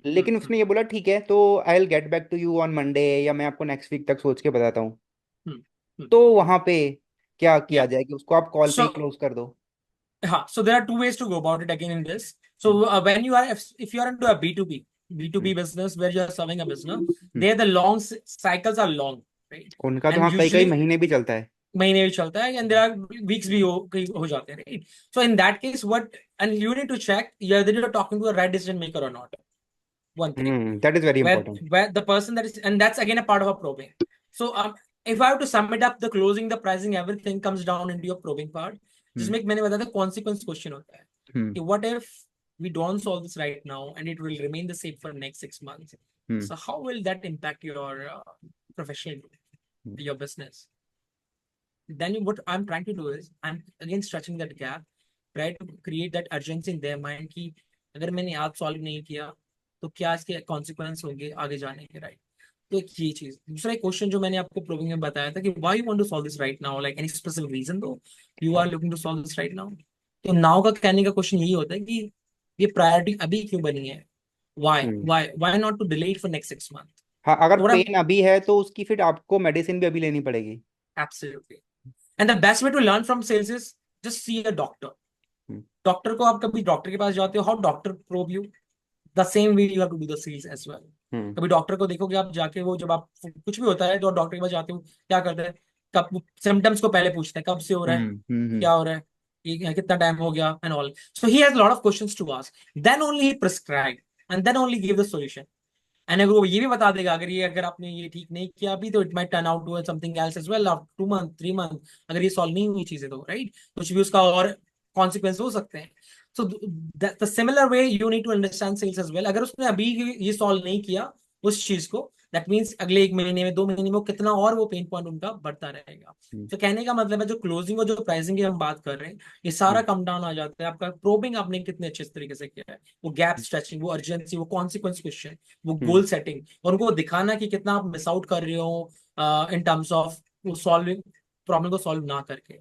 लेकिन उसने ये बोला ठीक है तो I will get back to you on Monday, या मैं आपको नेक्स्ट वीक तक सोच के बताता हूँ. तो वहां पे क्या किया Yeah. जाए कि उसको आप कॉल पे ही So क्लोज कर दो? so there are two ways to go about it again in this. So when you are, if you are into a B2B business where you are serving a business, there the long cycles are long, right? उनका तो And हाँ कई कई usually महीने भी चलता है. महीने भी चलता है, and there are weeks भी हो जाते हैं, right? So in that case, and you need to check whether you're talking to a right decision maker or not. One thing. That is very important. Where the person that is, and that's again a part of a probing. So if I have to sum it up, the closing, the pricing, everything comes down into your probing part. जिसमें एक मैंने बताया था consequence question होता है कि what if we don't solve this right now and it will remain the same for next 6 months. So how will that impact your professional growth, your business? Then what I'm trying to do is I'm again stretching that gap, try to create that urgency in their mind कि अगर मैंने आज solve नहीं किया तो क्या इसके consequence होंगे आगे जाने के, right? तो एक ये चीज. दूसरा क्वेश्चन जो मैंने आपको प्रोबिंग में बताया था कि why you want to solve this right now, like any specific reason though you are looking to solve this right now. तो नाउ का कहने का क्वेश्चन यही होता है कि ये प्रायोरिटी अभी क्यों बनी है, why not to delay it for next 6 month. हाँ, अगर पेन अभी है तो उसकी फिर आपको मेडिसिन भी अभी लेनी पड़ेगी. Absolutely. And the best way to learn from sales is just see a doctor. Doctor को आप कभी डॉक्टर के पास जाते हो, how doctor probe you, the same way you have to do the sales as well. कभी doctor को देखोगे आप जाके, वो जब आप कुछ भी होता है तो डॉक्टर के पास जाते हो, क्या करते हैं, कब सिम्टम्स को पहले पूछते हैं, कब से हो रहा है, क्या हो रहा है, ये कितना टाइम हो गया and all. So he has lot of questions to ask, then only he prescribe and then only give the solution. And अगर वो ये भी बता देगा अगर आपने ये ठीक नहीं किया अभी तो it might turn out to something else as well after 2 month 3 month, अगर ये सॉल्व नहीं हुई चीजें तो, राइट, कुछ भी उसका और कॉन्सिक्वेंस हो सकते हैं. So the similar way you need to understand sales as well. अगर उसने अभी ये सॉल्व नहीं किया उस चीज को, दैट मीन्स अगले 1 महीने में 2 महीने में कितना और वो पेन पॉइंट उनका बढ़ता रहेगा. तो कहने का मतलब है जो क्लोजिंग और जो प्राइसिंग की हम बात कर रहे हैं ये सारा कम डाउन आ जाता है. आपका प्रोबिंग आपने कितने अच्छे तरीके से किया है, वो गैप स्ट्रेचिंग, वो अर्जेंसी, वो कॉन्सिक्वेंस क्वेश्चन, वो गोल सेटिंग, और उनको दिखाना कि कितना आप मिस आउट कर रहे हो in terms of solving problem को सॉल्व ना करके.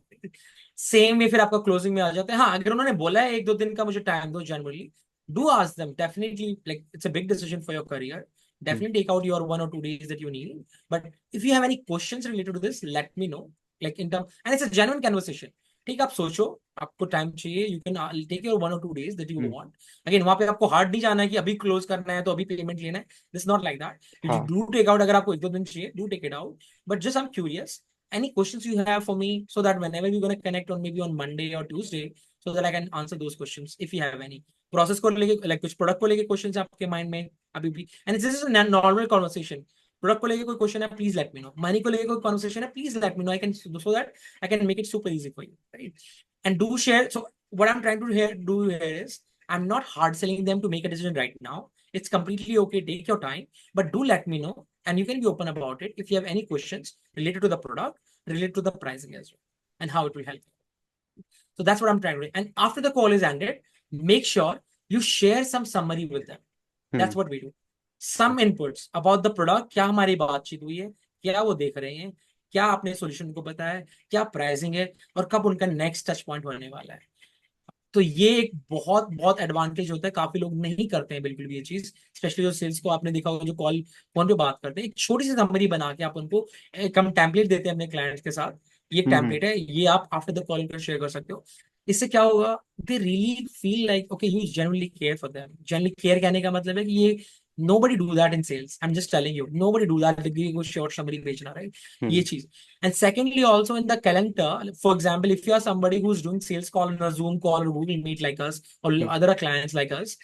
सेम वे फिर आपका क्लोजिंग में आ जाता है. हाँ, अगर उन्होंने बोला है 1-2 दिन का मुझे टाइम दो, generally do ask them, definitely, like it's a big decision for your career, definitely take out your 1 or 2 days that you need. But if you have any questions related to this, let me know, like in term, and it's a genuine conversation. ठीक, आप सोचो आपको time चाहिए, you can take your 1 or 2 days that you want. Again, वहां पे आपको hard नहीं जाना है कि अभी क्लोज करना है तो अभी पेमेंट लेना है. This is not like that. You do take out, अगर आपको 1-2 दिन चाहिए, do take it out. But just I'm curious, any questions you have for me, so that whenever we're going to connect on maybe on Monday or Tuesday, so that I can answer those questions if you have any. Process को लेके, like कुछ product को लेके questions आपके mind में अभी भी, and this is a normal conversation. Product को लेके कोई क्वेश्चन है, please let me know. Money को लेके कोई कन्वर्सेशन है, please let me know. I can, so that I can make it super easy for you, right? And do share. So what I am trying to do here is I am not hard selling them to make a decision right now. It's completely okay, take your time, but do let me know, and you can be open about it if you have any questions related to the product, related to the pricing as well, and how it will help you. So that's what I'm trying to do. And after the call is ended, make sure you share some summary with them. That's what we do. Some inputs about the product, क्या हमारी बातचीत हुई है, क्या वो देख रहे हैं, क्या आपने सोल्यूशन को बताया है, क्या प्राइसिंग है, और कब उनका नेक्स्ट टच पॉइंट होने वाला है. तो ये एक बहुत बहुत एडवांटेज होता है. काफी लोग नहीं करते हैं बिल्कुल भी ये चीज, स्पेशली जो सेल्स को आपने देखा होगा जो कॉल फोन पे बात करते हैं, एक छोटी सी समरी बना के आप उनको एक हम टेम्पलेट देते हैं अपने क्लाइंट्स के साथ. ये टेम्पलेट है, ये आप आफ्टर द कॉल शेयर कर सकते हो. इससे क्या होगा, they really feel like okay you genuinely care for them. Genuinely care कहने का मतलब है कि ये nobody do that in sales. I'm just telling you, nobody do that. Give short summary बेचना, right? ये चीज. And secondly, also in the calendar, for example, if you are somebody who's doing sales call on a Zoom call or Google Meet like us, or other clients like us,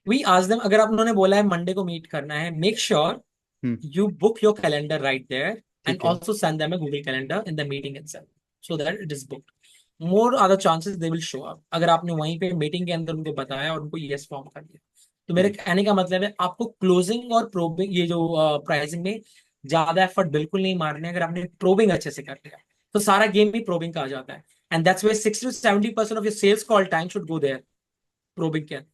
we ask them, अगर आप उन्होंने बोला है Monday को meet करना है, make sure you book your calendar right there, and also send them a Google Calendar in the meeting itself. so that it is booked. More other chances they will show up. अगर आपने वहीं पे meeting के अंदर उनको बताया और उनको यस फॉर्म कर दिया, तो मेरे कहने का मतलब है आपको क्लोजिंग और प्रोबिंग, ये जो प्राइसिंग में ज्यादा एफर्ट बिल्कुल नहीं मारने। अगर आपने प्रोबिंग अच्छे से कर लिया तो सारा गेम भी प्रोबिंग का आ जाता है। And that's why 60 to 70% of your sales call time should go there probing के।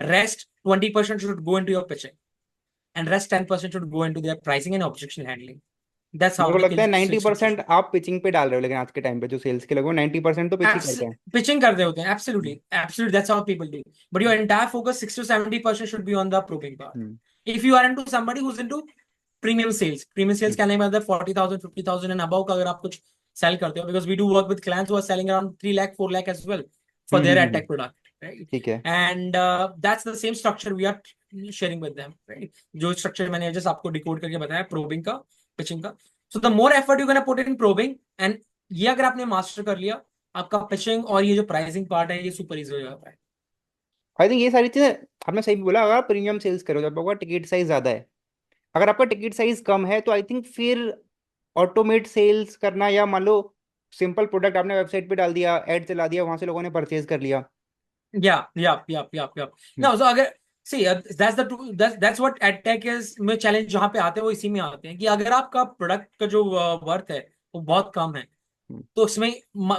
Rest 20% should go into your pitching, and rest 10% should go into their pricing and objection handling. That's how मेरे को we लगता है can switch 90% आप pitching पे डाल रहे हो, लेकिन आज के टाइम पे जो सेल्स के लोग 90% तो पिच ही करते हैं। pitching कर रहे होते हैं। Absolutely, absolutely. That's how people do. But your entire focus 60 to 70% should be on the probing part. If you are into somebody who's into premium sales कहने में मतलब 40,000, 50,000 and above का अगर आप कुछ sell करते हो, because we do work with clients who are selling around 3 lakh, 4 lakh as well for their ad tech product, right? ठीक है। And that's the same structure we are sharing with them, right? जो structure मैंने just आपको decode करके बताया probing का, pitching का. So the more effort you're gonna put in probing, and ये अगर आपने मास्टर कर लिया, आपका पिचिंग और ये जो प्राइसिंग पार्ट है ये सुपर इजी हो जाता है। आई थिंक ये सारी चीजें आपने सही बोला। अगर प्रीमियम सेल्स करो जब आपका टिकट साइज ज्यादा है, अगर आपका टिकट साइज कम है तो आई थिंक फिर ऑटोमेट सेल्स करना, या मान लो सिंपल प्रोडक्ट आपने वेबसाइट पे डाल दिया, एड चला दिया, वहां से लोगों ने परचेज कर लिया। या ना, so अगर see that's what edtech is में चैलेंज जहां पे आते हैं वो इसी में आते हैं कि अगर आपका प्रोडक्ट का जो वर्थ है वो बहुत कम है, तो उसमें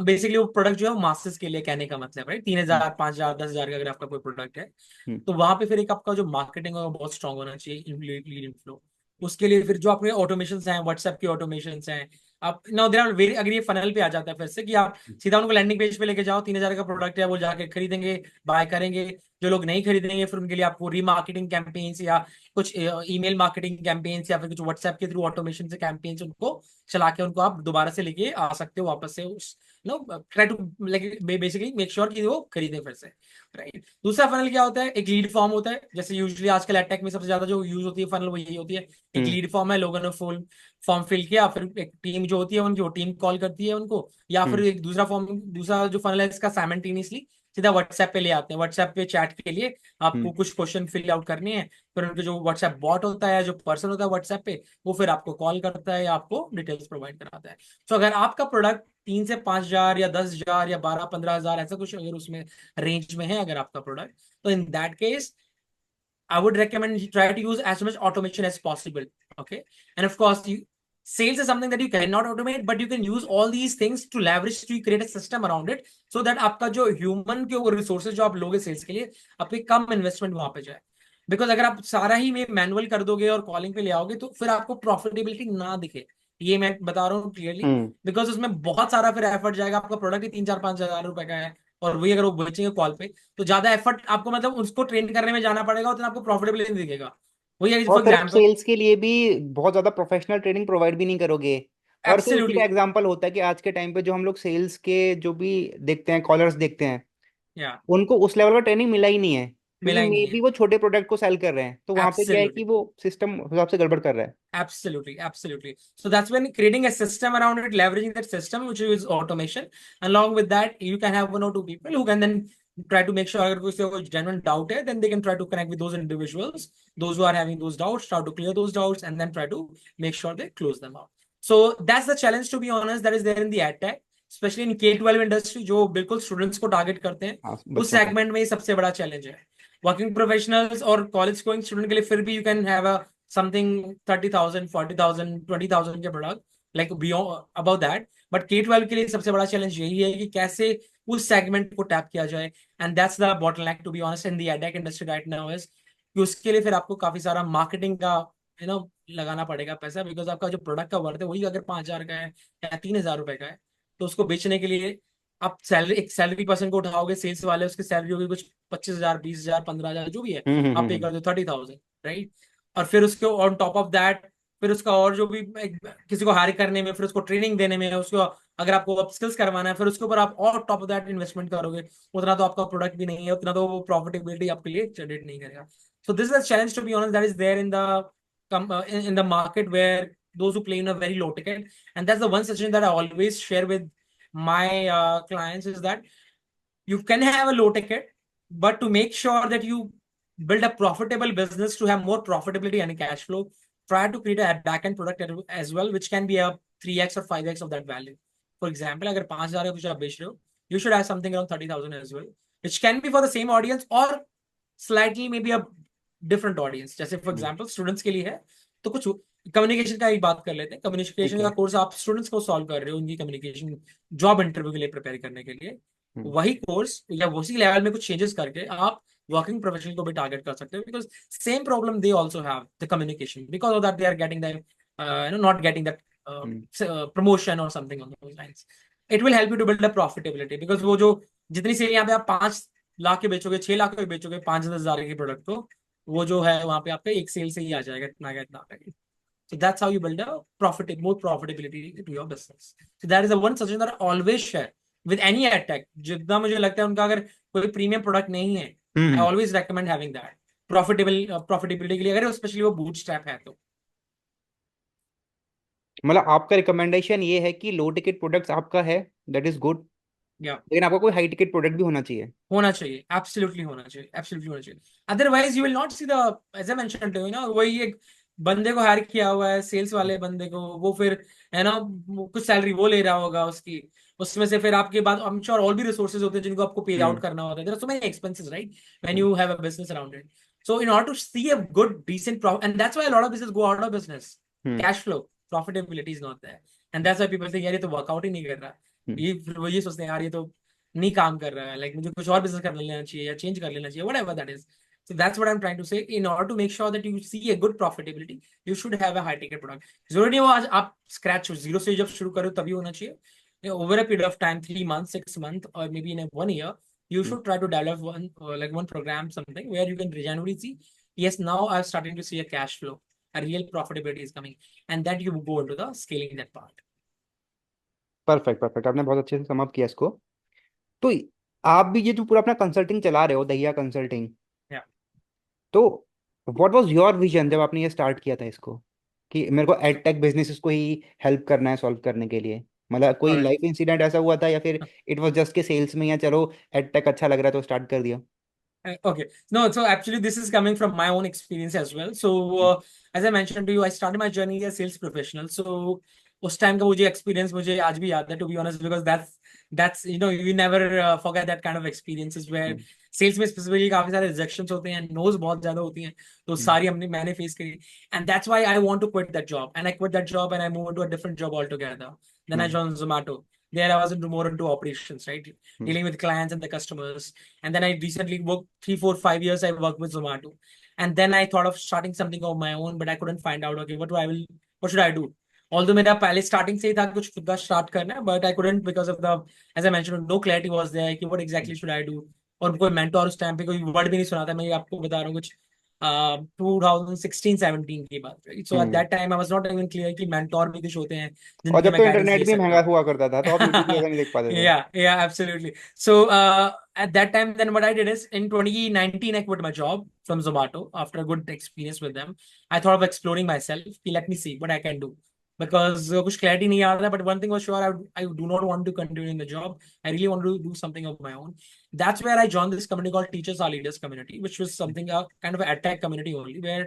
बेसिकली वो प्रोडक्ट जो है वो मासेस के लिए, कहने का मतलब है 3,000, 5,000, 10,000 का अगर आपका कोई प्रोडक्ट है, तो वहां पे फिर एक आपका जो मार्केटिंग है वो बहुत स्ट्रांग होना चाहिए, लीड इनफ्लो। उसके लिए फिर जो आपके ऑटोमेशन हैं, व्हाट्सएप के ऑटोमेशन हैं, आप नो देयर आर वेरी, अगर ये फनल पे आ जाता है फिर से कि आप सीधा उनको लैंडिंग पेज पे लेके जाओ, 3,000 का प्रोडक्ट है, वो जाके खरीदेंगे, बाय करेंगे। जो लोग नहीं खरीदेंगे फिर उनके लिए आपको रीमार्केटिंग कैंपेन्स या कुछ ईमेल मार्केटिंग कैंपेन्स या फिर कुछ व्हाट्सएप के थ्रू ऑटोमेशन से कैंपेन्स उनको चला के उनको आप दोबारा से लेके आ सकते हो वापस से, उस try to like basically make sure कि वो खरीदें फिर से, राइट। दूसरा फनल क्या होता है, एक लीड फॉर्म होता है, जैसे यूजुअली आजकल एडटेक में सबसे ज्यादा जो यूज होती है फनल वो यही होती है। एक लीड फॉर्म है, लोगों ने फुल फॉर्म फिल किया, फिर एक टीम जो होती है उनकी, वो टीम कॉल करती है उनको, या फिर एक दूसरा जो फनल है इसका साइमल्टेनियसली सीधा व्हाट्सएप पे ले आते हैं। व्हाट्सएप पे चैट के लिए आपको कुछ क्वेश्चन फिल आउट करने हैं, फिर उनके जो व्हाट्सएप बॉट होता है, जो पर्सन होता है व्हाट्सएप पे, वो फिर आपको कॉल करता है या आपको डिटेल्स प्रोवाइड कराता है। तो अगर आपका प्रोडक्ट 3 से 5,000 या 10,000 या 12-15,000 ऐसा कुछ अगर उसमें रेंज में है अगर आपका प्रोडक्ट, तो in that case I would recommend you try to use as much automation as possible. Okay. And of course, sales is something that you cannot automate, but you can use all these things to leverage to create a system around it so that आपका जो human के वो resources जो आप लोगे sales के लिए, आपके कम investment वहां पे जाए। Because अगर आप सारा ही में मैनुअल कर दोगे और कॉलिंग पे ले आओगे तो फिर आपको प्रॉफिटेबिलिटी ना दिखे, ये मैं बता रहा हूँ क्लियरली। बिकॉज उसमें बहुत सारा फिर एफर्ट जाएगा, आपका प्रोडक्ट ही 3-4-5 हज़ार रुपए का है और वही अगर वो बेचेंगे कॉल पे तो ज्यादा एफर्ट आपको मतलब उसको ट्रेन करने में जाना पड़ेगा, उतना आपको प्रॉफिटेबिलिटी नहीं दिखेगा। वही और फॉर फिर एग्जांपल सेल्स के लिए भी बहुत ज्यादा प्रोफेशनल ट्रेनिंग प्रोवाइड भी नहीं करोगे। और फिर उसी का एब्सोल्युटली एग्जांपल होता है कि आज के टाइम पे जो हम लोग सेल्स के जो भी देखते हैं, कॉलर्स देखते हैं, या उनको उस लेवल का ट्रेनिंग मिला ही नहीं है, क्योंकि मिला ही मे नहीं है। बी वो छोटे प्रोडक्ट को सेल कर रहे हैं, तो वहां पे क्या है कि एब्सोल्युटली वो सिस्टम हिसाब से गड़बड़ कर रहा है। absolutely. So that's when creating a system around it, leveraging that system, which is automation. Along with that, you can have 1 or 2 people who can then try to make sure अगर कोई genuine doubt है, then they can try to connect with those individuals, those who are having those doubts, try to clear those doubts, and then try to make sure they close them out. So that's the challenge, to be honest, that is there in the ad tech, especially in K-12 industry, जो बिल्कुल students को target करते हैं, हाँ, उस बच्चों को। Segment में ही सबसे बड़ा चैलेंज है। वर्किंग प्रोफेशनल्स और कॉलेज गोइंग स्टूडेंट के लिए फिर भी you can have a something 30,000, 40,000, 20,000 के product like beyond about that. But K-12 के लिए सबसे बड़ा चैलेंज यही है कि कैसे उस सेगमेंट को टैप किया जाए, and that's the bottleneck to be honest in the edtech industry right now is कि उसके लिए फिर आपको काफी सारा मार्केटिंग का लगाना पड़ेगा पैसा, बिकॉज आपका जो प्रोडक्ट का वर्थ है वही अगर 5,000 का है या 3,000 रुपए का है, तो उसको बेचने के लिए आप एक सैलरी पर्सन को उठाओगे, सेल्स वाले उसकी सैलरी होगी कुछ 25,000, 20,000, 15,000 जो भी है, आप पे कर दो 30,000, राइट। और फिर उसके ऑन टॉप ऑफ दैट फिर उसका और जो भी किसी को हायर करने में, फिर उसको ट्रेनिंग देने में, उसको अगर आपको अपस्किल्स करवाना है, फिर उसके ऊपर आप और टॉप ऑफ दैट इन्वेस्टमेंट करोगे, उतना तो आपका प्रोडक्ट भी नहीं है, उतना तो वो प्रॉफिटेबिलिटी आपके लिए जनरेट नहीं करेगा। So this is a challenge, to be honest, that is there in the market where those who play in a very low ticket, and that's the one suggestion that I always share with my clients is that you can have a low ticket, but to make sure that you build a profitable business to have more profitability and cash flow, try to create a back-end product as well, which can be a 3x or 5x of that value. For example अगर 5,000 का कुछ आप बेच रहे हो, you should have something around 30,000 as well, which can be for the same audience और slightly maybe a different audience. जैसे for example students के लिए है तो कुछ कम्युनिकेशन का ही बात कर लेते हैं। कम्युनिकेशन ठीक का है। कोर्स आप स्टूडेंट्स को सॉल्व कर रहे हो, उनकी कम्युनिकेशन जॉब इंटरव्यू के लिए प्रिपेयर करने के लिए, वही कोर्स या उसी लेवल में कुछ चेंजेस करके आप वर्किंग प्रोफेशनल को भी टारगेट कर सकते हो, because same problem they also have the communication, because of that they are getting that not getting that promotion और something on those lines. It will help you to build a profitability, because वो जो जितनी cell यहाँ पे आप 5 लाख के बेचोगे, 6 लाख के बेचोगे 5-10 हज़ार के प्रोडक्ट को, वो जो है वहां पे आपका एक सेल से ही आ जाएगा इतना का इतना। So that's how you build a more profitability to your business. So that is the one suggestion that I always share with any ad tech. जितना मुझे लगता है उनका अगर कोई प्रीमियम प्रोडक्ट नहीं है, I always recommend having that profitability के लिए, अगर स्पेशली वो बूटस्ट्रैप है तो। मतलब आपका रिकमेंडेशन ये है कि लो टिकट प्रोडक्ट्स आपका है, दैट इज गुड, या लेकिन आपका कोई हाई टिकट प्रोडक्ट भी होना चाहिए। होना चाहिए, एब्सोल्युटली होना चाहिए, एब्सोल्युटली होना चाहिए। Otherwise you will not see the, as I mentioned to you ना, वही एक बंदे को हायर किया हुआ है, सेल्स वाले बंदे को, वो फिर है ना कुछ सैलरी वो ले रहा होगा उसकी, उसमें से फिर आपके बाद आई एम श्योर और भी रिसोर्सेज होते हैं जिनको आपको पे आउट हम्म करना होता है। There are so many expenses right when you have a business around it. So in order to see a good decent profit, and that's why a lot of business go out of business, hmm cash flow profitability is not there, and that's why people say यार ये तो workout ही नहीं कर रहा। हम्म ये फिर वो ये सोचते हैं यार ये तो नहीं काम कर रहा है, लाइक मुझे कुछ और बिजनेस कर लेना चाहिए या चेंज कर लेना चाहिए, whatever that is. So that's what I'm trying to say. In order to make sure that you see a good profitability, you should have a high ticket product. जरूरी नहीं हो आज आप स्क्रैच जीरो से जब शुरू करो तभी होना चाहिए। Over a period of time, 3 months, 6 months, or maybe in 1 year, you should try to develop one program, something where you can genuinely see, yes, now I'm starting to see a cash flow, a real profitability is coming, and that you go into the scaling that part. Perfect perfect, आपने बहुत अच्छे से sum up किया इसको। तो आप भी ये जो पूरा अपना कंसल्टिंग चला रहे हो, दहिया कंसल्टिंग, Yeah. तो व्हाट वाज योर विजन जब आपने ये स्टार्ट किया था इसको, कि मेरे को एड टेक बिजनेसेस को ही हेल्प करना है सॉल्व करने के लिए? मतलब कोई All right. लाइफ इंसिडेंट ऐसा हुआ था, या फिर इट वाज जस्ट के सेल्स में, या चलो एड टेक अच्छा लग रहा है तो स्टार्ट कर दिया? Okay. No, so actually, this is coming from my own experience as well. So, as I mentioned to you, I started my journey as a sales professional. So, उस time का मुझे एक्सपीरियंस मुझे आज भी याद है, to be honest, because that's you know you never forget that kind of experiences where sales में specifically काफी सारे रिजेक्शंस होते हैं, नोज बहुत ज्यादा होती हैं, तो सारी मैंने फेस करी। And that's why I want to quit that job, and I quit that job and I move to a different job all together. Then I join Zomato. There I was into more into operations, right? Dealing with clients and the customers. And then I recently worked 3, 4, 5 years. I worked with Zomato, and then I thought of starting something of my own, but I couldn't find out. Okay, what should I do? Although मेरा पहले starting से ही था कुछ खुद का start करना है, but I couldn't because of the, as I mentioned, no clarity was there कि what exactly should I do? और कोई mentor उस टाइम पे कोई word भी नहीं सुना था। मैं ये आपको बता रहा हूँ कुछ 2016-17 की बात, right? So at that time I was not even clear कि mentor भी कुछ होते हैं और जिनकी जब मैं तो guidance इंटरनेट ले भी सकता महंगा हूँ। हुआ करता था, तो आप यूट्यूब वगैरह नहीं देख पाते थे। Yeah, absolutely. So at that time, then what I did is in 2019, I quit my job from Zomato after a good experience with them. I thought of exploring myself. कि let me see what I can do, because कुछ clarity नहीं आ रहा था. But one thing was sure, I do not want to continue in the job. I really want to do something of my own. That's where I joined this community called Teachers Are Leaders community, which was something a kind of an attack community only, where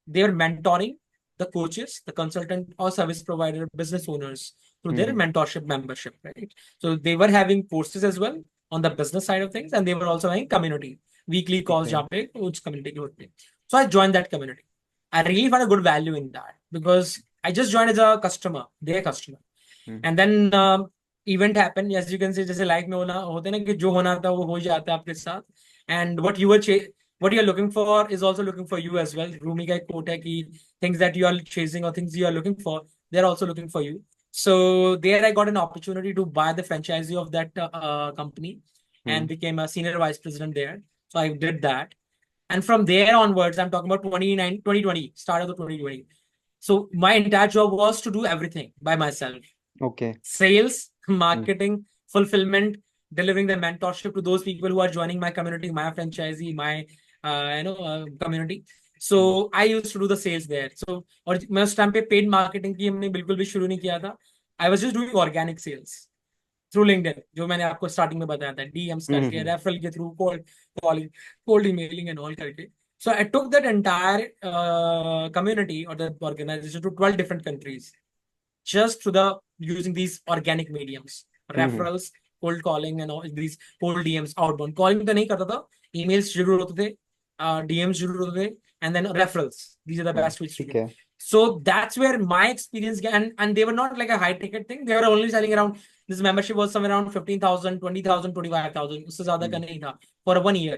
they were mentoring the coaches, the consultant or service provider, business owners through their mentorship membership, right? So they were having courses as well on the business side of things, and they were also having community weekly calls जहाँ पे उस community के होते हैं. So I joined that community. I really found a good value in that because I just joined as a customer, their customer, and then event happened. As you can see, जैसे life में होना होते हैं ना कि जो होना था वो हो जाता है आपके साथ, and what you are looking for is also looking for you as well. Rumi का एक quote है कि things that you are chasing or things you are looking for, they are also looking for you. So there I got an opportunity to buy the franchisee of that company and became a senior vice president there. So I did that. And from there onwards, I'm talking about 2020, start of the 2020. So my entire job was to do everything by myself. Okay. Sales, marketing, fulfillment, delivering the mentorship to those people who are joining my community, my franchisee, my community. So I used to do the sales there. So और मैं उस time पे paid marketing की हमने बिल्कुल भी शुरू नहीं किया था. I was just doing organic sales through LinkedIn, जो मैंने आपको स्टार्टिंग में बताया था, DMs करके, रेफरल के through, cold emailing and all करके. So I took that entire community or the organization to 12 different countries. just through the using these organic mediums, hmm referrals, cold calling and all these cold DMs, outbound calling तो नहीं करता था, emails जरूर होते थे, DMs जरूर होते थे, and then referrals. These are the best ways to ठीक do. है So that's where my experience and they were not like a high ticket thing. They were only selling around, this membership was somewhere around 15,000, 20,000, 25,000. उससे ज्यादा का नहीं था for 1 year.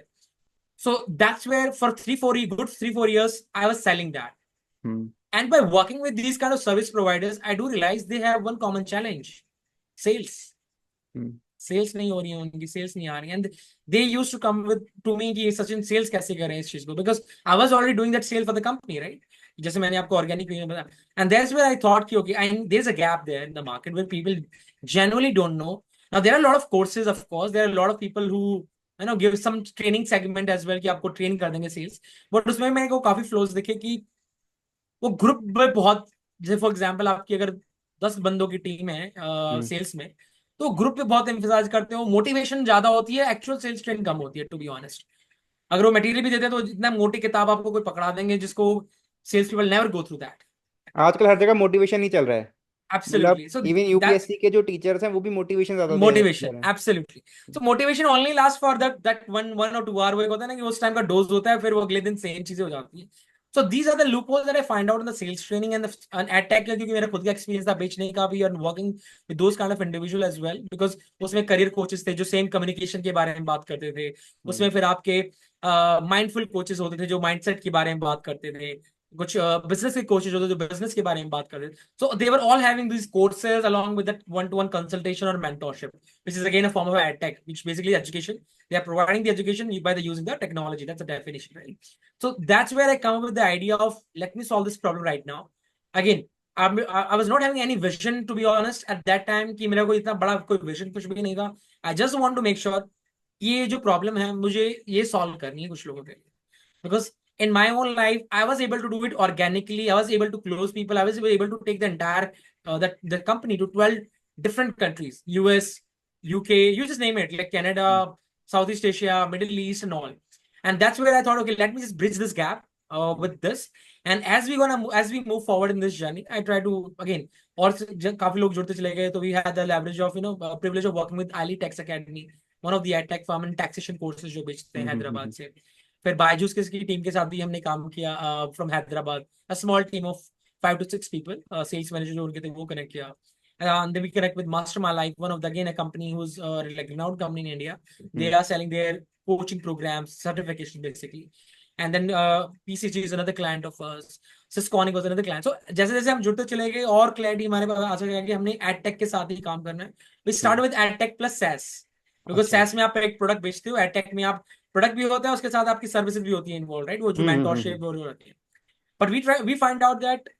So that's where for 3-4 years, I was selling that. Hmm And by working with these kind of service providers, I do realize they have one common challenge: sales. Hmm sales नहीं हो रही है उनकी, sales नहीं आ रही, and they used to come with to me कि Sachin sales कैसे करें इस चीज को, because I was already doing that sale for the company, right? जैसे मैंने आपको ऑर्गेनिक में बताया, and that's where I thought कि okay, and there is a gap there in the market where people genuinely don't know. Now there are a lot of courses, of course, there are a lot of people who give some training segment as well कि आपको train कर देंगे sales, but उसमें मेरे को काफी flows दिखे कि वो ग्रुप में बहुत, जैसे फॉर एग्जांपल आपकी अगर 10 बंदों की टीम है सेल्स में, तो ग्रुप पे बहुत एम्फसाइज करते हैं, मोटिवेशन ज्यादा होती है, एक्चुअल सेल्स ट्रेन कम होती है, टू बी ऑनेस्ट. अगर वो मटेरियल भी देते हैं तो जितना मोटी किताब आपको कोई पकड़ा देंगे जिसको sales people never go through that. आजकल हर जगह मोटिवेशन ही चल रहा है मतलब absolutely. So even that UPSC के जो टीचर्स हैं वो भी मोटिवेशन ज्यादा दे मोटिवेशन, रहे हैं absolutely. So motivation only last for that 1 or 2 hour. वो एक होता है ना कि उस टाइम का डोज होता है, फिर वो अगले दिन सेम चीजें हो जाती है. So these are the loopholes that I find out in the sales training and ad tech, क्योंकि मेरा खुद का एक्सपीरियंस था बेचने का भी, और working with those kind of individual as well, because उसमें करियर कोचेस थे जो सेम कम्युनिकेशन के बारे में बात करते थे, उसमें फिर आपके माइंडफुल कोचेस होते थे जो माइंडसेट के बारे में बात करते थे, कुछ बिजनेस के कोचेस होते थे जो बिजनेस के बारे में बात करते थे. So they were all having this courses along with that one-to-one consultation or mentorship, which is again a form of ad tech, which basically education. They are providing the education by the using the technology. That's the definition, right? So that's where I come up with the idea of, let me solve this problem right now. Again, I was not having any vision, to be honest, at that time कि मेरा कोई इतना बड़ा कोई vision कुछ भी नहीं था. I just want to make sure ये जो problem है मुझे ये solve करनी है कुछ लोगों के लिए, because in my own life I was able to do it organically. I was able to close people. I was able to take the entire the company to 12 different countries: US, UK, you just name it, like Canada, Southeast Asia, Middle East, and all. And that's where I thought, okay, let me just bridge this gap with this. And as we move forward in this journey, I try to again, और काफी लोग जुड़ते चले गए, तो we had the leverage of privilege of working with Ali Tax Academy, one of the ad tech firm and taxation courses जो बेचते हैं हैदराबाद से. फिर बायजूस की टीम के साथ भी हमने काम किया from Hyderabad, a small team of 5 to 6 people, sales manager जो उनके थे वो कनेक्ट किया. And then we connect with Mastermind Life, one of the again a company who's like renowned company in India. They are selling their coaching programs, certification basically. And then PCG is another client of us. Sysconic was another client. So जैसे जैसे हम जुड़ते चले गए और clarity हमारे पास आ चुका है कि हमने एडटेक के साथ ही काम करना है. We started with edtech plus SaaS. Because SaaS में आप एक प्रोडक्ट बेचते हो, एडटेक में आप प्रोडक्ट भी होता है उसके साथ आपकी सर्विसेज भी होती है इन्वॉल्व, राइट? वो जो मेंटरशिप और होती है. But we find out that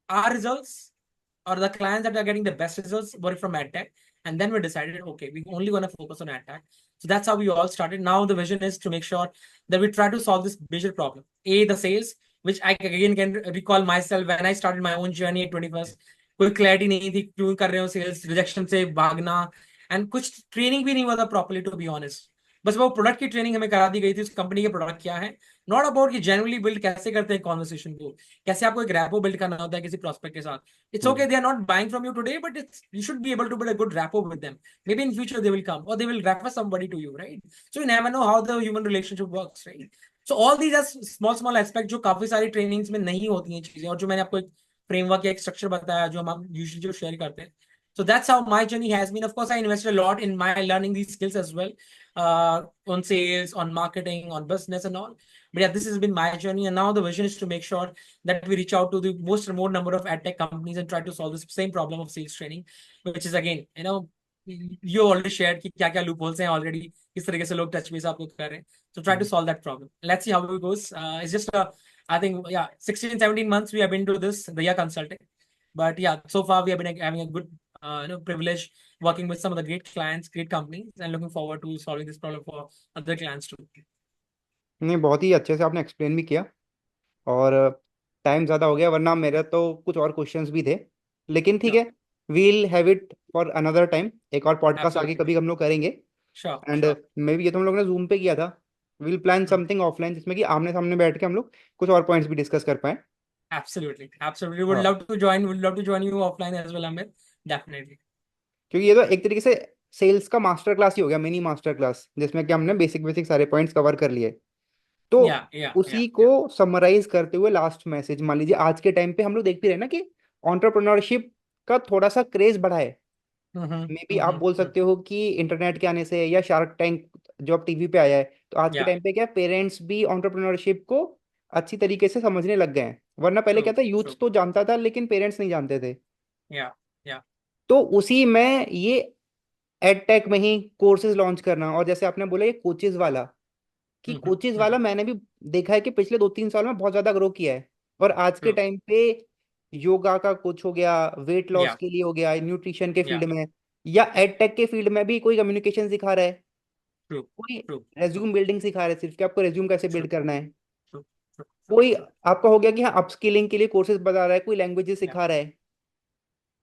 our results or the clients that are getting the best results were from AdTech. And then we decided, okay, we're only going to focus on AdTech. So that's how we all started. Now the vision is to make sure that we try to solve this major problem. A, the sales, which I again can recall myself when I started my own journey at 21st. कोई clarity नहीं थी क्यों कर रहे हो sales, rejection से भागना, and कुछ ट्रेनिंग भी नहीं हुआ था प्रॉपर्ली, टू बी ऑनेस्ट. बस वो प्रोडक्ट की ट्रेनिंग हमें करा दी गई थी, उस कंपनी के प्रोडक्ट क्या है, नॉट अबाउट कि जनरली बिल्ड कैसे करते हैं कॉन्वर्सेशन को, कैसे आपको एक रैपो बिल्ड करना होता है किसी प्रोस्पेक्ट के साथ. It's okay, they are not buying from you today, but you should be able to build a good rapport with them. Maybe in future they will come or they will refer somebody to you, right? So you never know how the human relationship works, right? So all these are small aspects जो काफी सारी trainings में नहीं होती हैं चीजें, और जो मैंने आपको एक फ्रेमवर्क या एक स्ट्रक्चर बताया जो हम यूजुअली जो शेयर करते हैं. So that's how my journey has been. Of course, I invested a lot in my learning these skills as well, on sales, on marketing, on business and all. But yeah, this has been my journey, and now the vision is to make sure that we reach out to the most remote number of ad tech companies and try to solve this same problem of sales training, which is again, you already shared कि क्या क्या loopholes हैं already, किस तरीके से लोग touch base आपको कर रहे हैं. So try to solve that problem. Let's see how it goes. It's just I think 16-17 months we have been to this Daya Consulting, but yeah, so far we have been having a good privilege working with some of the great clients, great companies, and looking forward to solving this problem for other clients too. नहीं बहुत ही अच्छे से आपने explain भी किया और time ज़्यादा हो गया वरना मेरे तो कुछ और क्वेश्चंस भी थे लेकिन ठीक है we'll have it for another time एक और पॉडकास्ट आगे कभी हम लोग करेंगे एंड मे बी ये तो हम लोग ने जूम पे किया था वील प्लान समथिंग ऑफलाइन जिसमें कि आमने सामने बैठ के हम लोग कुछ और पॉइंट्स भी डिस्कस कर पाए Absolutely, absolutely. Would हाँ, love to join you offline as well, Amit. Definitely. क्योंकि ये तो एक तरीके से सेल्स का मास्टर क्लास ही हो गया, मिनी मास्टर क्लास, जिसमें कि हमने बेसिक बेसिक सारे पॉइंट्स कवर कर लिए। तो Yeah, yeah, yeah, उसी को yeah. समराइज करते हुए लास्ट मैसेज, मान लीजिए आज के टाइम पे हम लोग देखते रहे ना कि एंटरप्रेन्योरशिप का थोड़ा सा क्रेज बढ़ा है। मे बी आप बोल सकते हो कि इंटरनेट के आने से, या शार्क टैंक जो अब टीवी पे आया है, तो आज के Yeah, टाइम पे क्या पेरेंट्स भी एंटरप्रेन्योरशिप को अच्छी तरीके से समझने लग गए हैं। वरना पहले क्या true, था, यूथ true. तो जानता था लेकिन पेरेंट्स नहीं जानते थे। Yeah, yeah. तो उसी में ये एडटेक में ही कोर्सेज लॉन्च करना, और जैसे आपने बोला ये कोचेज वाला, कि Mm-hmm, कोचेज वाला mm-hmm. मैंने भी देखा है कि पिछले 2-3 साल में बहुत ज्यादा ग्रो किया है। और आज के True. टाइम पे योगा का कोच हो गया, वेट लॉस Yeah, के लिए हो गया, न्यूट्रिशन के yeah. फील्ड में, या एडटेक के फील्ड में भी कोई कम्युनिकेशन सिखा रहा है, True, कोई true, true, रेज्यूम बिल्डिंग सिखा रहा है सिर्फ कि आपको रेज्यूम कैसे true, बिल्ड करना है, true, true, true, कोई true. आपका हो गया कि हाँ अपस्किलिंग के लिए कोर्सेज बता रहा है, कोई लैंग्वेजेस Yeah. सिखा रहा है।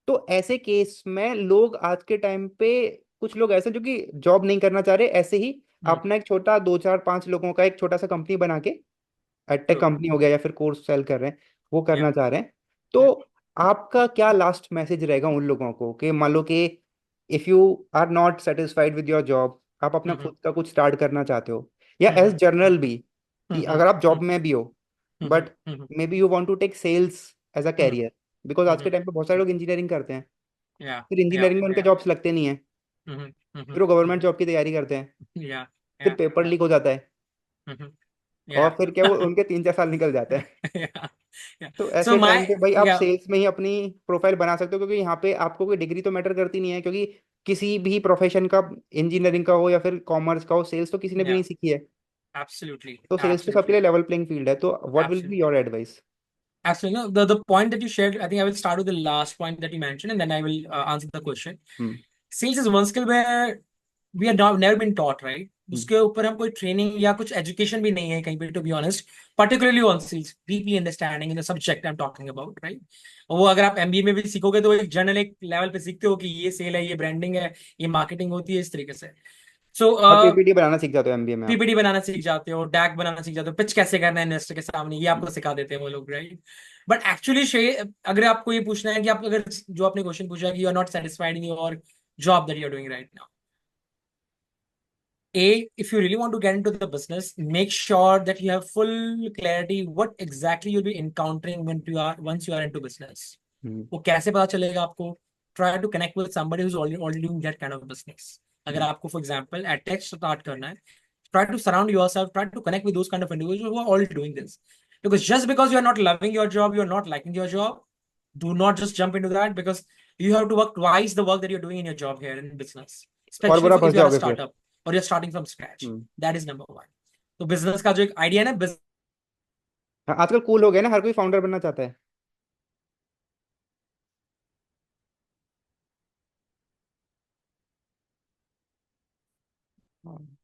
तो ऐसे केस में लोग आज के टाइम पे, कुछ लोग ऐसे जो कि जॉब नहीं करना चाह रहे, ऐसे ही Mm, अपना एक छोटा 2-4-5 लोगों का एक छोटा सा कंपनी बना के, एडटेक true. कंपनी हो गया या फिर कोर्स सेल कर रहे हैं, वो Yeah, करना चाह रहे हैं। तो yeah, आपका क्या लास्ट मैसेज रहेगा उन लोगों को, कि मान लो कि if you are not satisfied with your job, आप अपना mm-hmm, खुद का कुछ स्टार्ट करना चाहते हो, या एज mm-hmm, जनरल भी, कि mm-hmm, अगर आप जॉब mm-hmm, में भी हो mm-hmm, but mm-hmm, maybe you want to take sales as a mm-hmm, career, because आज के mm-hmm. टाइम पे बहुत सारे लोग इंजीनियरिंग करते हैं, Yeah, फिर yeah, इंजीनियरिंग में उनके yeah. जॉब्स लगते नहीं है, Mm-hmm, mm-hmm, फिर वो गवर्नमेंट mm-hmm. जॉब की तैयारी करते हैं, Yeah, फिर yeah, पेपर yeah. लीक हो जाता है, Mm-hmm. और Yeah. फिर क्या वो उनके 3-4 साल निकल जाते हैं। Yeah, yeah. तो So ऐसे टाइम my पे भाई आप yeah. सेल्स में ही अपनी प्रोफाइल बना सकते हो, क्योंकि यहाँ पे आपको कोई डिग्री तो मैटर करती नहीं है, क्योंकि किसी भी प्रोफेशन का, इंजीनियरिंग का हो या फिर कॉमर्स का हो, सेल्स तो किसी ने भी Yeah, नहीं सीखी है। absolutely, तो सेल्स तो सबके absolutely, लिए लेवल प्लेइंग फील्ड है। तो what will be absolutely. Your advice? Absolutely. No, the point that you shared, I think I will start with the last point that you mentioned, and then I will answer the question. Hmm. Sales is one skill where we are not never been taught, right? हम्म। उसके ऊपर हम कोई training या कुछ education भी नहीं है कहीं पे, to be honest, particularly on sales, deeply understanding in the subject I am talking about, right? वो अगर आप एमबीए में भी सीखोगे तो एक जनरल एक लेवल पे सीखते हो कि ये सेल है, ये ब्रांडिंग है, ये मार्केटिंग होती है, इस तरीके से। सो और पीपीटी बनाना सीख जाते हो एमबीए में आप। पीपीटी बनाना सीख जाते हो, डैक बनाना सीख जाते हो, पिच कैसे करना है इन्वेस्टर के सामने, ये आपको सिखा देते हैं वो लोग, राइट? बट एक्चुअली अगर आपको ये पूछना है कि आप अगर जो आपने क्वेश्चन पूछा है कि you are not satisfied in your job that you are doing right now, if you really want to get into the business, make sure that you have full clarity what exactly you'll be encountering once you are into business. हम्म। वो कैसे पता चलेगा आपको? Try to connect with somebody who's already doing that kind of business. अगर हम्म। आपको for example at tech start करना है, try to surround yourself, try to connect with those kind of individuals who are already doing this. Because just because you are not loving your job, you are not liking your job, do not just jump into that, because you have to work twice the work that you're doing in your job here in business, और especially बुरा if फंस you are a जाओगे फिर। startup or you're starting from scratch. Hmm. That is number one. तो business का जो एक idea है ना, हाँ, आजकल कूल हो गया ना, हर कोई फाउंडर बनना चाहता है। हाँ।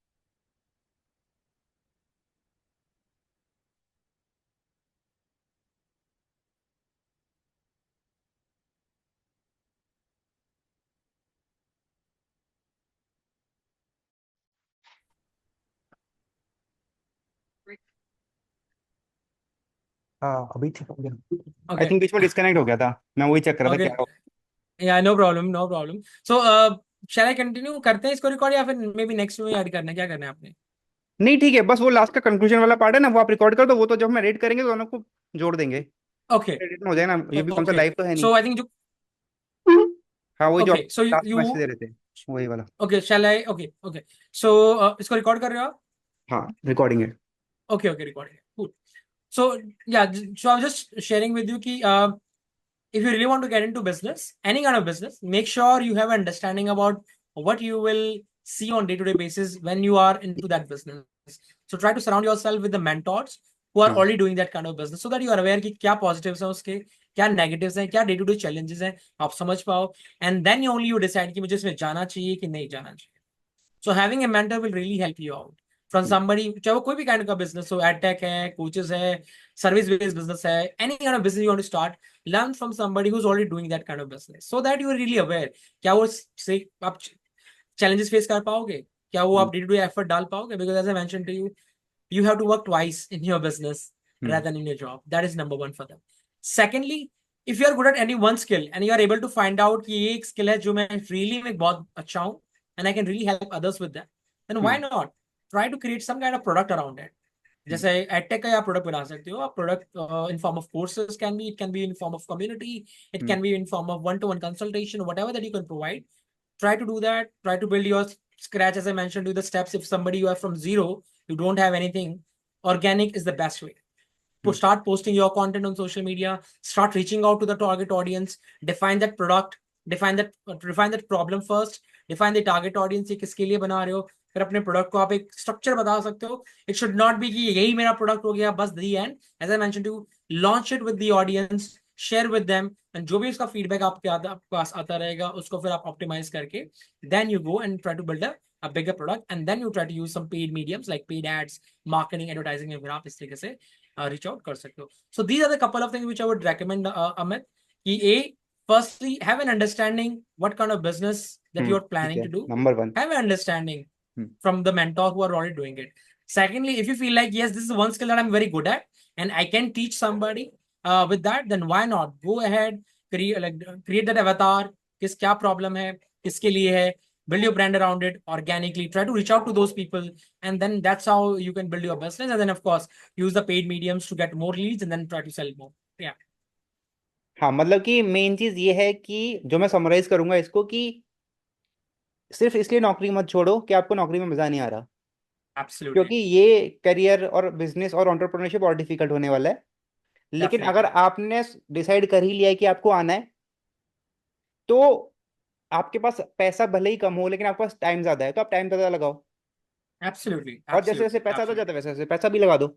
हाँ, अभी ठीक हो गया। आई ओके थिंक बीच में डिस्कनेक्ट हो गया था, मैं वही चेक कर रहा था ओके, क्या हो। या no problem no problem. So shall I continue करते हैं इसको रिकॉर्ड, या फिर मे बी नेक्स्ट में ऐड करना है, क्या करना है आपने? नहीं ठीक है, बस वो लास्ट का कंक्लूजन वाला पार्ट है ना, वो आप रिकॉर्ड कर दो, वो तो जब हम एडिट करेंगे तो दोनों को जोड़ देंगे, ओके एडिट में हो जाए ना, ये भी कौन सा ओके, लाइव तो है नहीं। सो आई थिंक जो हाँ, वही जो आप okay, so last you message दे रहे थे, वही वाला। Okay, shall I okay okay, so इसको रिकॉर्ड कर रहे हो आप? हाँ, रिकॉर्डिंग है। Okay, okay, recording. Cool. So yeah, so I was just sharing with you कि if you really want to get into business, any kind of business, make sure you have understanding about what you will see on day-to-day basis when you are into that business. So try to surround yourself with the mentors who are हाँ। already doing that kind of business, so that you are aware कि क्या positives हैं उसके, क्या negatives हैं, क्या day-to-day challenges हैं, आप समझ पाओ, and then only you decide कि मुझे इसमें जाना चाहिए कि नहीं जाना चाहिए. So having a mentor will really help you out. From somebody, चाहे वो कोई भी kind का business हो, ad tech है, coaches है, service based business है, any kind of business you want to start, learn from somebody who's already doing that kind of business, so that you are really aware क्या वो से आप challenges face कर पाओगे, क्या वो आप day-to-day effort डाल पाओगे, because as I mentioned to you, you have to work twice in your business rather than in your job. That is number one for them. Secondly, if you are good at any one skill and you are able to find out कि ये एक skill है जो मैं really में बहुत अच्छा हूँ and I can really help others with that, then why not try to create some kind of product around it. जैसे एडटेक का आप प्रोडक्ट बना सकते हो. आप product in form of courses can be, it can be in form of community, it can be in form of one two one consultation, whatever that you can provide. Try to do that. Try to build your scratch, as I mentioned, do the steps. If somebody you are from zero, you don't have anything, organic is the best way. Start posting your content on social media, start reaching out to the target audience, define that product, define that problem first, define the target audience ये किसके लिए बना रहे हो, फिर अपने product को आप एक स्ट्रक्चर बता सकते हो. इट शुड नॉट बी कि यही मेरा प्रोडक्ट हो गया बस the end. As I mention to, launch it with the audience, share with them, and जो भी उसका फीडबैक आपके पास आता रहेगा उसको फिर आप ऑप्टिमाइज करके then you go and try to build a bigger product, and then you try to use some paid mediums like paid ads, marketing, advertising, में फिर आप इस तरीके से reach out कर सकते हो. So these are the couple of things which I would recommend, Amit. कि A, firstly, have an understanding what kind of business that you're planning to do. Number one. Have an understanding from the mentor who are already doing it. Secondly, if you feel like, yes, this is one skill that I'm very good at and I can teach somebody with that, then why not? Go ahead, create that avatar. किस क्या problem है, किसके लिए है, build your brand around it organically, try to reach out to those people, and then that's how you can build your business. And then of course use the paid mediums to get more leads and then try to sell more. Yeah. हाँ, मतलब कि main चीज ये है कि जो मैं summarise करूंगा इसको, कि सिर्फ इसलिए नौकरी मत छोड़ो कि आपको नौकरी में मजा नहीं आ रहा. Absolutely. क्योंकि ये करियर और बिजनेस और एंटरप्रेन्योरशिप और डिफिकल्ट होने वाला है. लेकिन Definitely. अगर आपने डिसाइड कर ही लिया है कि आपको आना है, तो आपके पास पैसा भले ही कम हो लेकिन आपके पास टाइम ज्यादा है, तो आप टाइम ज्यादा लगाओ. Absolutely. और जैसे जैसे पैसा आता जाता है वैसे वैसे पैसा भी लगा दो.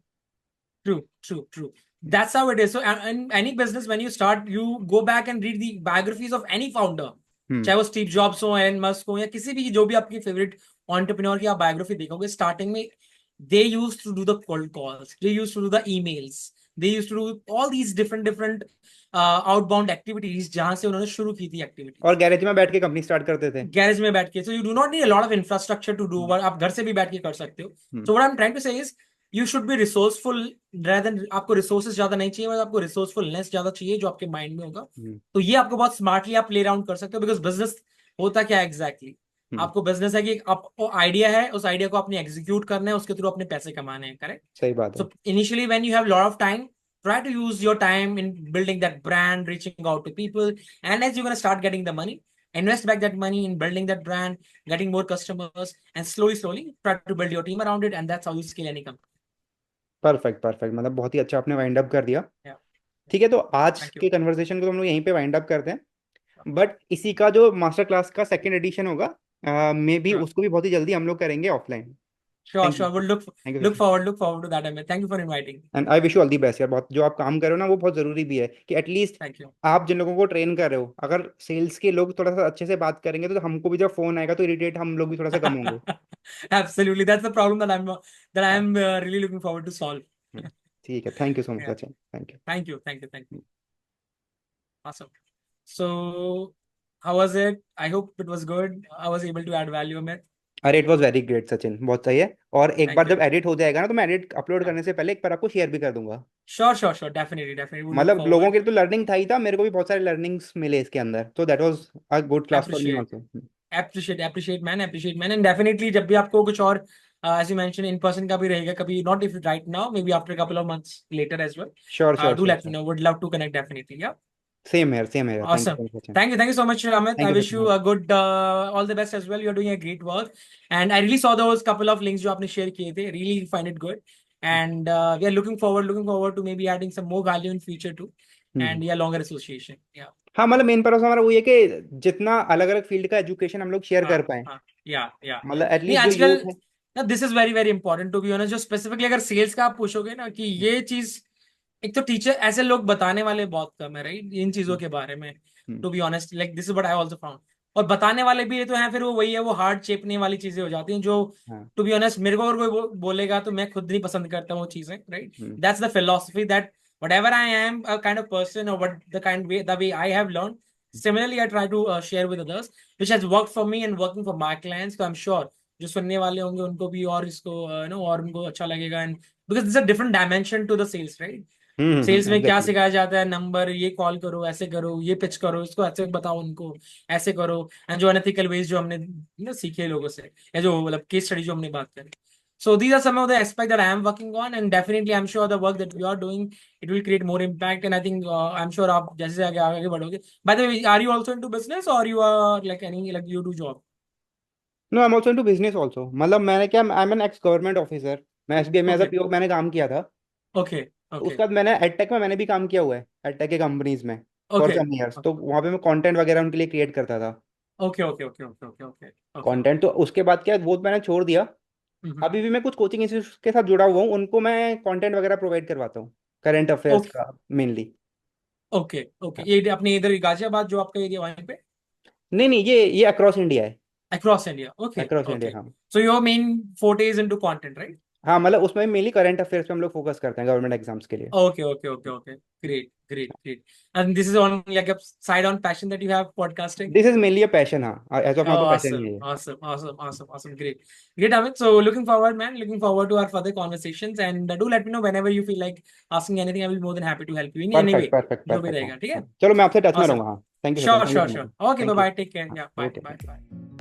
True. That's how it is. So in any business, when you start, you go back and read the biographies of any founder. चाहे वो स्टीव जॉब्स हो, एलन मस्क हो, या किसी भी जो भी आपकी फेवरेट एंटरप्रेन्योर की आप बायोग्राफी देखोगे, स्टार्टिंग में they used to do the cold calls, they used to do the emails, they used to do all these different outbound activities जहां से उन्होंने शुरू की थी एक्टिविटी. और गैरेज में बैठ के कंपनी स्टार्ट करते थे. गैरेज में बैठ के. So you do not need a lot of infrastructure to do, but आप घर से भी बैठ के कर सकते हो. So what I'm trying to say is you should be resourceful rather than, आपको resources ज्यादा नहीं चाहिए, बस आपको resourcefulness ज्यादा चाहिए जो आपके माइंड में होगा. तो ये आपको बहुत स्मार्टली आप प्ले अराउंड कर सकते हो. बिकॉज बिजनेस होता क्या है एग्जैक्टली, आपको बिजनेस है कि आपको आइडिया है, उस आइडिया को आपने एग्जीक्यूट करना है, उसके थ्रू अपने पैसे कमाने हैं. करेक्ट. सही बात है. So initially when you have a lot of time, try to use your time in building that brand, reaching out to people, and as you're going to start getting the money, invest back that money in building that brand, getting more customers, and slowly try to build your team around it, and that's how you scale any company. Perfect. मतलब बहुत ही अच्छा आपने wind up कर दिया. Yeah. ठीक है, तो आज Thank you. के कन्वर्सेशन को हम लोग यहीं पे वाइंड अप करते हैं. बट इसी का जो मास्टर क्लास का सेकंड एडिशन होगा, मे भी Sure. उसको भी बहुत ही जल्दी हम लोग करेंगे offline. Sure. Thank you. We'll Thank you. look forward to that, Amit. Thank you for inviting. And I wish you all the best यार. बहुत जो आप काम कर रहे हो ना वो बहुत जरूरी भी है, कि एटलीस्ट Thank you. आप जिन लोगों को ट्रेन कर रहे हो, अगर सेल्स के लोग थोड़ा सा अच्छे से बात करेंगे तो हमको भी जब फोन आएगा तो इरिटेट हम लोग भी थोड़ा सा कम होंगे. Absolutely, that's the problem that I'm really looking forward to solve. ठीक है. Thank you so much Yeah. Sachin. Thank you. Thank you. Awesome. So, how was it? I hope it was good. I was able to add value, Amit. अरे it was very great Sachin, बहुत सही है. और एक Thank bar you. जब edit हो जाएगा ना, तो मैं एडिट अपलोड Yeah. करने से पहले एक बार आपको शेयर भी कर दूंगा. Sure. Definitely. We'll look मतलब लोगों forward. के लिए तो लर्निंग था ही था, मेरे को भी बहुत सारे लर्निंग्स मिले इसके अंदर, तो that was a good class for me Appreciate. Also. Appreciate, man. And definitely, जब भी आपको कुछ और, as you mentioned, in person का भी रहेगा कभी, not if right now, maybe after a couple of months later as well. Sure Do let me know. Would love to connect definitely. Yeah. Same here. Thank you Awesome. So much. Thank you so much, Amit. Thank I you, wish you Sachin. a good, all the best as well. You're doing a great work, and I really saw those couple of links जो आपने share किए थे. Really find it good, and we are looking forward to maybe adding some more value in future too, and longer association. Yeah. हाँ, मतलब main purpose हमारा वो ये कि जितना अलग अलग फील्ड का एजुकेशन हम लोग शेयर कर पाए. Yeah. मतलब नहीं, एटलीस्ट जो आजकल यूथ है. ना, this is very important to be honest. जो स्पेसिफिकली अगर सेल्स का आप पूछोगे ना कि ये चीज, एक तो टीचर ऐसे लोग बताने वाले बहुत कम है, राइट, इन चीजों के बारे में. To be honest, like this is what I also found. और बताने वाले भी ये तो हैं, फिर वो वही है, वो हार्ड चेपने वाली चीजें हो जाती हैं जो, टू बी ऑनेस्ट, मेरे को अगर कोई बोलेगा तो मैं खुद नहीं पसंद करता हूँ वो चीजें, right. That's the philosophy that whatever I am a kind of person, or what the way I have learned, similarly I try to share with others, which has worked for me and working for my clients. So I'm sure जो सुनने वाले होंगे उनको भी और इसको और उनको अच्छा लगेगा, and because this is a different dimension to the sales, right? Sales में क्या एग्जैक्टली। सिखाया जाता है, नंबर, ये कॉल करो, ऐसे करो, ये पिच करो, इसको ऐसे बताओ उनको, ऐसे करो, एंड जो अनएथिकल वेज जो हमने सीखे लोगों से, या जो मतलब केस स्टडी जो हमने बात करी. So these are some of the aspects that I am working on, and definitely I'm sure the work that you are doing, it will create more impact, and I think I'm sure आप जैसे आगे आगे बढ़ोगे. By the way, are you also into business or you are like any like you do job? No, I am also into business also. मतलब मैंने क्या, I am an ex government officer. मैं SBI में as a Okay, PO मैंने काम किया था। okay, okay, उसके बाद मैंने एडटेक में मैंने भी काम किया हुआ है, एडटेक के कंपनीज में फॉर okay, सम ईयर्स। तो वहाँ पे मैं कंटेंट वगैरह उनके लिए क्रिएट करता था। okay, okay, okay, okay, okay, okay, okay. Content तो उसके बाद क्या वो मैंने छोड़ दिया। Mm-hmm. अभी भी मैं कुछ कोचिंग इंस्टीट्यूट के साथ जुड़ा हुआ हूँ, उनको मैं कंटेंट वगैरह प्रोवाइड करवाता हूँ, करंट अफेयर्स Okay, का मेनली। okay, okay. ये अपने इधर गाजियाबाद जो आपका एरिया वहीं पे, नहीं नहीं, ये अक्रॉस इंडिया है। across India. Okay, across India, okay. हाँ। So your main forte is into content, right? हाँ, मतलब उसमें मेनली करंट अफेयर्स पे हम लोग फोकस करते हैं गवर्नमेंट एग्जाम्स के लिए। Okay, okay, okay, okay. Great, great, great. And this is on like a side on passion that you have, podcasting. This is mainly a passion, हाँ, as of now तो passion ही Awesome, है। awesome, awesome, awesome, awesome. Great. Great, Amit. So looking forward, man. Looking forward to our further conversations. And do let me know whenever you feel like asking anything. I will be more than happy to help you in any perfect way. Perfect जो भी perfect, हाँ रहेगा, ठीक है? हाँ। चलो मैं आपसे टच में Awesome. रहूंगा, हाँ। Thank you Sachin, Sure, thank you sure, so sure. Much. Okay, thank bye you. bye. Take care. हाँ, Yeah, bye, okay. bye, bye.